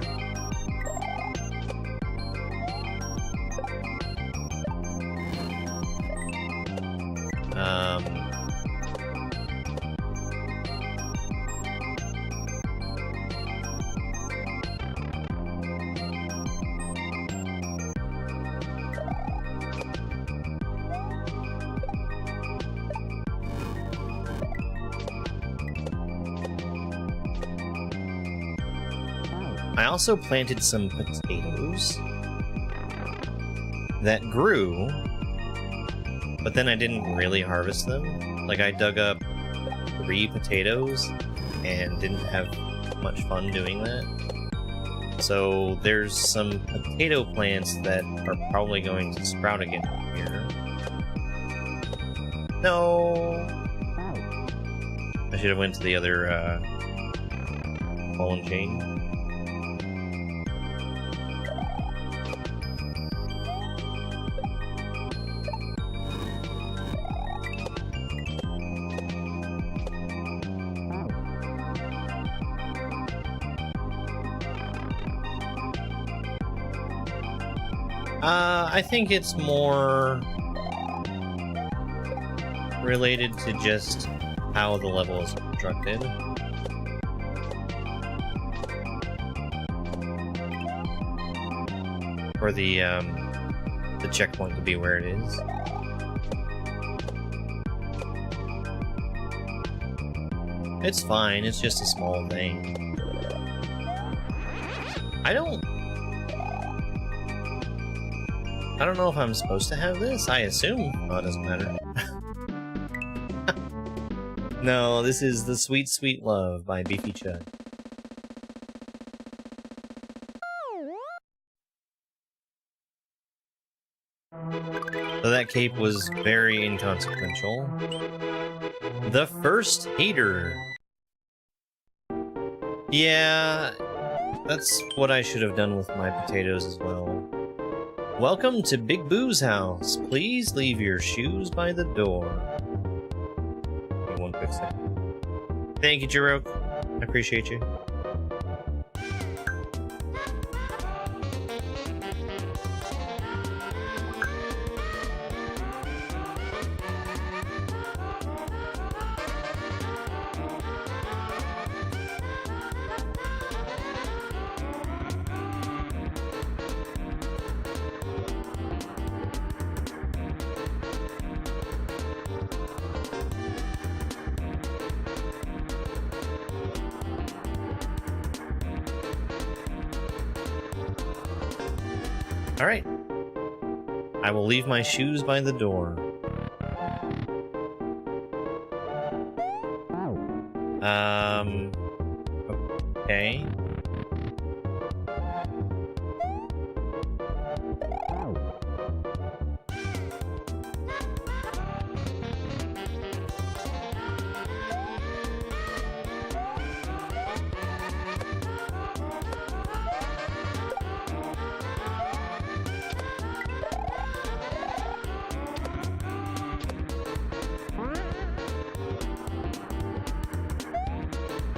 I also planted some potatoes that grew, but then I didn't really harvest them. Like, I dug up 3 potatoes and didn't have much fun doing that. So there's some potato plants that are probably going to sprout again here. No! I should have went to the other ball and chain. I think it's more related to just how the level is constructed. For the checkpoint to be where it is. It's fine, it's just a small thing. I don't know if I'm supposed to have this. I assume. Oh, it doesn't matter. No, this is The Sweet Sweet Love by Beefy Chud. So that cape was very inconsequential. The First Hater. Yeah, that's what I should have done with my potatoes as well. Welcome to Big Boo's house. Please leave your shoes by the door. One quick second. Thank you, Jirok. I appreciate you. Alright. I will leave my shoes by the door. Okay.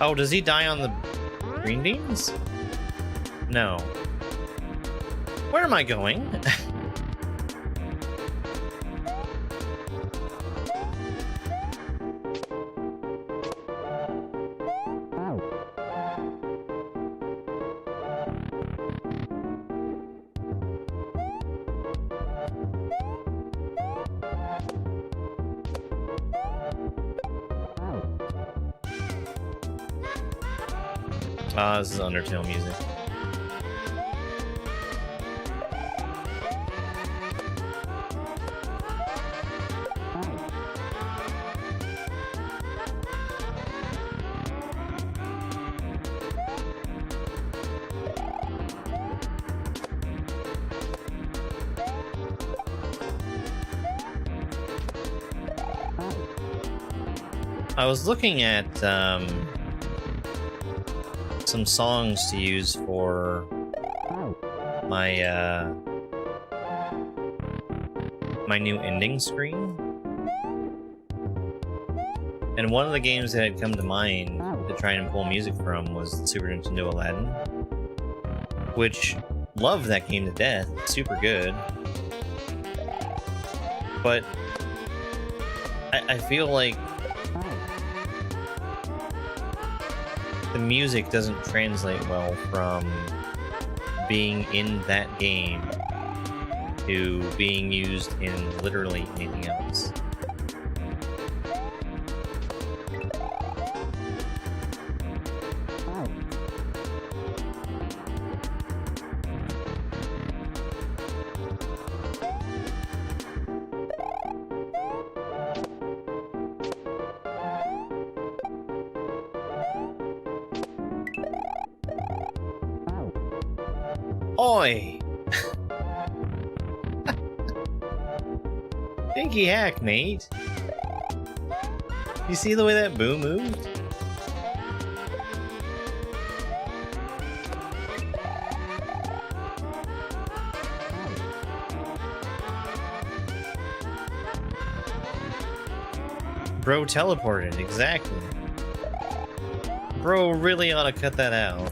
Oh, does he die on the green beans? No. Where am I going? Ah, this is Undertale music. I was looking at some songs to use for my my new ending screen, and one of the games that had come to mind to try and pull music from was the Super Nintendo Aladdin, which love that game to death, super good, but I feel like the music doesn't translate well from being in that game to being used in literally anything else. Oi! Dinky hack, mate. You see the way that boo moved? Bro teleported, exactly. Bro really ought to cut that out.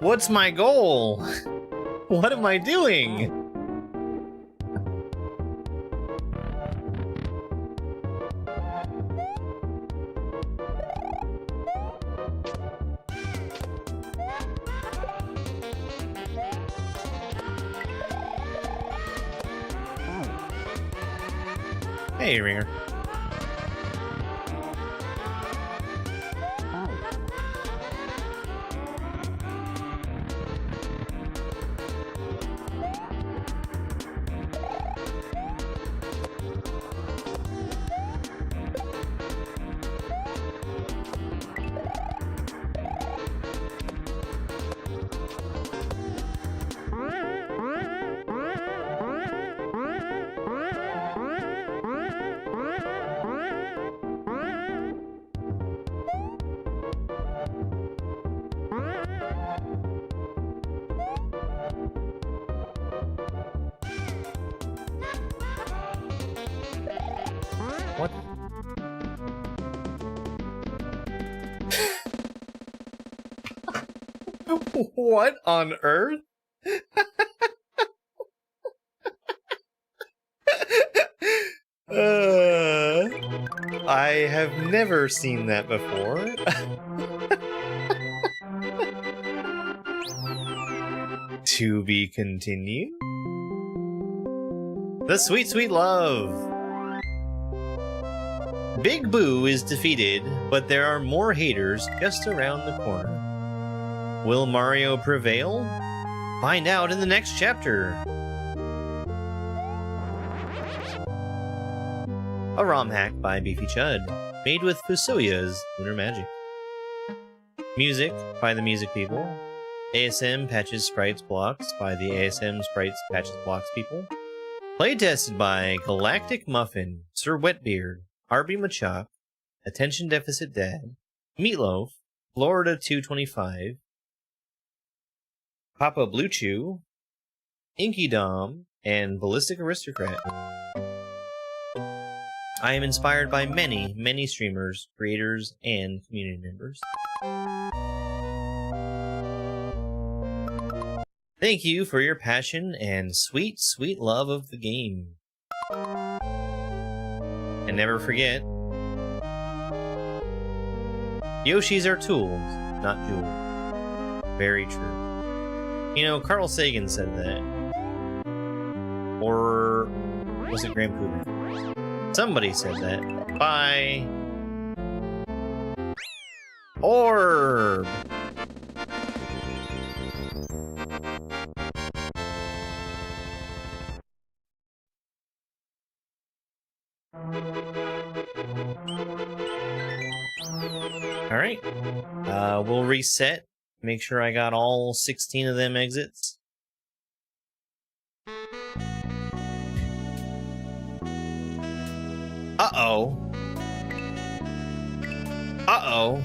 What's my goal? What am I doing? Hey, Ringer. What? What on earth? I have never seen that before. To be continued. The Sweet Sweet Love. Big Boo is defeated, but there are more haters just around the corner. Will Mario prevail? Find out in the next chapter. A ROM hack by Beefy Chud, made with Fusoya's Lunar Magic. Music by the Music People. ASM Patches Sprites Blocks by the ASM Sprites Patches Blocks people. Playtested by Galactic Muffin, Sir Wetbeard, Arby Machop, Attention Deficit Dad, Meatloaf, Florida 225, Papa Blue Chew, Inky Dom, and Ballistic Aristocrat. I am inspired by many, many streamers, creators, and community members. Thank you for your passion and sweet, sweet love of the game. And never forget, Yoshis are tools, not jewels. Very true. You know, Carl Sagan said that. Or was it Graham Cooper? Somebody said that. Bye. Orb. Alright, we'll reset, make sure I got all 16 of them exits. Uh-oh. Uh-oh.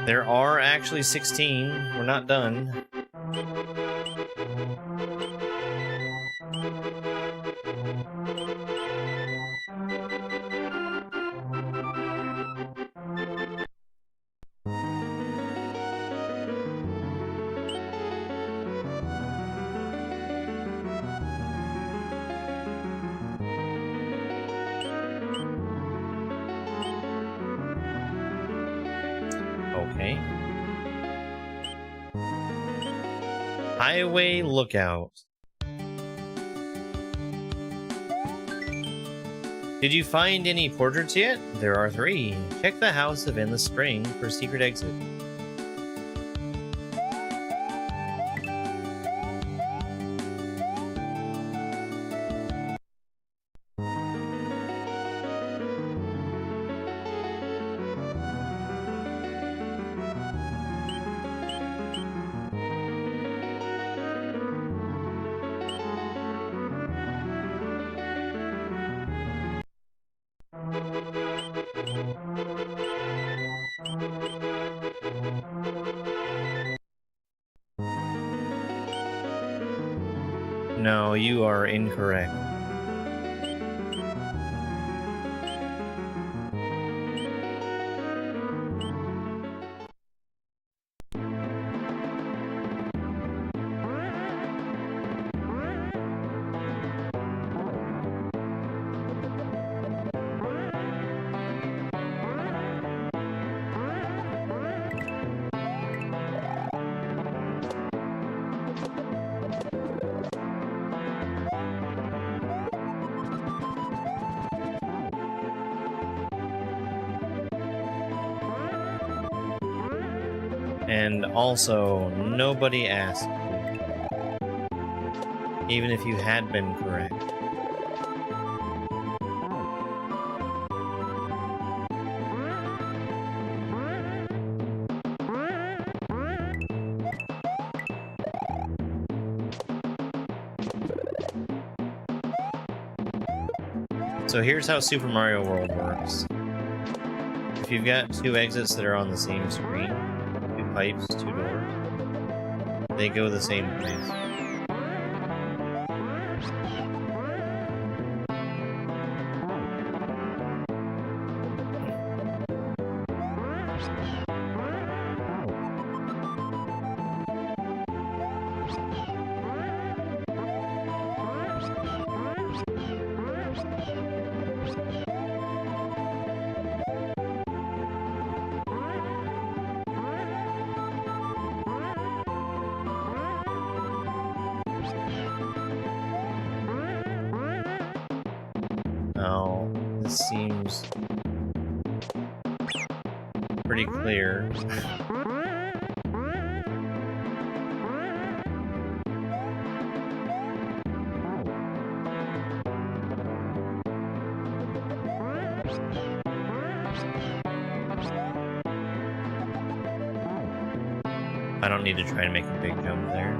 There are actually 16. We're not done. Okay. Highway Lookout. Did you find any portraits yet? There are 3. Check the House of Endless Spring for secret exit. No, you are incorrect. And also, nobody asked you, even if you had been correct. So here's how Super Mario World works. If you've got two exits that are on the same screen, two pipes, two doors, they go the same place. Now, this seems pretty clear. I don't need to try and make a big jump there.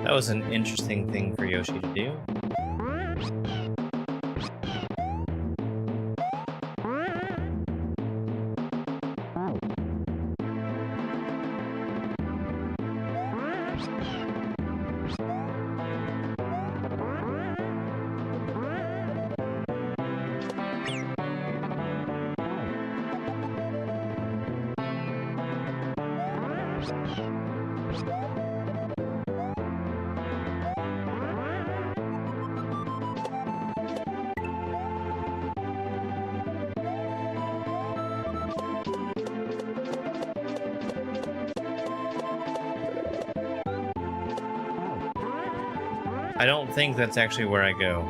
That was an interesting thing for Yoshi to do. I don't think that's actually where I go.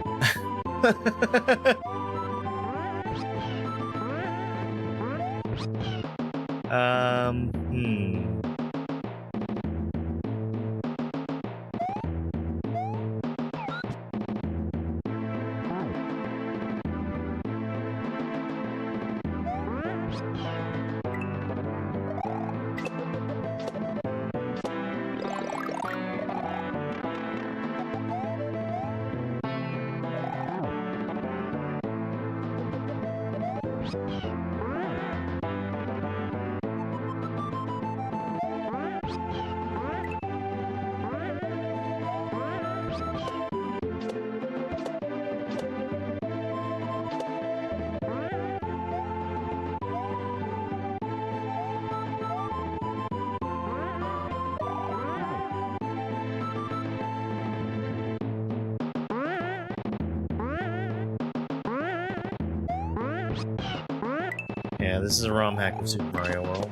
Hmm. Yeah, this is a ROM hack of Super Mario World.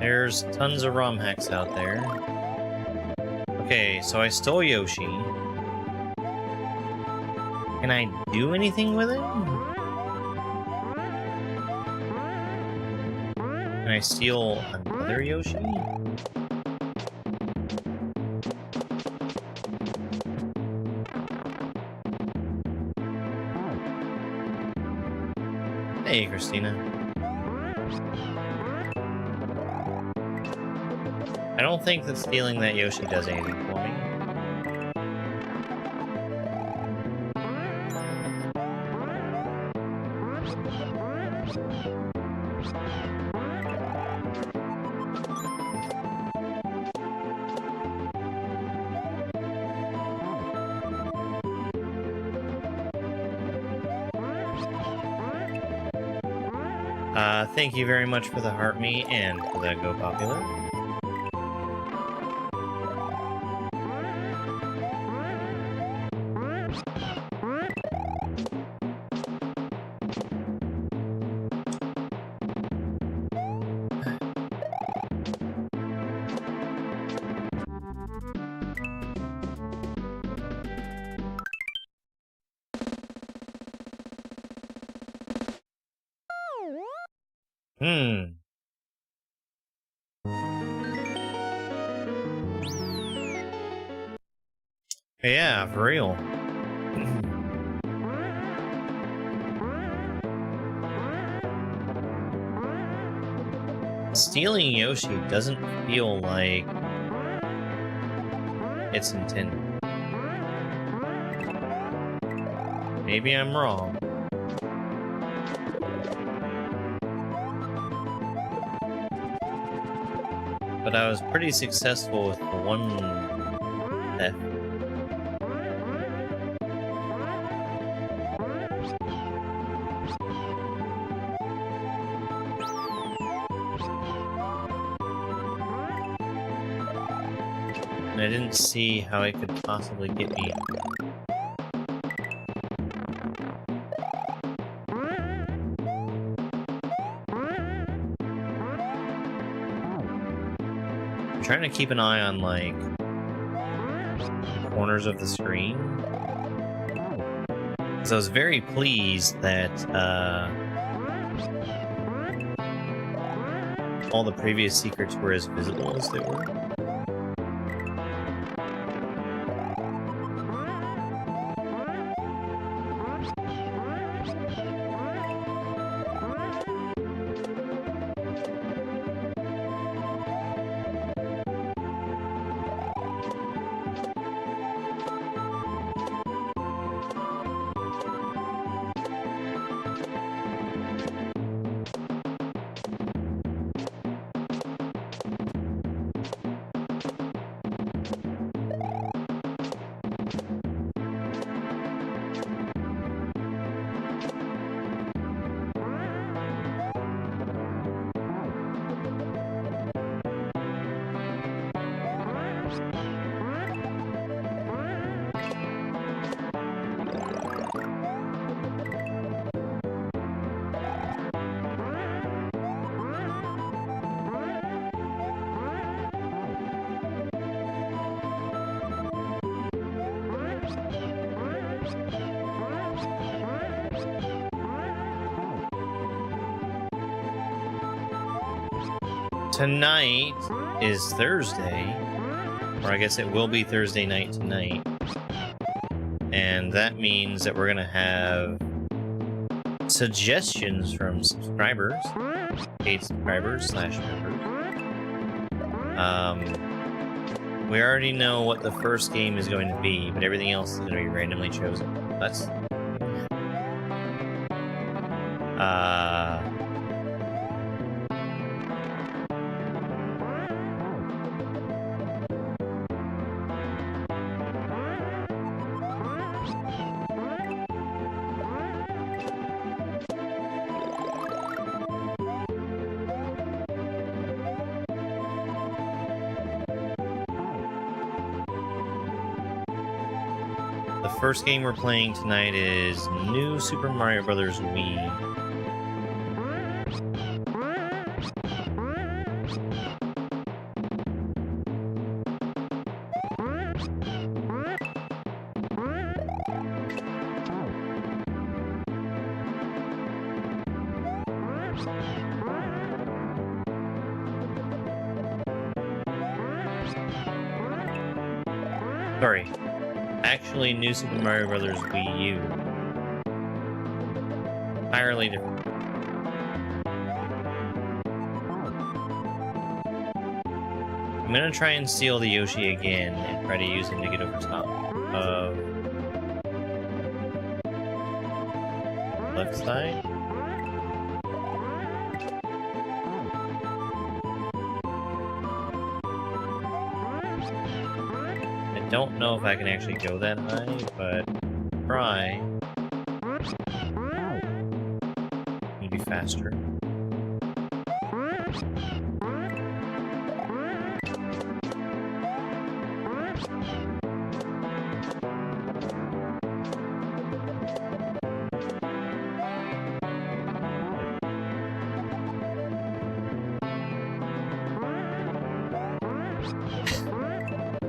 There's tons of ROM hacks out there. Okay, so I stole Yoshi. Can I do anything with it? Can I steal another Yoshi? Hey, Christina. I don't think that stealing that Yoshi does anything for me. Thank you very much for the heart me and for the Go Popular. Yeah, for real. Stealing Yoshi doesn't feel like it's intended. Maybe I'm wrong. But I was pretty successful with the one theft. And I didn't see how it could possibly get me. I'm trying to keep an eye on, like, the corners of the screen. Because I was very pleased that, all the previous secrets were as visible as they were. Tonight is Thursday, or I guess it will be Thursday night tonight. And that means that we're gonna have suggestions from subscribers, paid subscribers / members. We already know what the first game is going to be, but everything else is going to be randomly chosen. That's the first game we're playing tonight is New Super Mario Bros. Wii. Sorry. Actually, New Super Mario Bros. Wii U. Entirely different. I'm gonna try and steal the Yoshi again and try to use him to get over top of left side. I don't know if I can actually go that high, but try. Maybe faster.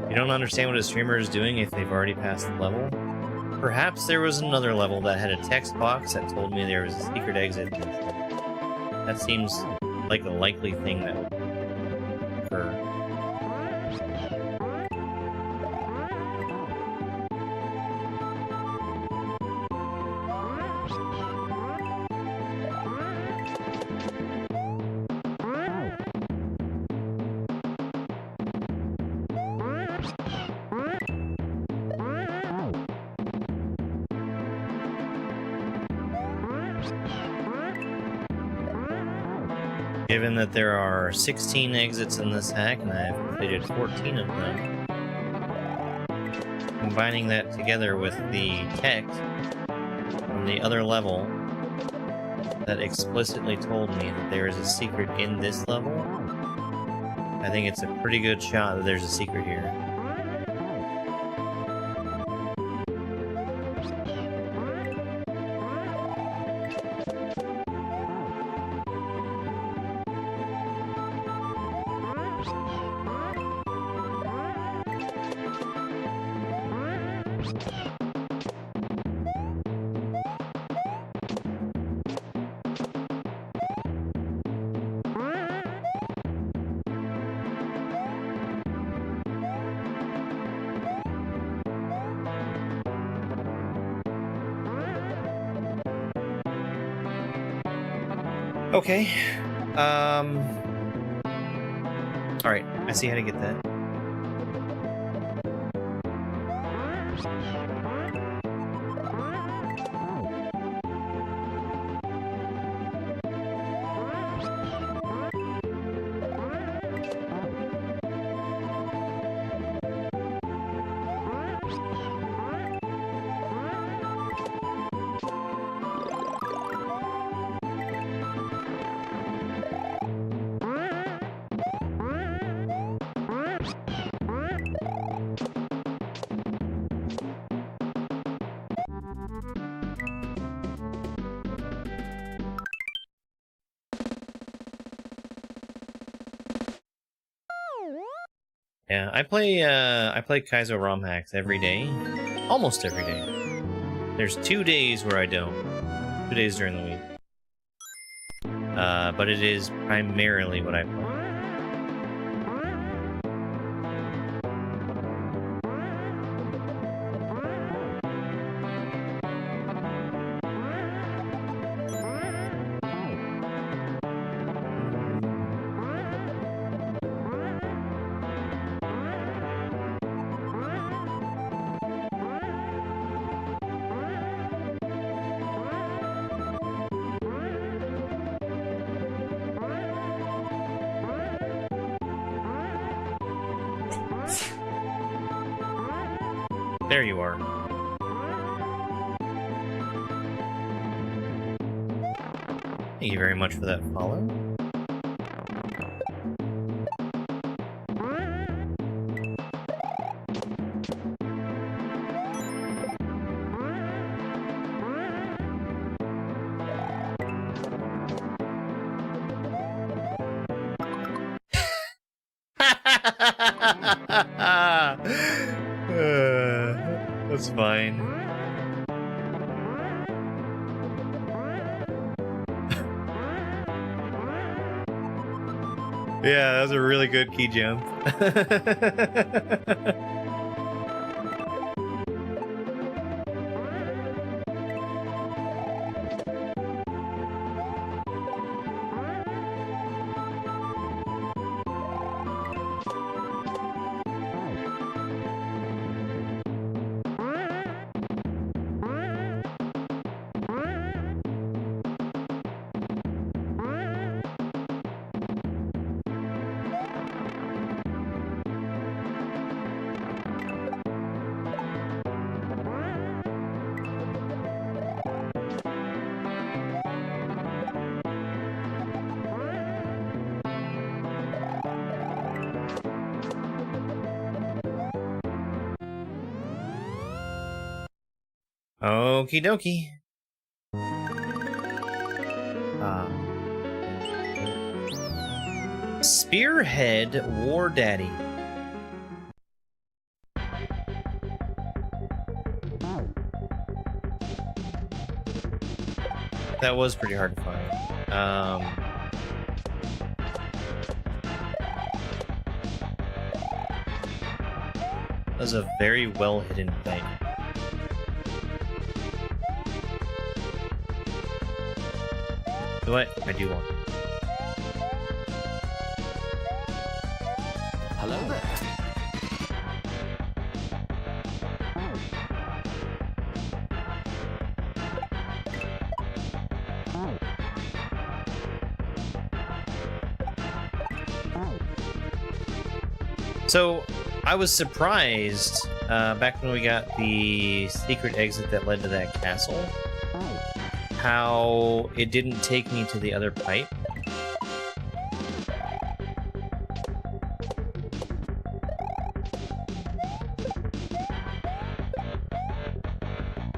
You don't understand what a streamer is doing if they've already passed the level? Perhaps there was another level that had a text box that told me there was a secret exit. That seems like a likely thing that would occur. Given that there are 16 exits in this hack, and I've completed 14 of them, combining that together with the text from the other level that explicitly told me that there is a secret in this level, I think it's a pretty good shot that there's a secret here. Okay. Alright, I see how to get that. Yeah, I play Kaizo ROM hacks every day. Almost every day. There's 2 days where I don't. 2 days during the week. But it is primarily what I play. There you are. Thank you very much for that follow. That's fine. Yeah, that was a really good key jump. Okie dokie. Spearhead War Daddy. That was pretty hard to find. That was a very well hidden thing. What? I do want. Hello there. So, I was surprised back when we got the secret exit that led to that castle, how it didn't take me to the other pipe.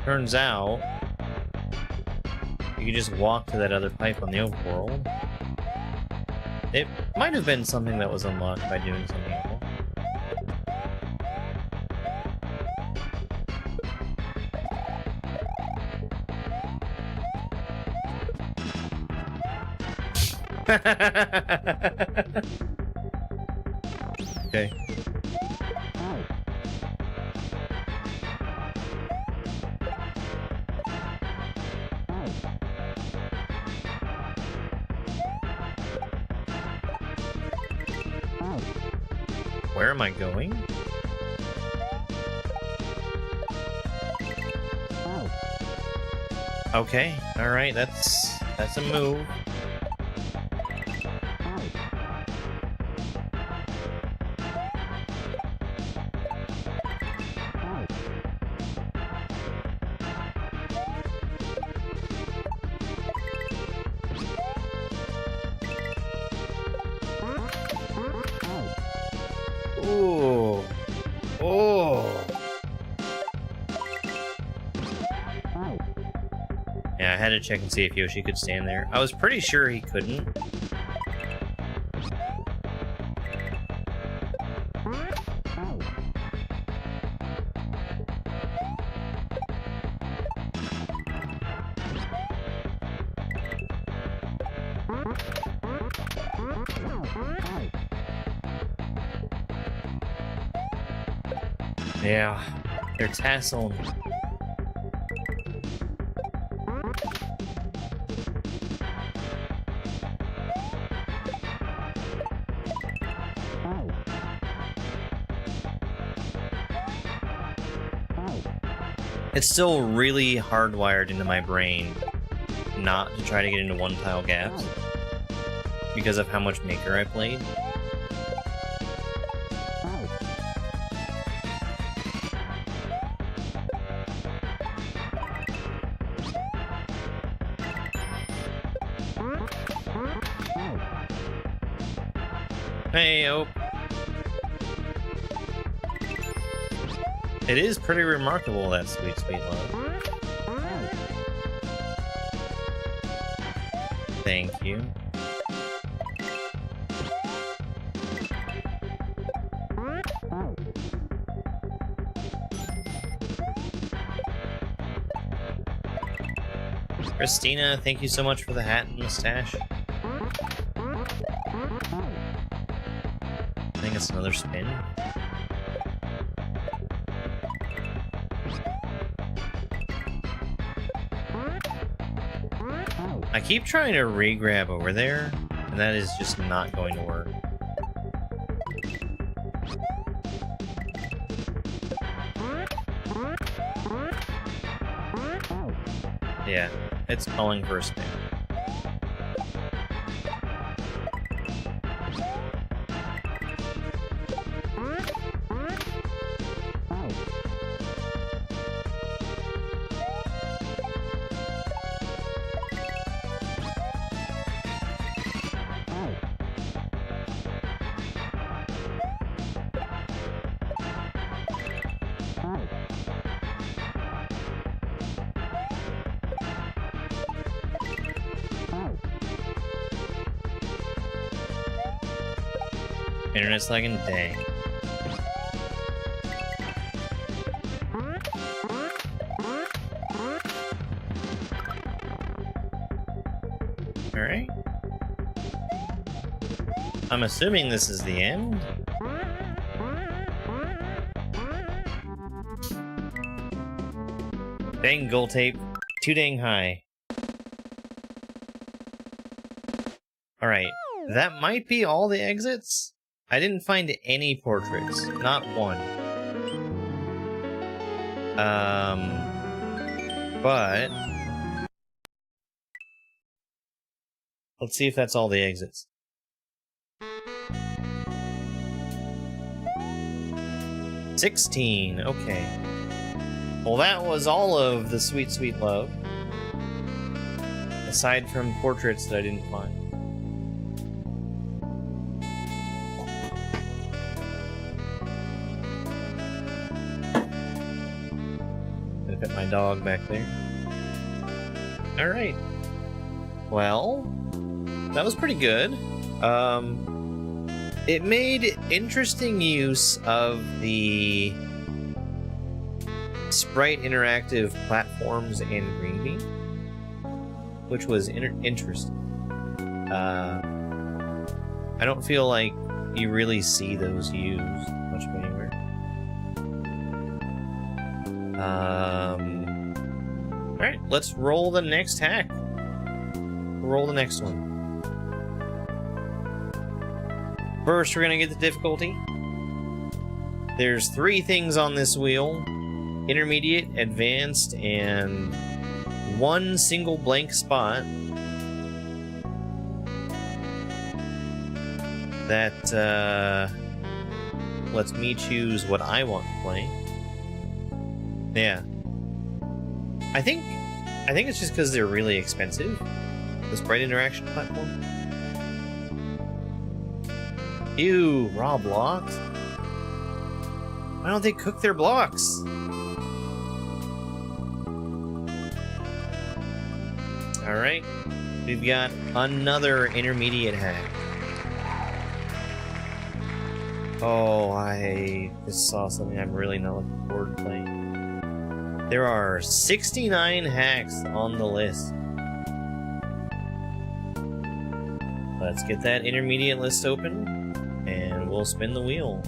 Turns out, you can just walk to that other pipe on the overworld. It might have been something that was unlocked by doing something else. Okay. Where am I going? Okay, all right, that's a move. Ooh. Oh. Yeah, I had to check and see if Yoshi could stand there. I was pretty sure he couldn't. Yeah, they're tasseling. It's still really hardwired into my brain not to try to get into one-tile gaps because of how much Maker I played. Hey, oh. It is pretty remarkable, that sweet, sweet love. Thank you. Christina, thank you so much for the hat and mustache. gets another spin. I keep trying to re-grab over there, and that is just not going to work. Yeah, it's calling for a spin. Internet's lagging, dang. Alright. I'm assuming this is the end. Dang, gold tape. Too dang high. Alright. That might be all the exits? I didn't find any portraits. Not one. But let's see if that's all the exits. $16, okay. Well, that was all of the sweet, sweet love. Aside from portraits that I didn't find. Got my dog back there. Alright. Well, that was pretty good. It made interesting use of the sprite interactive platforms and green bean, which was interesting. I don't feel like you really see those used much anywhere. Alright, let's roll the next hack. Roll the next one. First, we're gonna get the difficulty. There's 3 things on this wheel. Intermediate, advanced, and 1 single blank spot. That, lets me choose what I want to play. Yeah. I think it's just because they're really expensive. The sprite interaction platform. Ew, raw blocks. Why don't they cook their blocks? Alright. We've got another intermediate hack. Oh, I just saw something I'm really not looking forward to playing. There are 69 hacks on the list. Let's get that intermediate list open, and we'll spin the wheel.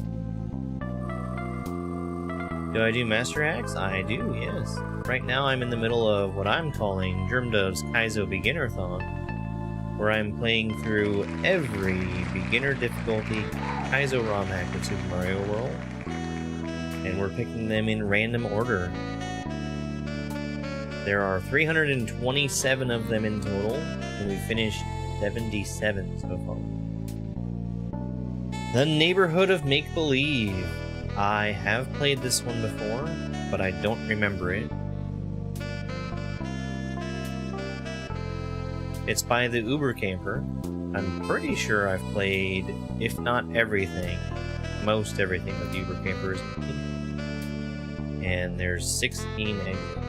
Do I do master hacks? I do, yes. Right now I'm in the middle of what I'm calling germdove's Kaizo Beginnerthon, where I'm playing through every beginner difficulty Kaizo ROM hack of Super Mario World, and we're picking them in random order. There are 327 of them in total, and we finished 77 so far. The Neighborhood of Make-Believe. I have played this one before, but I don't remember it. It's by the Uber Camper. I'm pretty sure I've played, if not everything, most everything with Uber Campers. And there's 16 exits.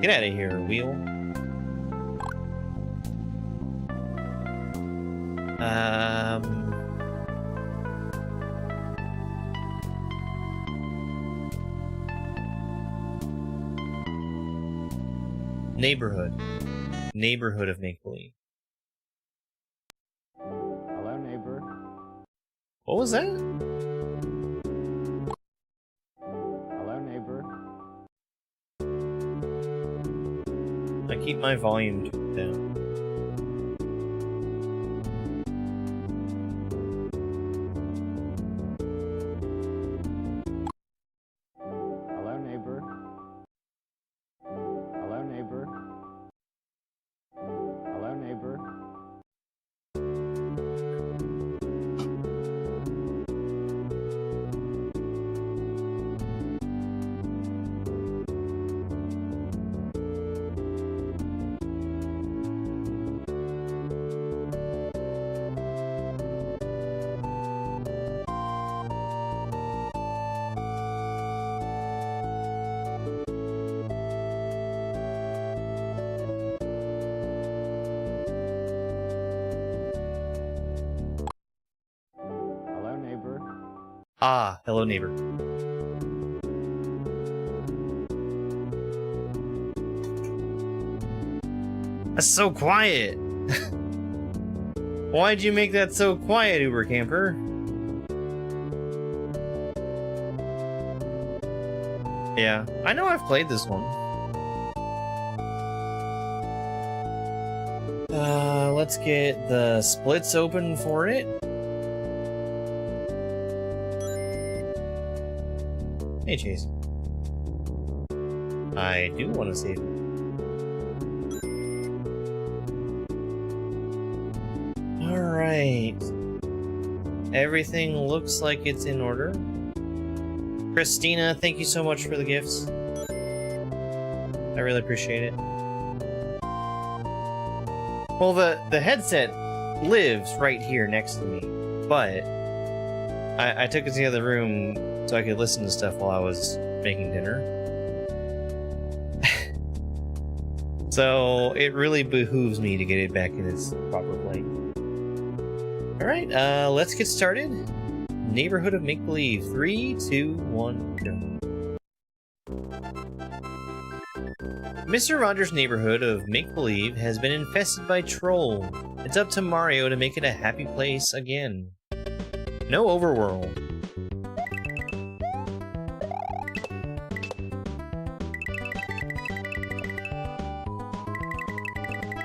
Get out of here, wheel. Neighborhood. Neighborhood of make-believe. Hello, neighbor. What was that? Hello, neighbor. I keep my volume down. Hello, neighbor. Hello, neighbor. Hello, neighbor. Hello, neighbor. Ah, hello neighbor. That's so quiet. Why'd you make that so quiet, Uber Camper? Yeah, I know I've played this one. Let's get the splits open for it. Hey, Chase. I do want to save. Alright. Everything looks like it's in order. Christina, thank you so much for the gifts. I really appreciate it. Well, the headset lives right here next to me, but I took it to the other room so I could listen to stuff while I was making dinner. So it really behooves me to get it back in its proper place. Alright, let's get started. Neighborhood of Make-Believe. 3, 2, 1, go. Mr. Rogers' neighborhood of Make-Believe has been infested by trolls. It's up to Mario to make it a happy place again. No overworld.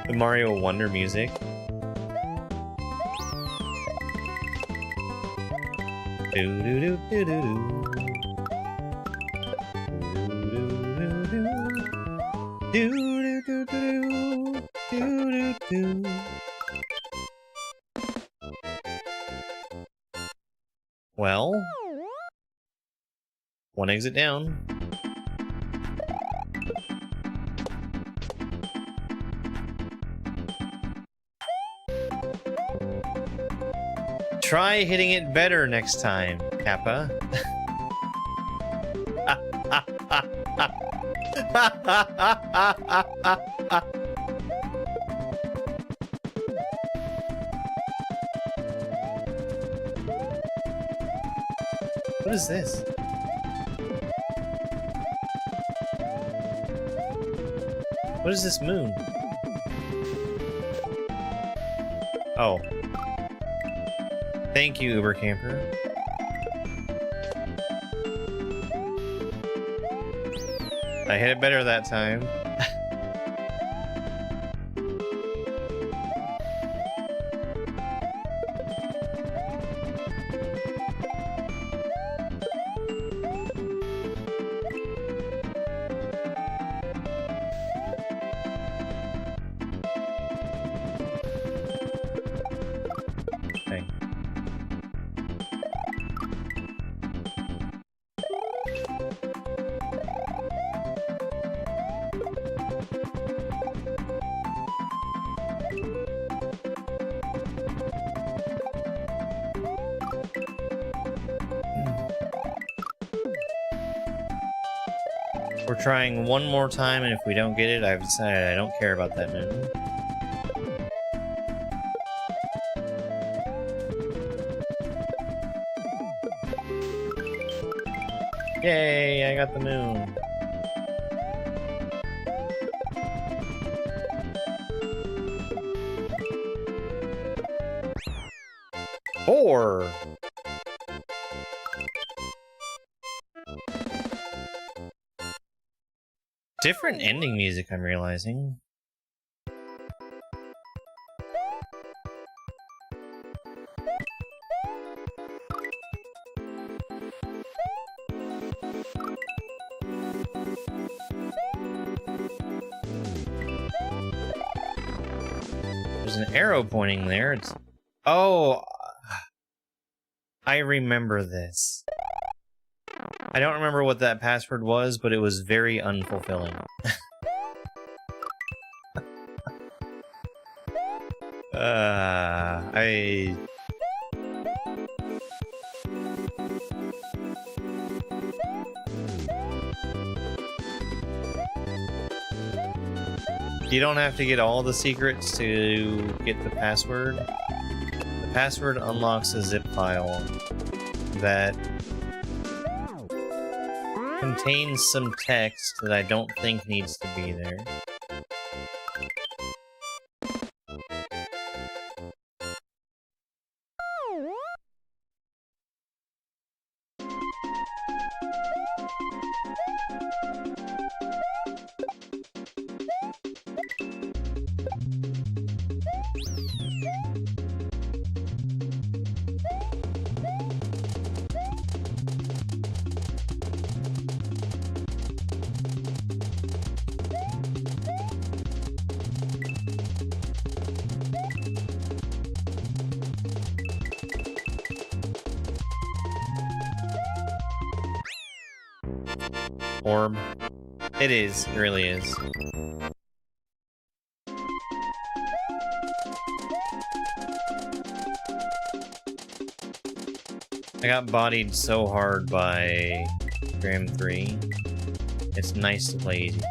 The Mario Wonder music. Do do do do do do. Do do do do do do do. Well, one exit down. Try hitting it better next time, Kappa. What is this? What is this moon? Oh. Thank you, Uber Camper. I hit it better that time. Okay. We're trying one more time, and if we don't get it, I've decided I don't care about that moon. Yay, I got the moon. 4. Different ending music, I'm realizing. There's an arrow pointing there. It's... Oh, I remember this. I don't remember what that password was, but it was very unfulfilling. I... You don't have to get all the secrets to get the password. The password unlocks a zip file that contains some text that I don't think needs to be there. Orb. It is. It really is. I got bodied so hard by Gram 3. It's nice to play easy.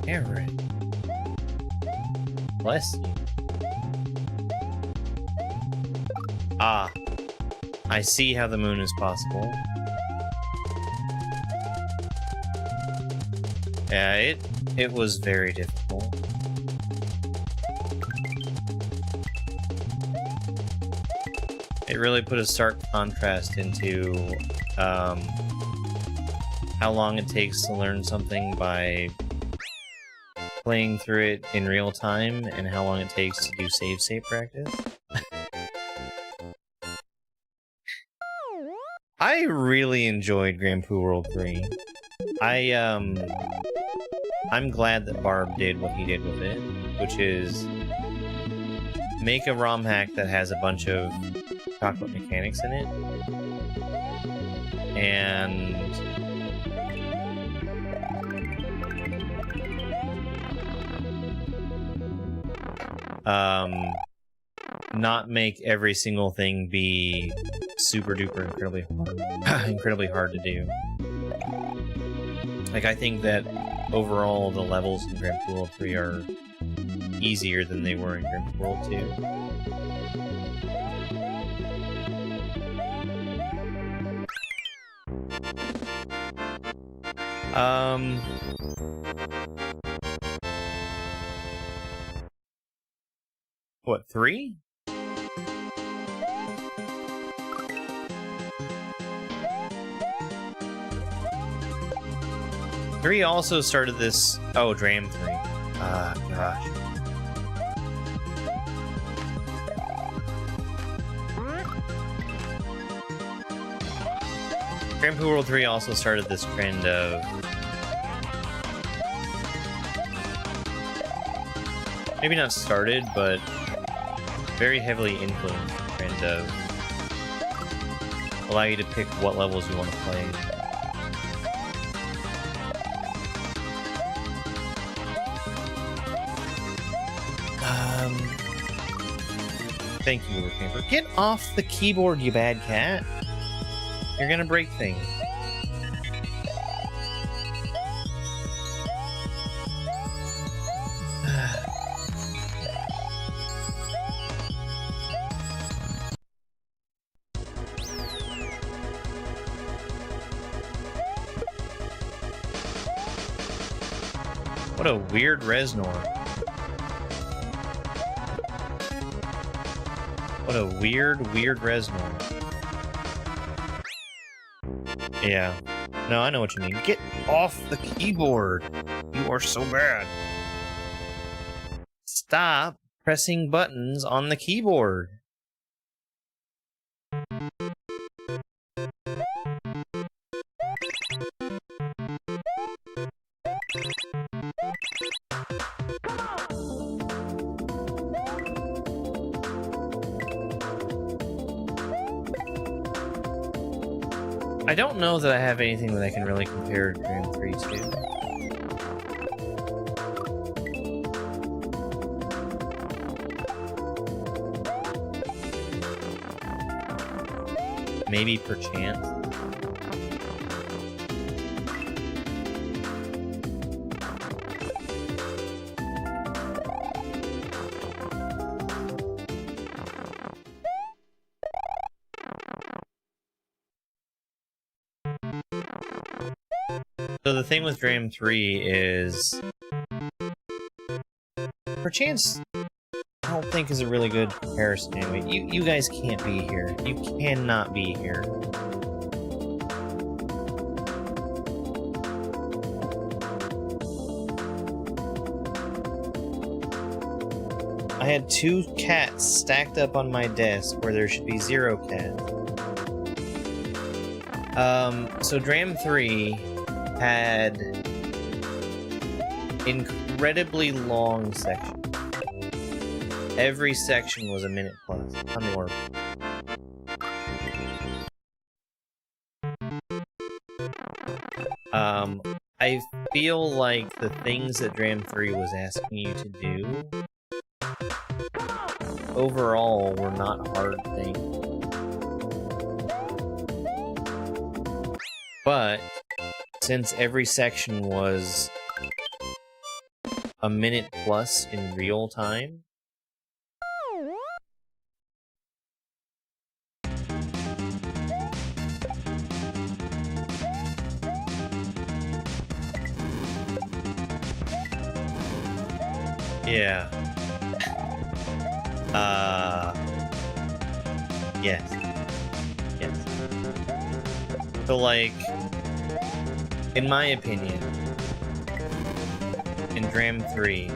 Everett. Bless you. Ah, I see how the moon is possible. Yeah, it was very difficult. It really put a stark contrast into how long it takes to learn something by playing through it in real time and how long it takes to do save state practice. I really enjoyed Grand Poo World 3. I'm glad that Barb did what he did with it, which is make a ROM hack that has a bunch of chocolate mechanics in it, and not make every single thing be super duper incredibly hard to do. Like, I think that overall the levels in Grand Poo World 3 are easier than they were in Grand Poo World 2. What, 3? Three also started this. Oh, Dram 3. Gosh. Grand Poo World 3 also started this trend of maybe not started, but very heavily influenced the trend of allow you to pick what levels you want to play. Thank you, Camper. Get off the keyboard, you bad cat. You're gonna break things. What a weird Reznor. What a weird Reznor. Yeah. No, I know what you mean. Get off the keyboard! You are so bad. Stop pressing buttons on the keyboard. I don't know that I have anything that I can really compare Dream 3 to. Maybe perchance. So the thing with Dream 3 is... Perchance, I don't think is a really good comparison anyway. You guys can't be here. You cannot be here. I had 2 cats stacked up on my desk where there should be 0 cats. So Dram 3 had incredibly long sections. Every section was a minute plus. Unworkable. I feel like the things that Dram 3 was asking you to do overall were not hard things. But since every section was a minute plus in real time, yeah. Yes. Yes. So, like, in my opinion, in Dram 3,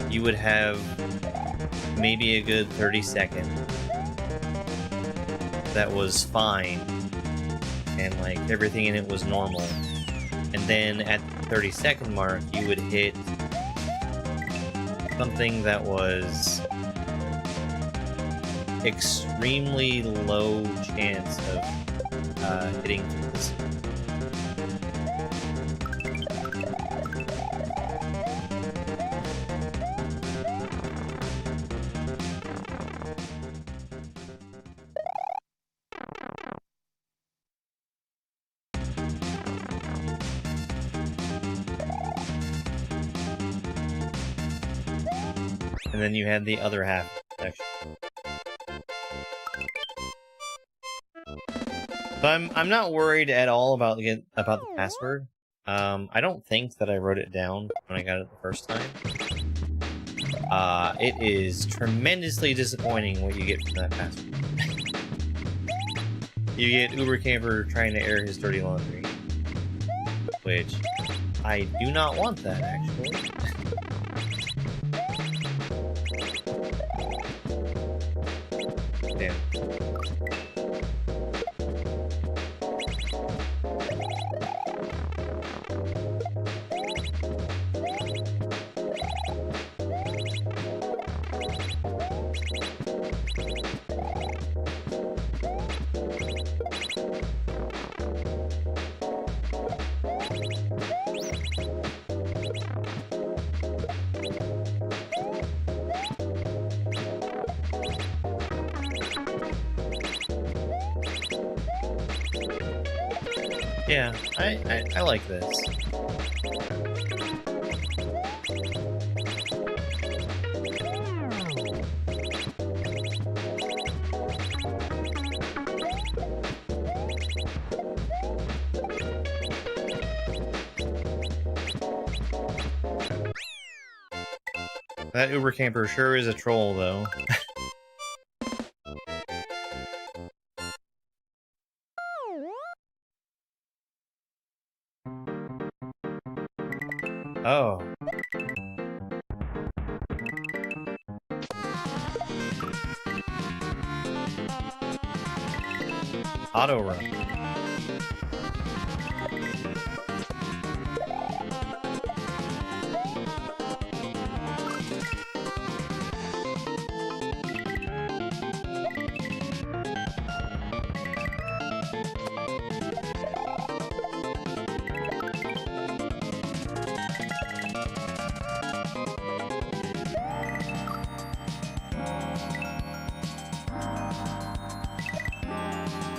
you would have maybe a good 30 seconds that was fine, and, like, everything in it was normal. And then at the 30-second mark, you would hit something that was extremely low chance of hitting this. And then you had the other half section. So I'm not worried at all about the password. I don't think that I wrote it down when I got it the first time. It is tremendously disappointing what you get from that password. You get Uber Camper trying to air his dirty laundry, which I do not want that actually. Damn. Yeah, I like this. That Uber camper sure is a troll, though. Oh. Auto run.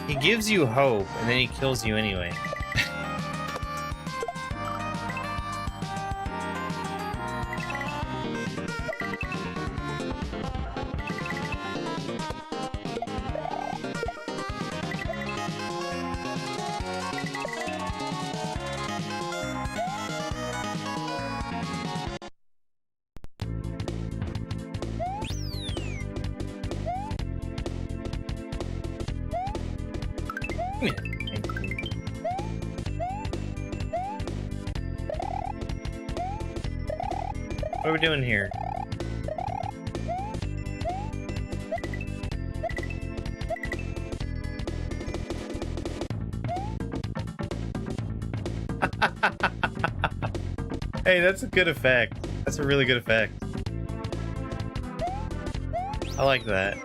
He gives you hope, and then he kills you anyway. Come here. What are we doing here? Hey, that's a good effect. That's a really good effect. I like that.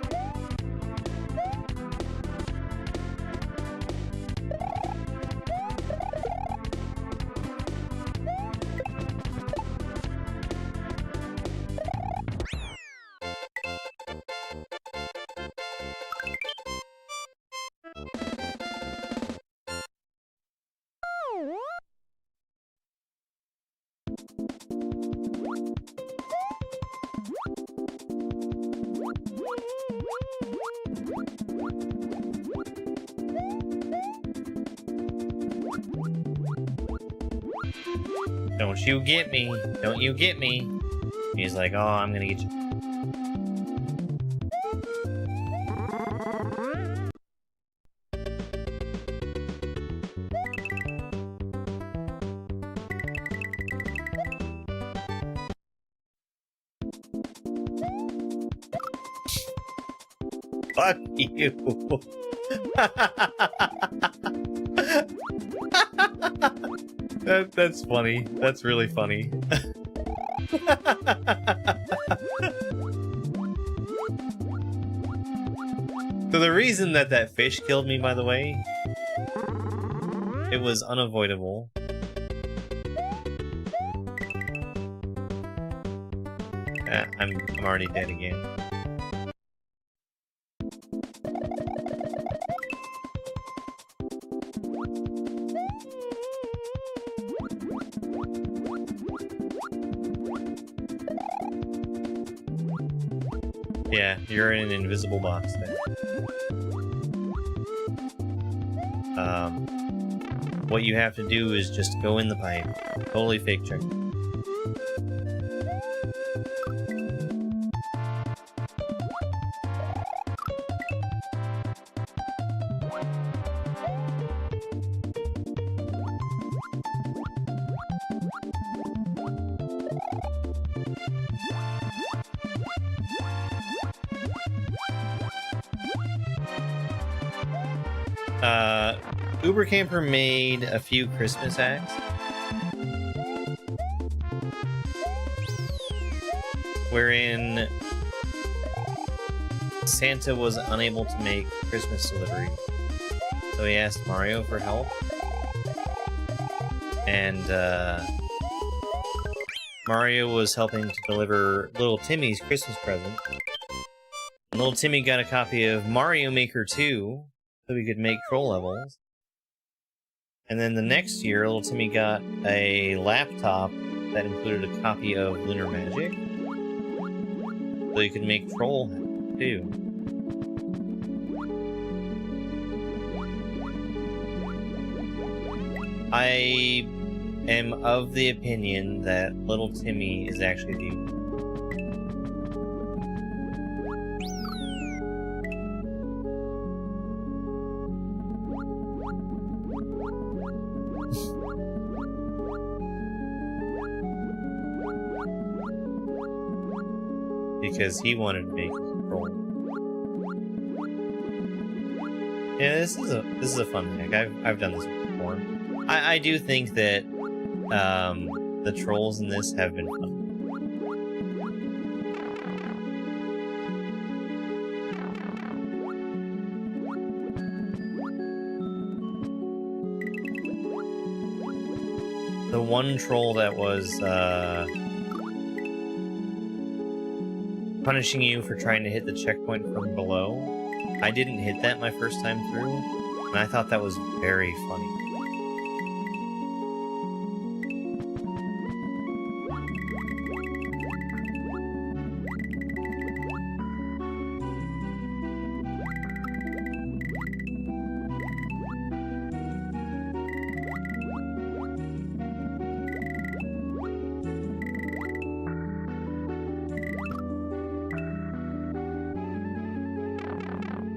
Don't you get me. Don't you get me. He's like, oh, I'm gonna get you. Fuck you. That's funny. That's really funny. So the reason that that fish killed me, by the way, it was unavoidable. I'm already dead again. Yeah, you're in an invisible box there. What you have to do is just go in the pipe. Totally fake check. Uber Camper made a few Christmas acts. Wherein Santa was unable to make Christmas delivery. So he asked Mario for help. And Mario was helping to deliver little Timmy's Christmas present. And little Timmy got a copy of Mario Maker 2 so he could make troll levels. And then the next year, little Timmy got a laptop that included a copy of Lunar Magic, so he could make troll too. I am of the opinion that little Timmy is actually the because he wanted to make a troll. Yeah, this is a fun hack. I've done this before. I do think that the trolls in this have been fun. The one troll that was punishing you for trying to hit the checkpoint from below, I didn't hit that my first time through, and I thought that was very funny.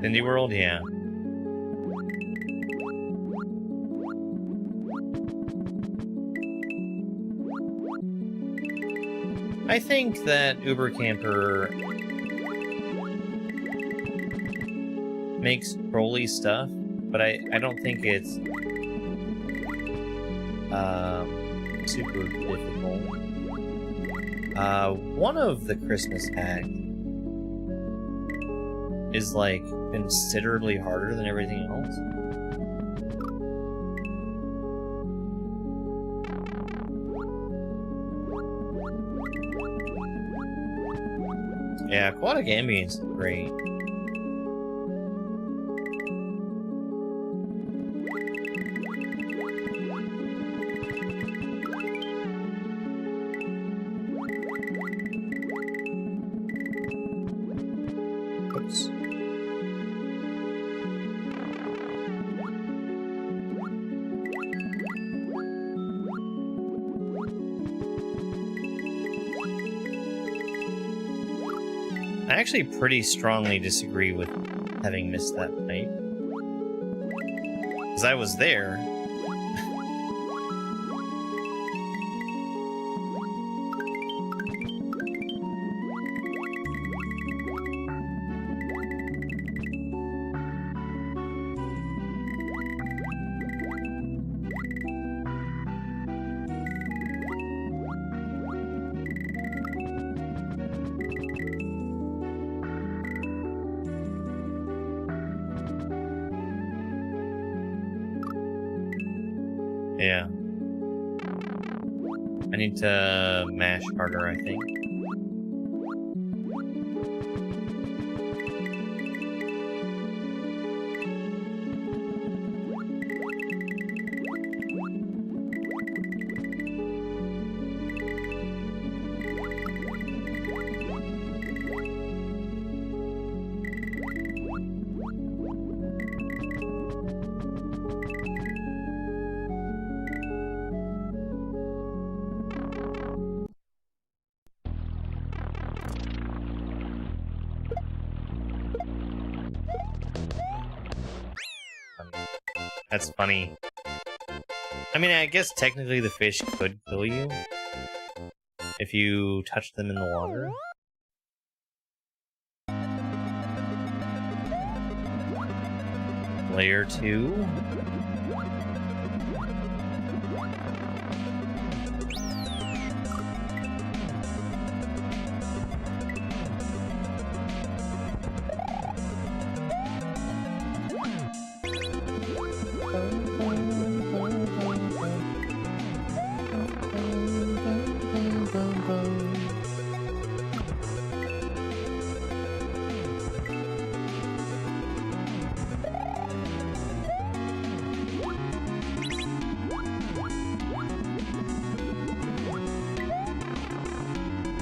Indie World, yeah. I think that Uber Camper makes trolly stuff, but I don't think it's super difficult. One of the Christmas hacks is like considerably harder than everything else. Yeah, aquatic ambience is great. Oops. I actually pretty strongly disagree with having missed that night. Because I was there. Yeah. I need to mash harder, I think. That's funny. I mean, I guess technically the fish could kill you if you touch them in the water. Layer 2.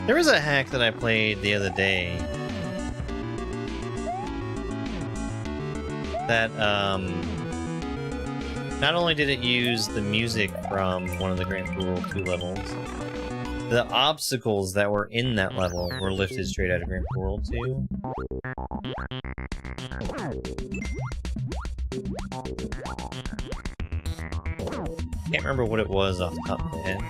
There was a hack that I played the other day that, not only did it use the music from one of the Grand Prix World 2 levels, the obstacles that were in that level were lifted straight out of Grand Prix World 2. Can't remember what it was off the top of my head.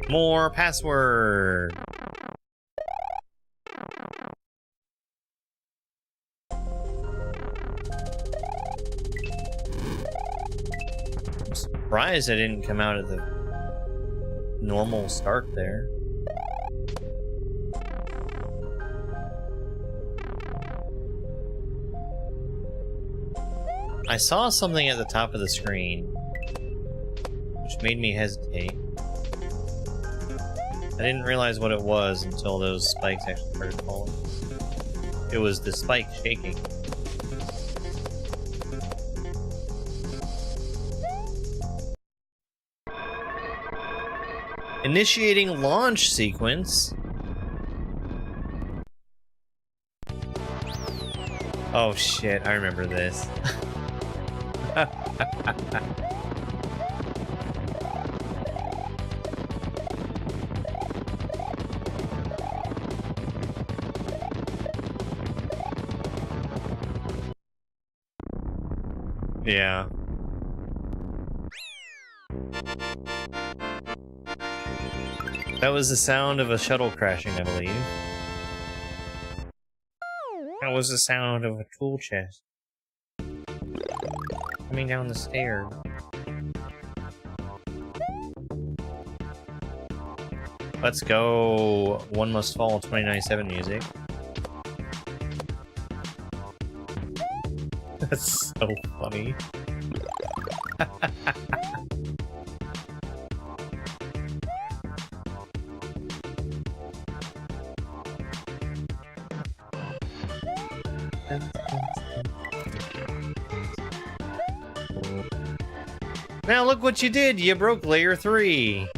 More password. I'm surprised I didn't come out of the normal start there. I saw something at the top of the screen, which made me hesitate. I didn't realize what it was until those spikes actually started falling. It was the spike shaking. Initiating launch sequence. Oh shit, I remember this. Yeah. That was the sound of a shuttle crashing, I believe. That was the sound of a tool chest coming down the stairs. Let's go. One Must Fall 2097 music. That's so funny. Now look what you did! You broke layer 3!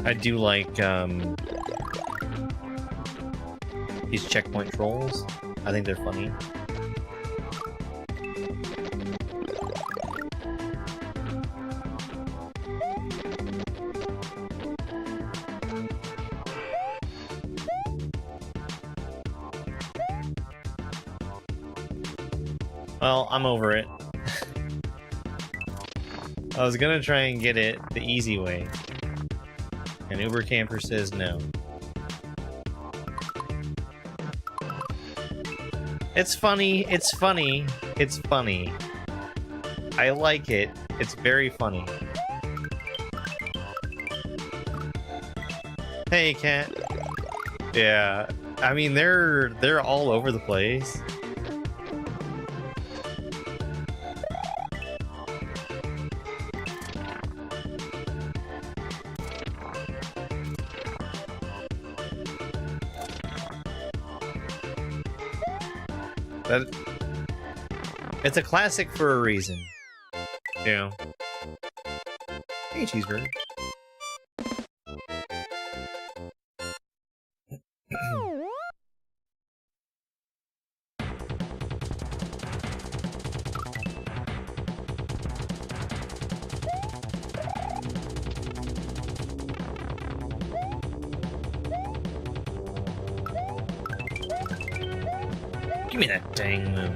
I do like these checkpoint trolls. I think they're funny. Well, I'm over it. I was gonna try and get it the easy way. And Uber Camper says no. It's funny, it's funny, it's funny. I like it. It's very funny. Hey, cat. Yeah, I mean they're all over the place. It's a classic for a reason. Yeah. Hey, cheeseburger. Give me that dang moon.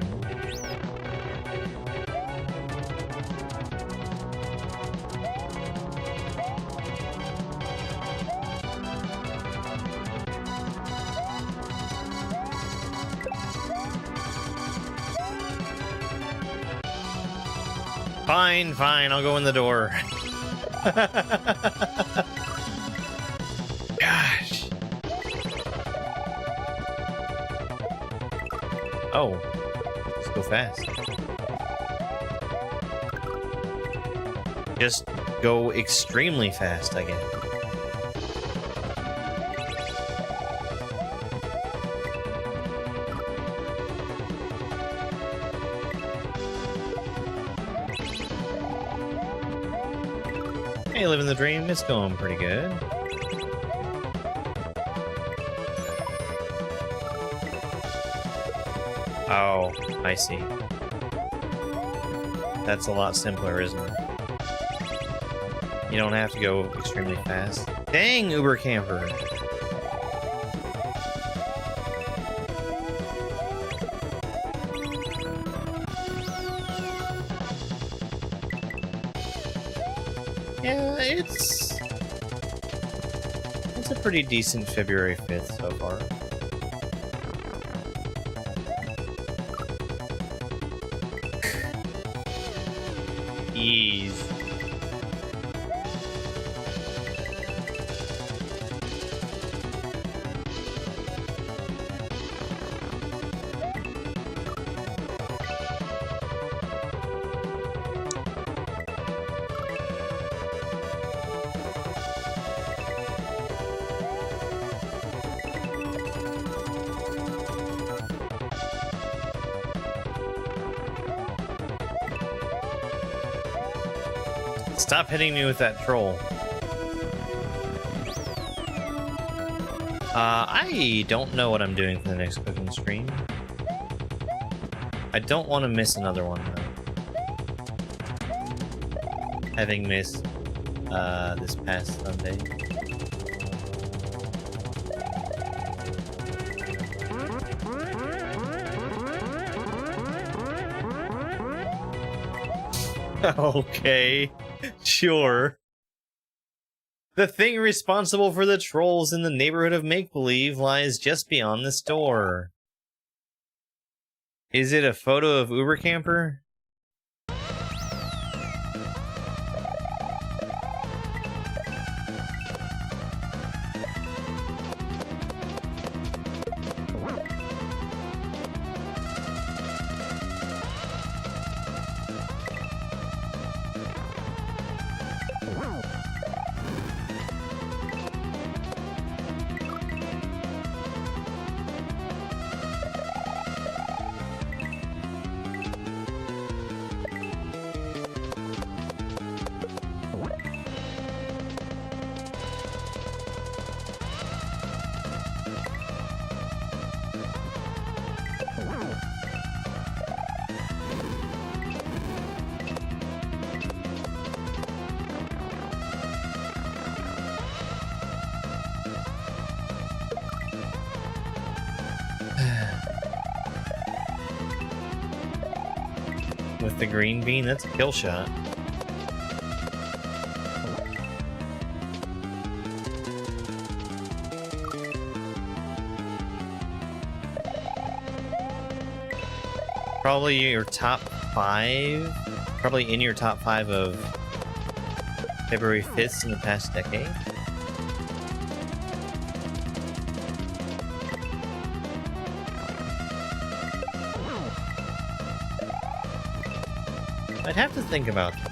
Fine, fine, I'll go in the door. Gosh. Oh, let's go fast. Just go extremely fast, I guess. Hey, living the dream. It's going pretty good. Oh, I see. That's a lot simpler, isn't it? You don't have to go extremely fast. Dang, Uber camper. Yeah, it's a pretty decent February 5th so far. Ease. Stop hitting me with that troll. I don't know what I'm doing for the next cooking stream. I don't want to miss another one, though. Having missed, this past Sunday. Okay. Sure. The thing responsible for the trolls in the neighborhood of make-believe lies just beyond the store. Is it a photo of Uber Camper? With the green bean, that's a kill shot. Probably your top 5, probably in your top 5 of February 5th in the past decade. I'd have to think about that.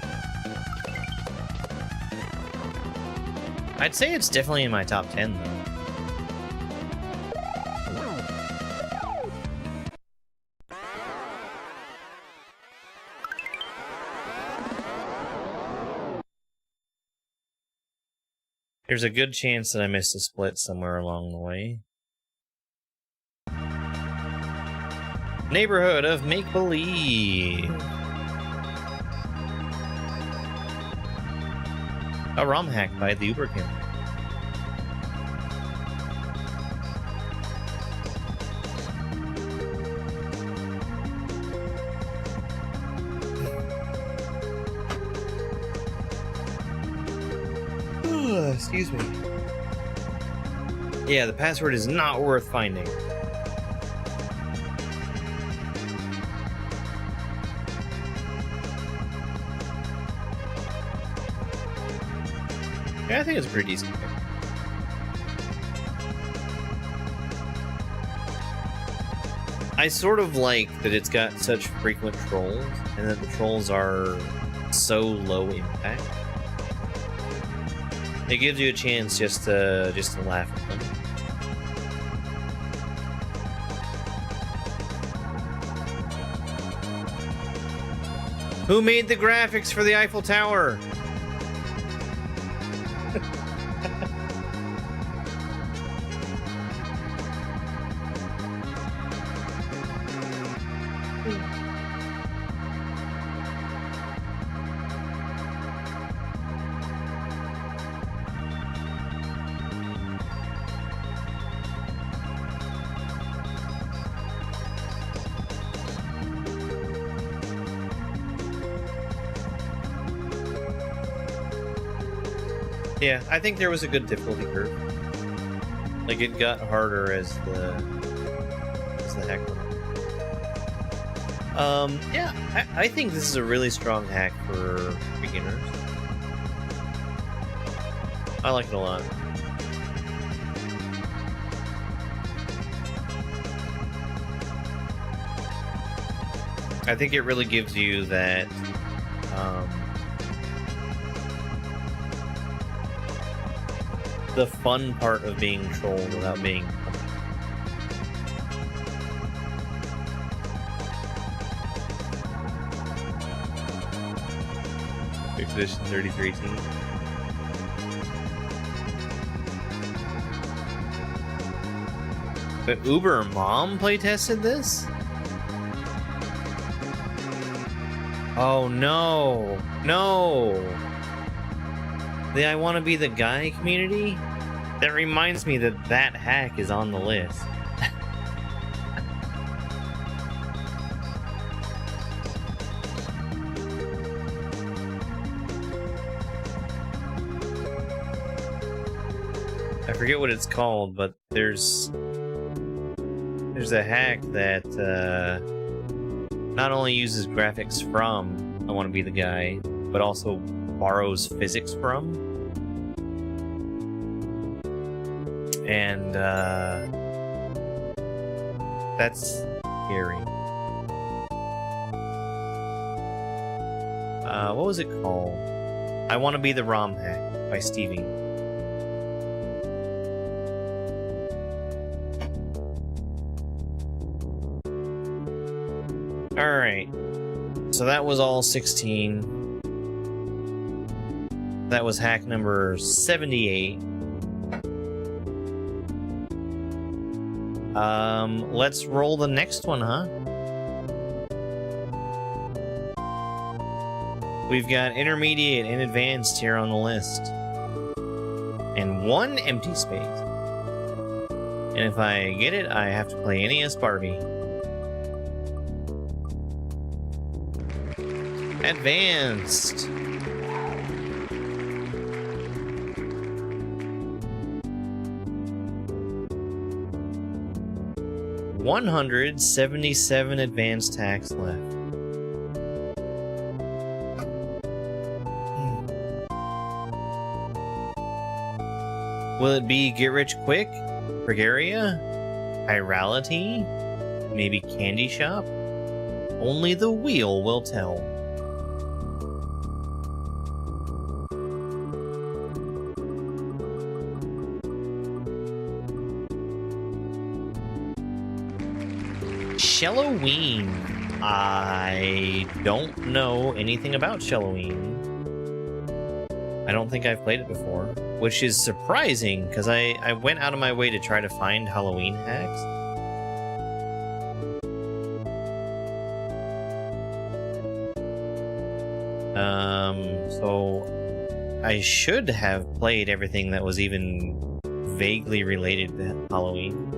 I'd say it's definitely in my top 10, though. There's a good chance that I missed a split somewhere along the way. Neighborhood of Make-Believe. A ROM hack by the Uber Camper. Excuse me. Yeah, the password is not worth finding. Yeah, I think it's pretty decent. I sort of like that it's got such frequent trolls, and that the trolls are so low impact. It gives you a chance just to laugh at them. Who made the graphics for the Eiffel Tower? Yeah, I think there was a good difficulty curve. Like, it got harder as the hack went on. Yeah, I think this is a really strong hack for beginners. I like it a lot. I think it really gives you that the fun part of being trolled without being Expedition 33 team. The Uber mom playtested this? Oh no, no! The I Want to Be the Guy community? That reminds me that that hack is on the list. I forget what it's called, but there's a hack that not only uses graphics from I Want to Be the Guy, but also borrows physics from. And that's scary. What was it called? I Want to Be the ROM Hack by Stevie. Alright, so that was all 16. That was hack number 78. Let's roll the next one, huh? We've got intermediate and advanced here on the list. And one empty space. And if I get it, I have to play NES Barbie. Advanced. $177 advanced tax left. Will it be Get Rich Quick? Pregaria? Chirality? Maybe Candy Shop? Only the wheel will tell. Shelloween. I don't know anything about Shelloween. I don't think I've played it before, which is surprising because I went out of my way to try to find Halloween hacks. So I should have played everything that was even vaguely related to Halloween.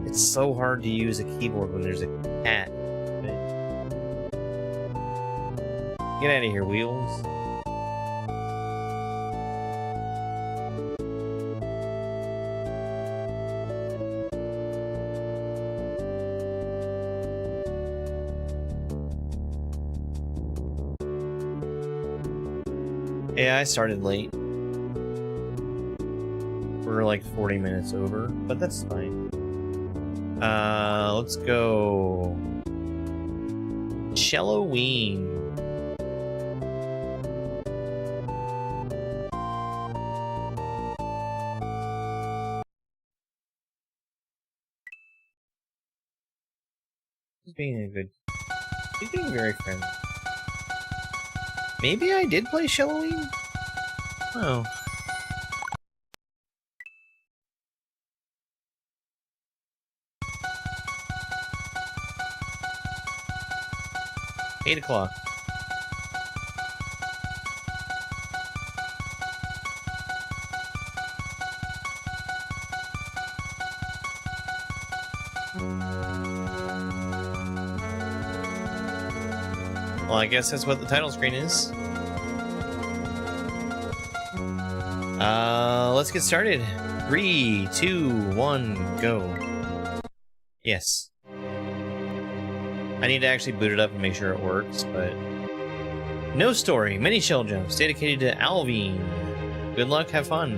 It's so hard to use a keyboard when there's a cat. Get out of here, Wheels. Yeah, I started late. We're like 40 minutes over, but that's fine. Let's go. Shelloween. He's being very friendly. Maybe I did play Shelloween? Oh. $8 o'clock. Well, I guess that's what the title screen is. Let's get started. 3, 2, 1, go. Yes. I need to actually boot it up and make sure it works, but... No story. Many shell jumps dedicated to Alvine. Good luck, have fun.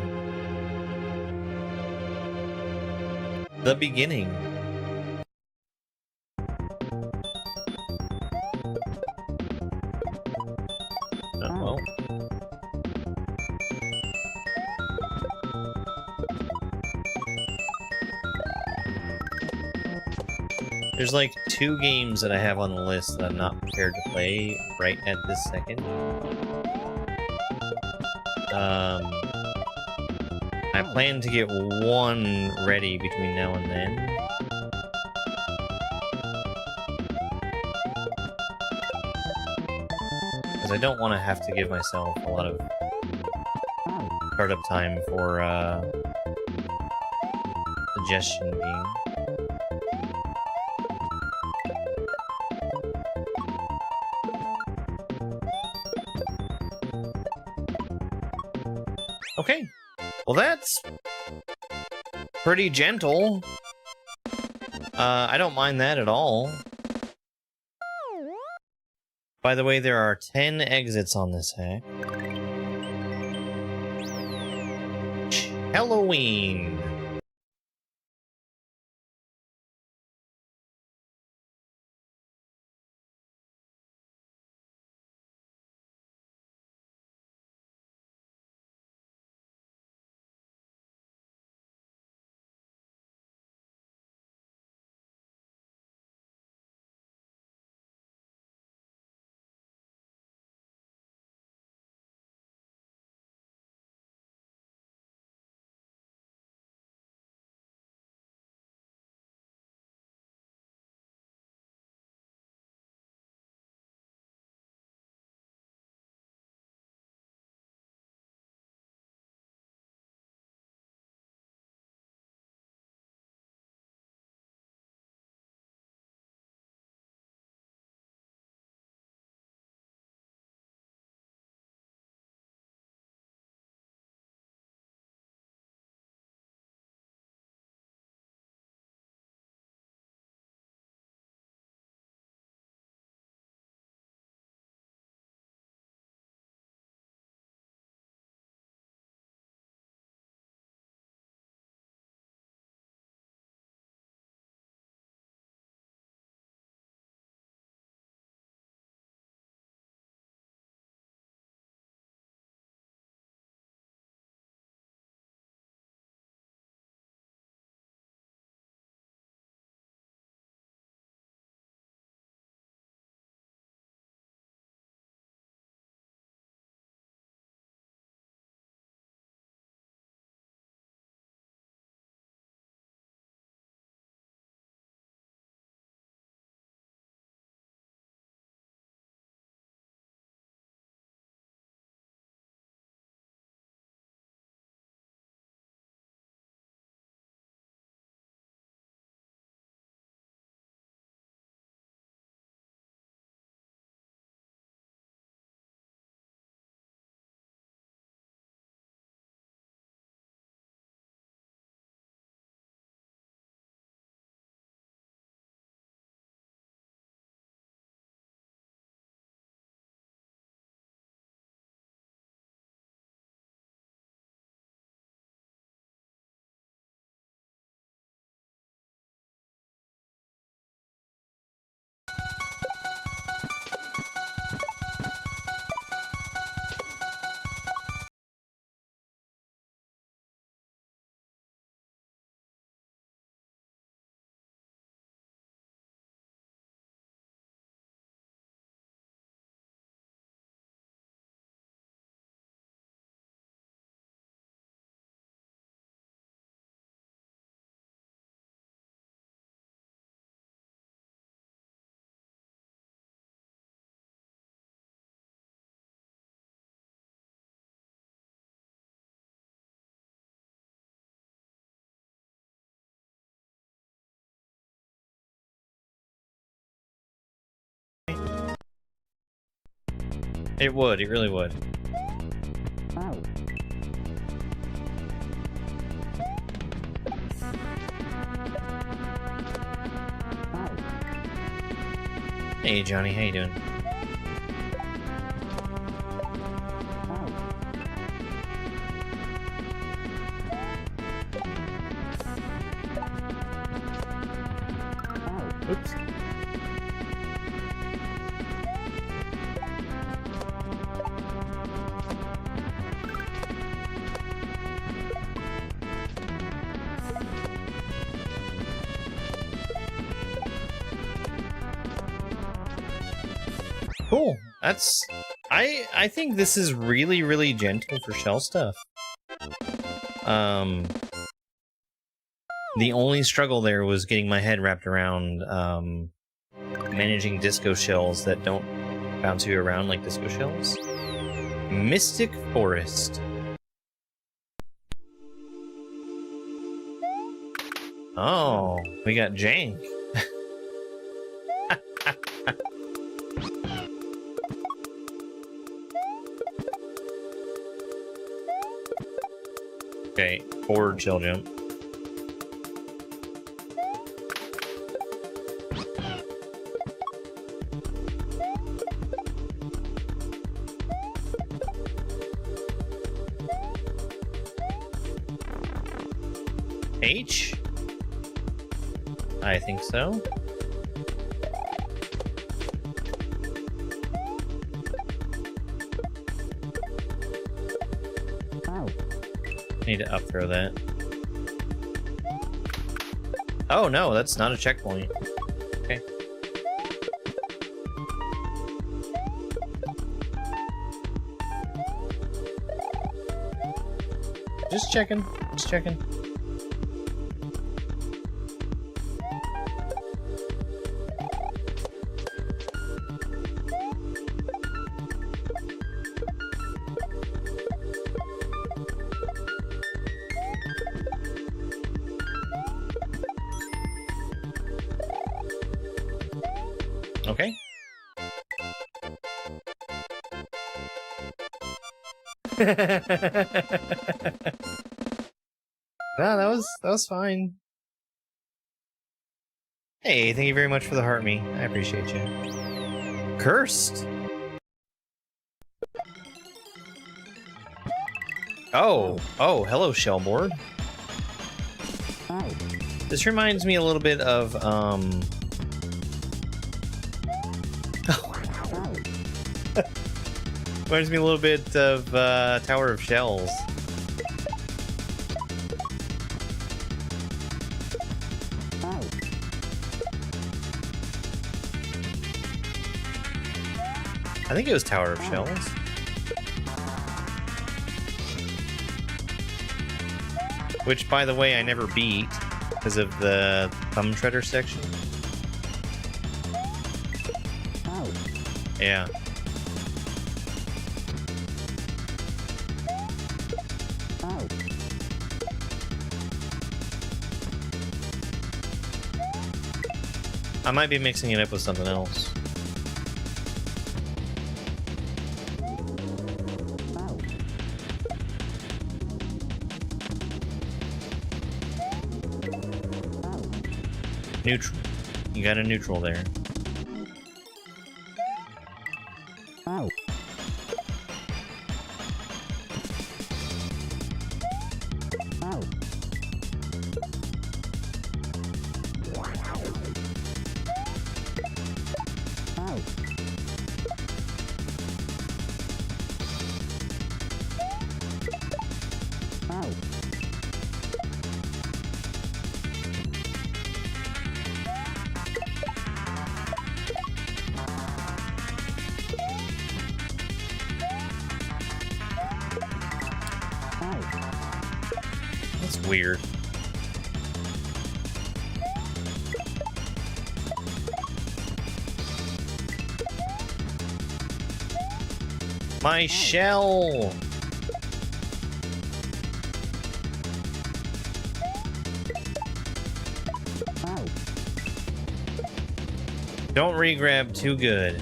The beginning. Oh. There's like 2 games that I have on the list that I'm not prepared to play right at this second. I plan to get 1 ready between now and then. Because I don't want to have to give myself a lot of startup time for suggestion game. Okay, well that's pretty gentle. I don't mind that at all. By the way, there are 10 exits on this hack. Halloween. It would, it really would. Hey Johnny, how you doing? Oops. Cool. That's... I think this is really, really gentle for shell stuff. The only struggle there was getting my head wrapped around managing disco shells that don't bounce you around like disco shells. Mystic Forest. Oh, we got Jank. Okay, forward shell jump. H? I think so. Need to up throw that. Oh no, that's not a checkpoint. Okay. Just checking. Just checking. Okay. No, that was fine. Hey, thank you very much for the heart me. I appreciate you. Cursed. Oh, hello, Shellboard. This reminds me a little bit of reminds me a little bit of Tower of Shells. I think it was Tower of Shells. Which, by the way, I never beat because of the thumb shredder section. Yeah. I might be mixing it up with something else. Neutral. You got a neutral there. That's weird. My shell! Don't re-grab too good.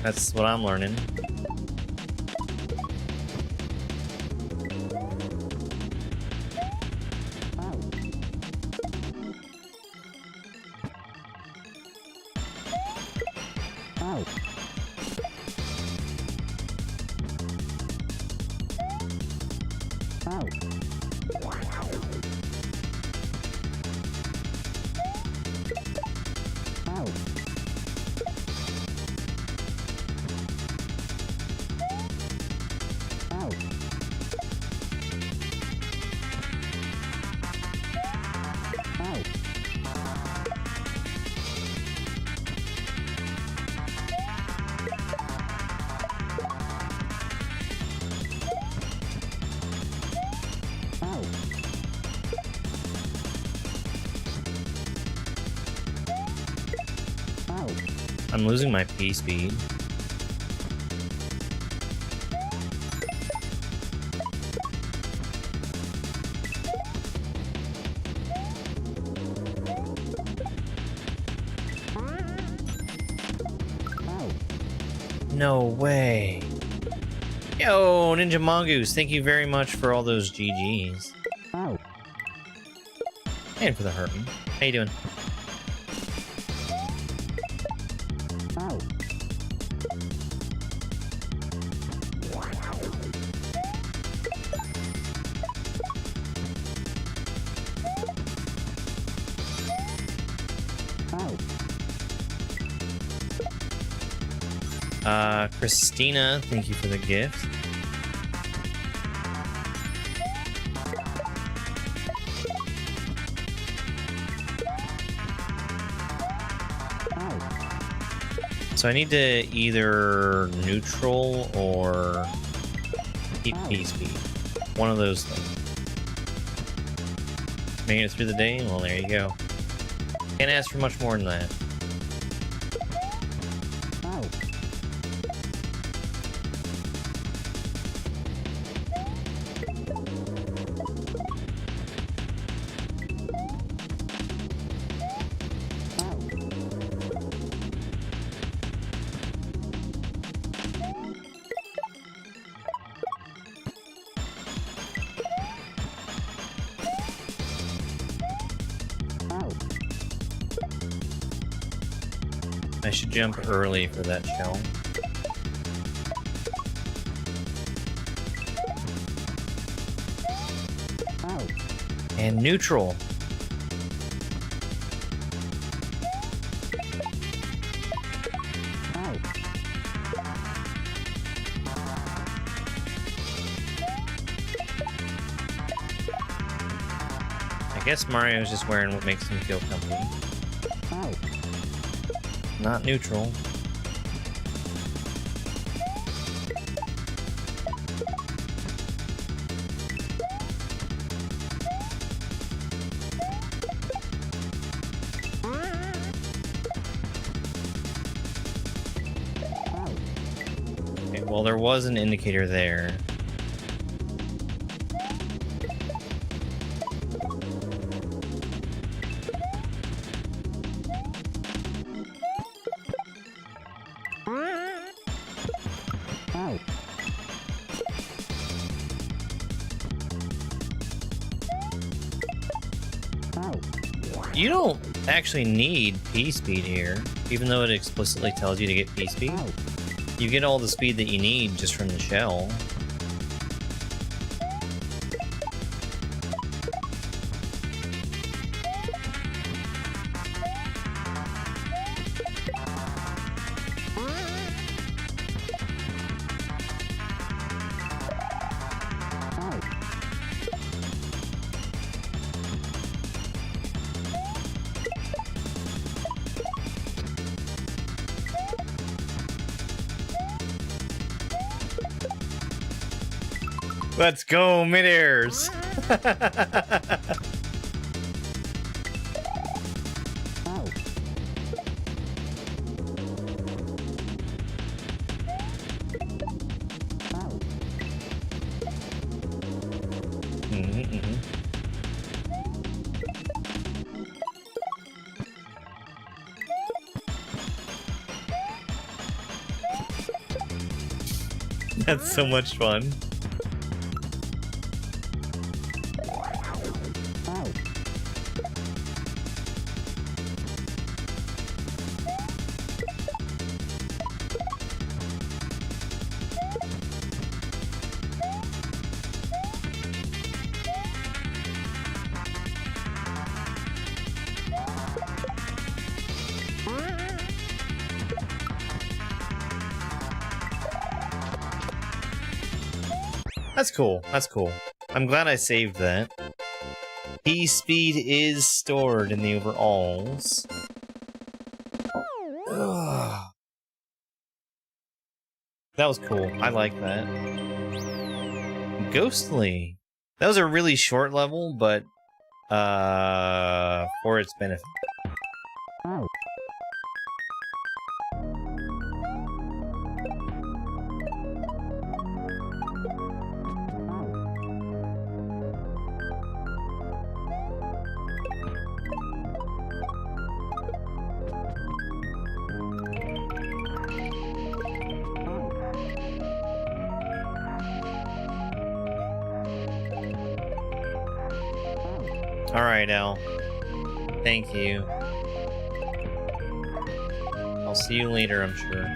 That's what I'm learning. Ow. Ow. Ow. Ow. Ow. Ow. Ow. I'm losing my P speed. Ow. No way. Yo, Ninja Mongoose, thank you very much for all those GGs. Ow. And for the hurting. How you doing? Ow. Ow. Christina, thank you for the gift. Ow. So I need to either neutral or keep P speed. One of those things. Made it through the day? Well, there you go. Can't ask for much more than that. Ow. Ow. Ow. I should jump early for that shell. Ow. And neutral. Ow. I guess Mario's just wearing what makes him feel comfy. Ow. Not neutral. Ow. Okay, well, there was an indicator there. Ow. Ow. You don't actually need P speed here, even though it explicitly tells you to get P speed. Ow. You get all the speed that you need just from the shell. Ow. Let's go, mid-airs! Ow. Ow. That's so much fun. Ow. That's cool. That's cool. I'm glad I saved that. Key speed is stored in the overalls. Ugh. That was cool. I like that. Ghostly. That was a really short level, but for its benefit. Out. Alright, Al. Thank you. I'll see you later, I'm sure.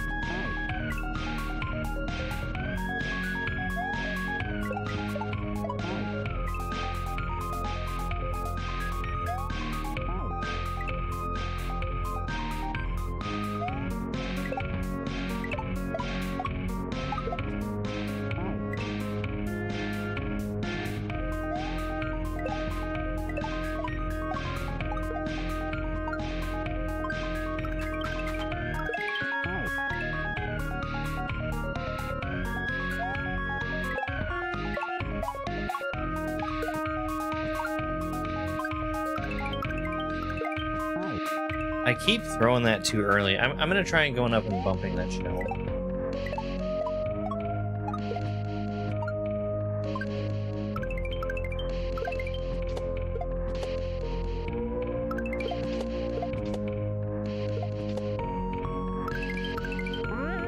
I keep throwing that too early. I'm gonna try and going up and bumping that shell.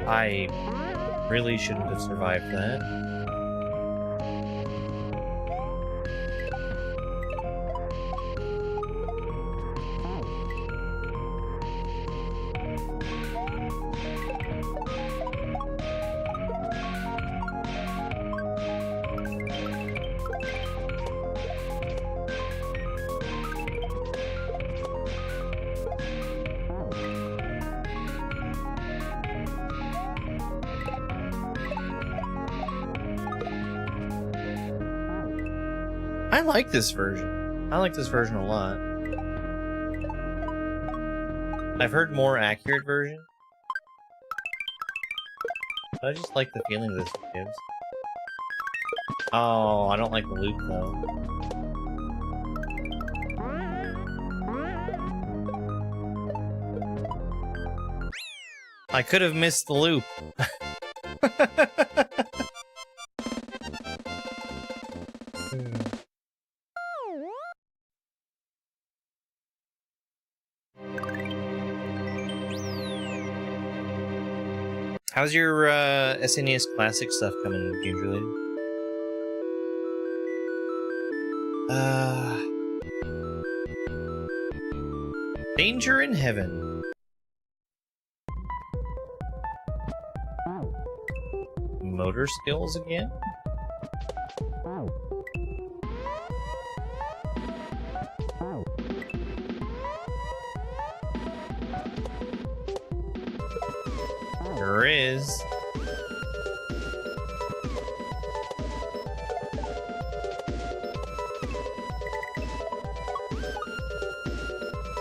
I really shouldn't have survived that. I like this version. I like this version a lot. I've heard more accurate version. But I just like the feeling this gives. Oh, I don't like the loop though. I could have missed the loop. How's your SNES Classic stuff coming, games related? Danger in Heaven. Out. Motor skills again? Out. Out. Sure is.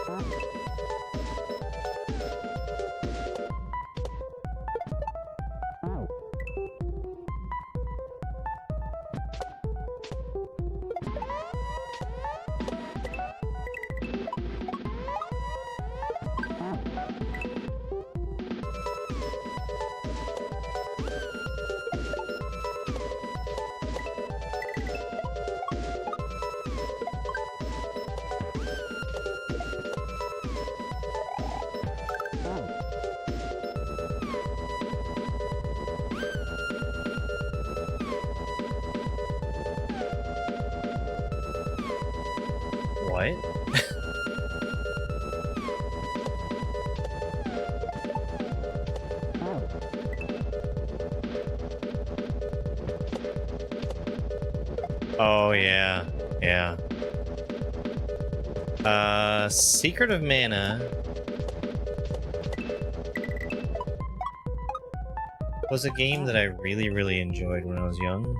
Out. What? Oh, yeah. Yeah. Secret of Mana was a game that I really, really enjoyed when I was young.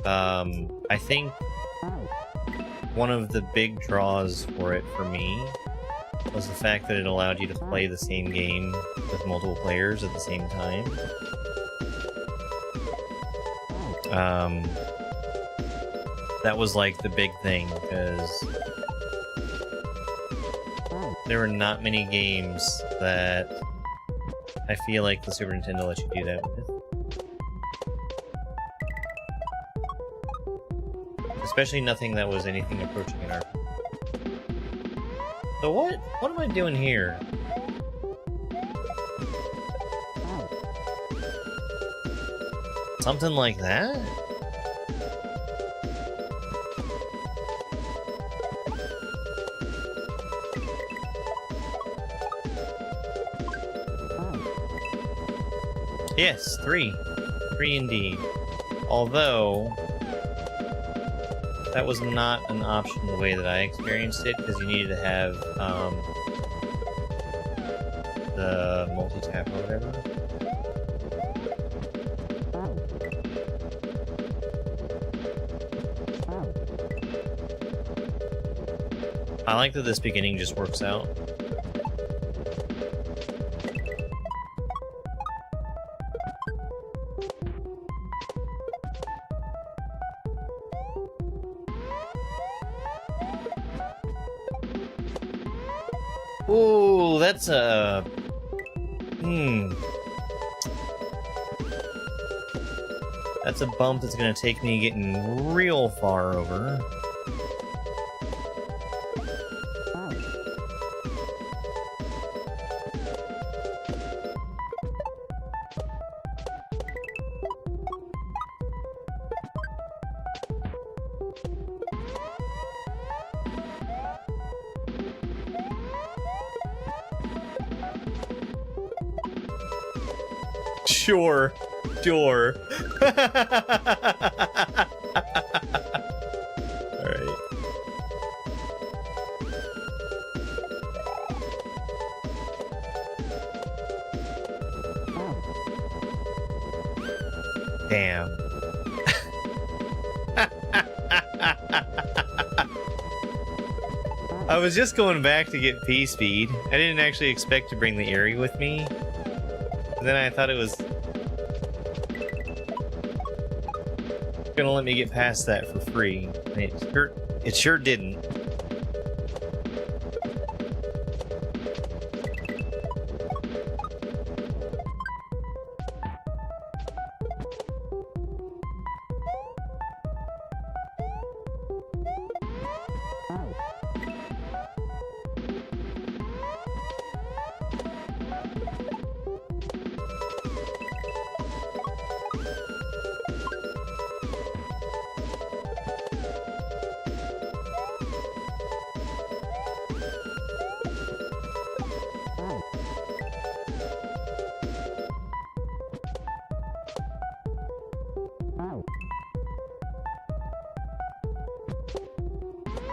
I think one of the big draws for it for me was the fact that it allowed you to play the same game with multiple players at the same time. That was like the big thing, because there were not many games that I feel like the Super Nintendo lets you do that with. Especially nothing that was anything approaching an RPG. So what am I doing here? Something like that? Yes, 3. 3 indeed. Although that was not an option the way that I experienced it, because you needed to have the multi-tap or whatever. I like that this beginning just works out. Ooh, that's a... That's a bump that's gonna take me getting real far over. Sure. Sure. Alright. Damn. I was just going back to get P speed. I didn't actually expect to bring the Eerie with me. And then I thought it was gonna let me get past that for free. And it sure didn't.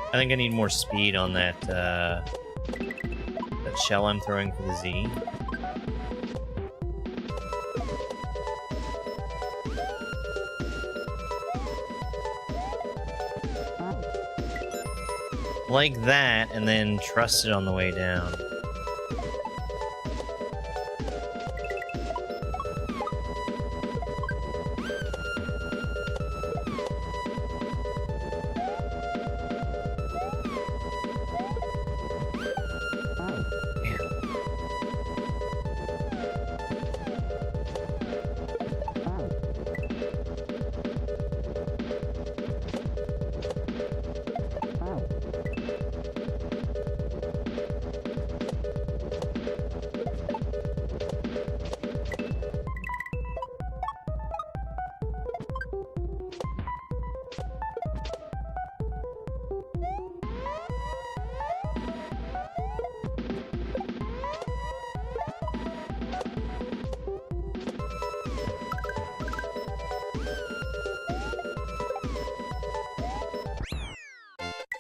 I think I need more speed on that, that shell I'm throwing for the Z. Like that, and then trust it on the way down.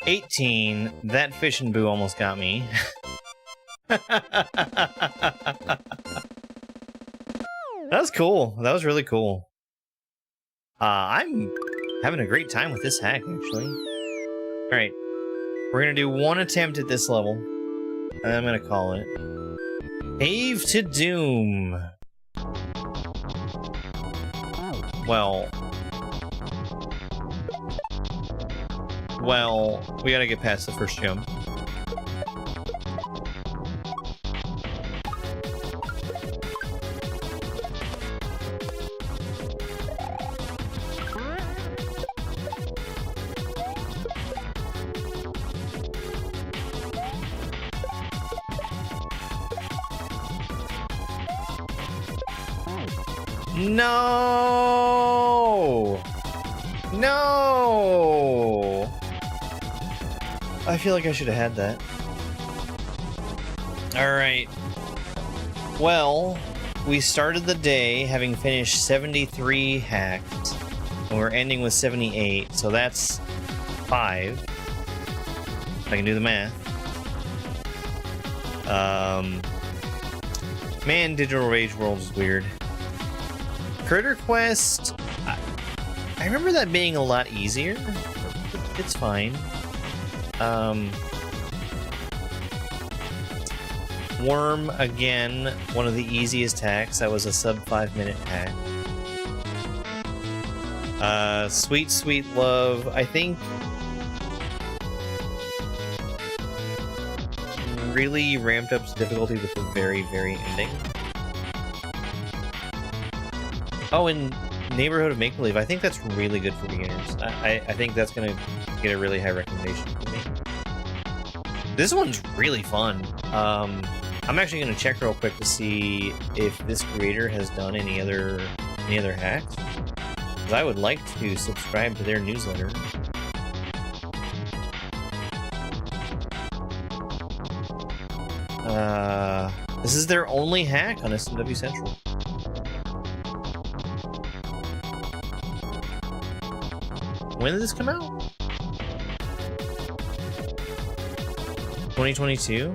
$18. That fish and boo almost got me. That was cool. That was really cool. I'm Having a great time with this hack, actually. Alright. We're gonna do one attempt at this level. And I'm gonna call it Cave to Doom. Well, we gotta get past the first jump. No! No! I feel like I should have had that. Alright. Well, we started the day having finished 73 hacks, and we're ending with 78, so that's 5. If I can do the math. Man, Digital Rage World is weird. Critter Quest, I remember that being a lot easier. It's fine. Worm, again, one of the easiest hacks. That was a sub 5-minute hack. Sweet Sweet Love, I think really ramped up its difficulty with the very, very ending. Oh, and Neighborhood of Make-Believe, I think that's really good for beginners. I think that's going to get a really high recommendation for me. This one's really fun. I'm actually going to check real quick to see if this creator has done any other hacks. Because I would like to subscribe to their newsletter. This is their only hack on SMW Central. When did this come out? 2022?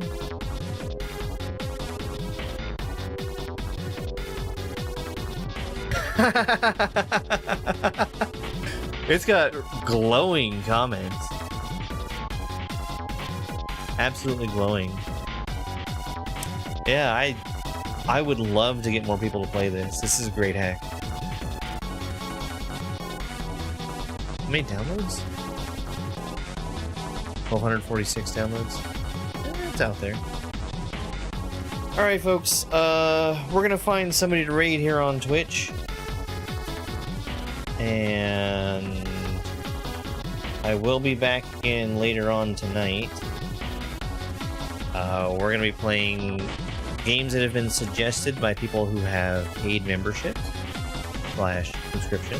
It's got glowing comments. Absolutely glowing. Yeah, I would love to get more people to play this. This is a great hack. How many downloads? 1,246 downloads. It's out there. Alright, folks. We're gonna find somebody to raid here on Twitch. And I will be back in later on tonight. We're gonna be playing games that have been suggested by people who have paid membership / subscription.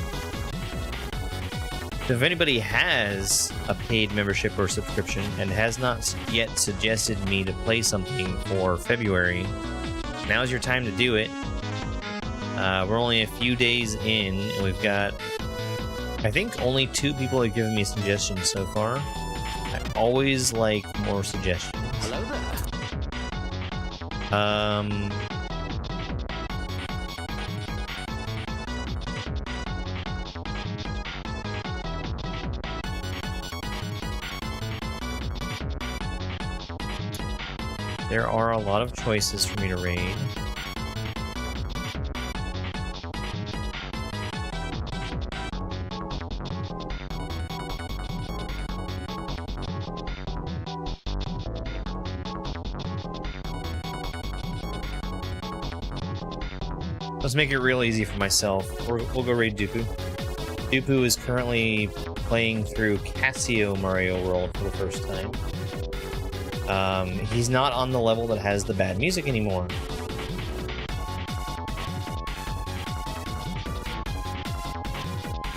So if anybody has a paid membership or subscription and has not yet suggested me to play something for February, now's your time to do it. We're only a few days in, and we've got, I think, only 2 people have given me suggestions so far. I always like more suggestions. Hello there. There are a lot of choices for me to raid. Let's make it real easy for myself. We'll go raid Dupu. Dupu is currently playing through Kaizo Mario World for the first time. He's not on the level that has the bad music anymore.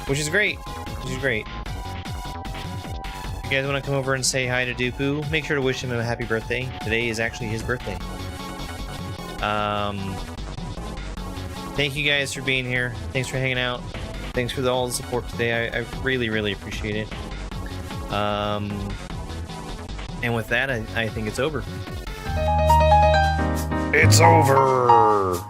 Which is great. Which is great. If you guys want to come over and say hi to Dupu, make sure to wish him a happy birthday. Today is actually his birthday. Thank you guys for being here. Thanks for hanging out. Thanks for all the support today. I really, really appreciate it. And with that, I think it's over. It's over!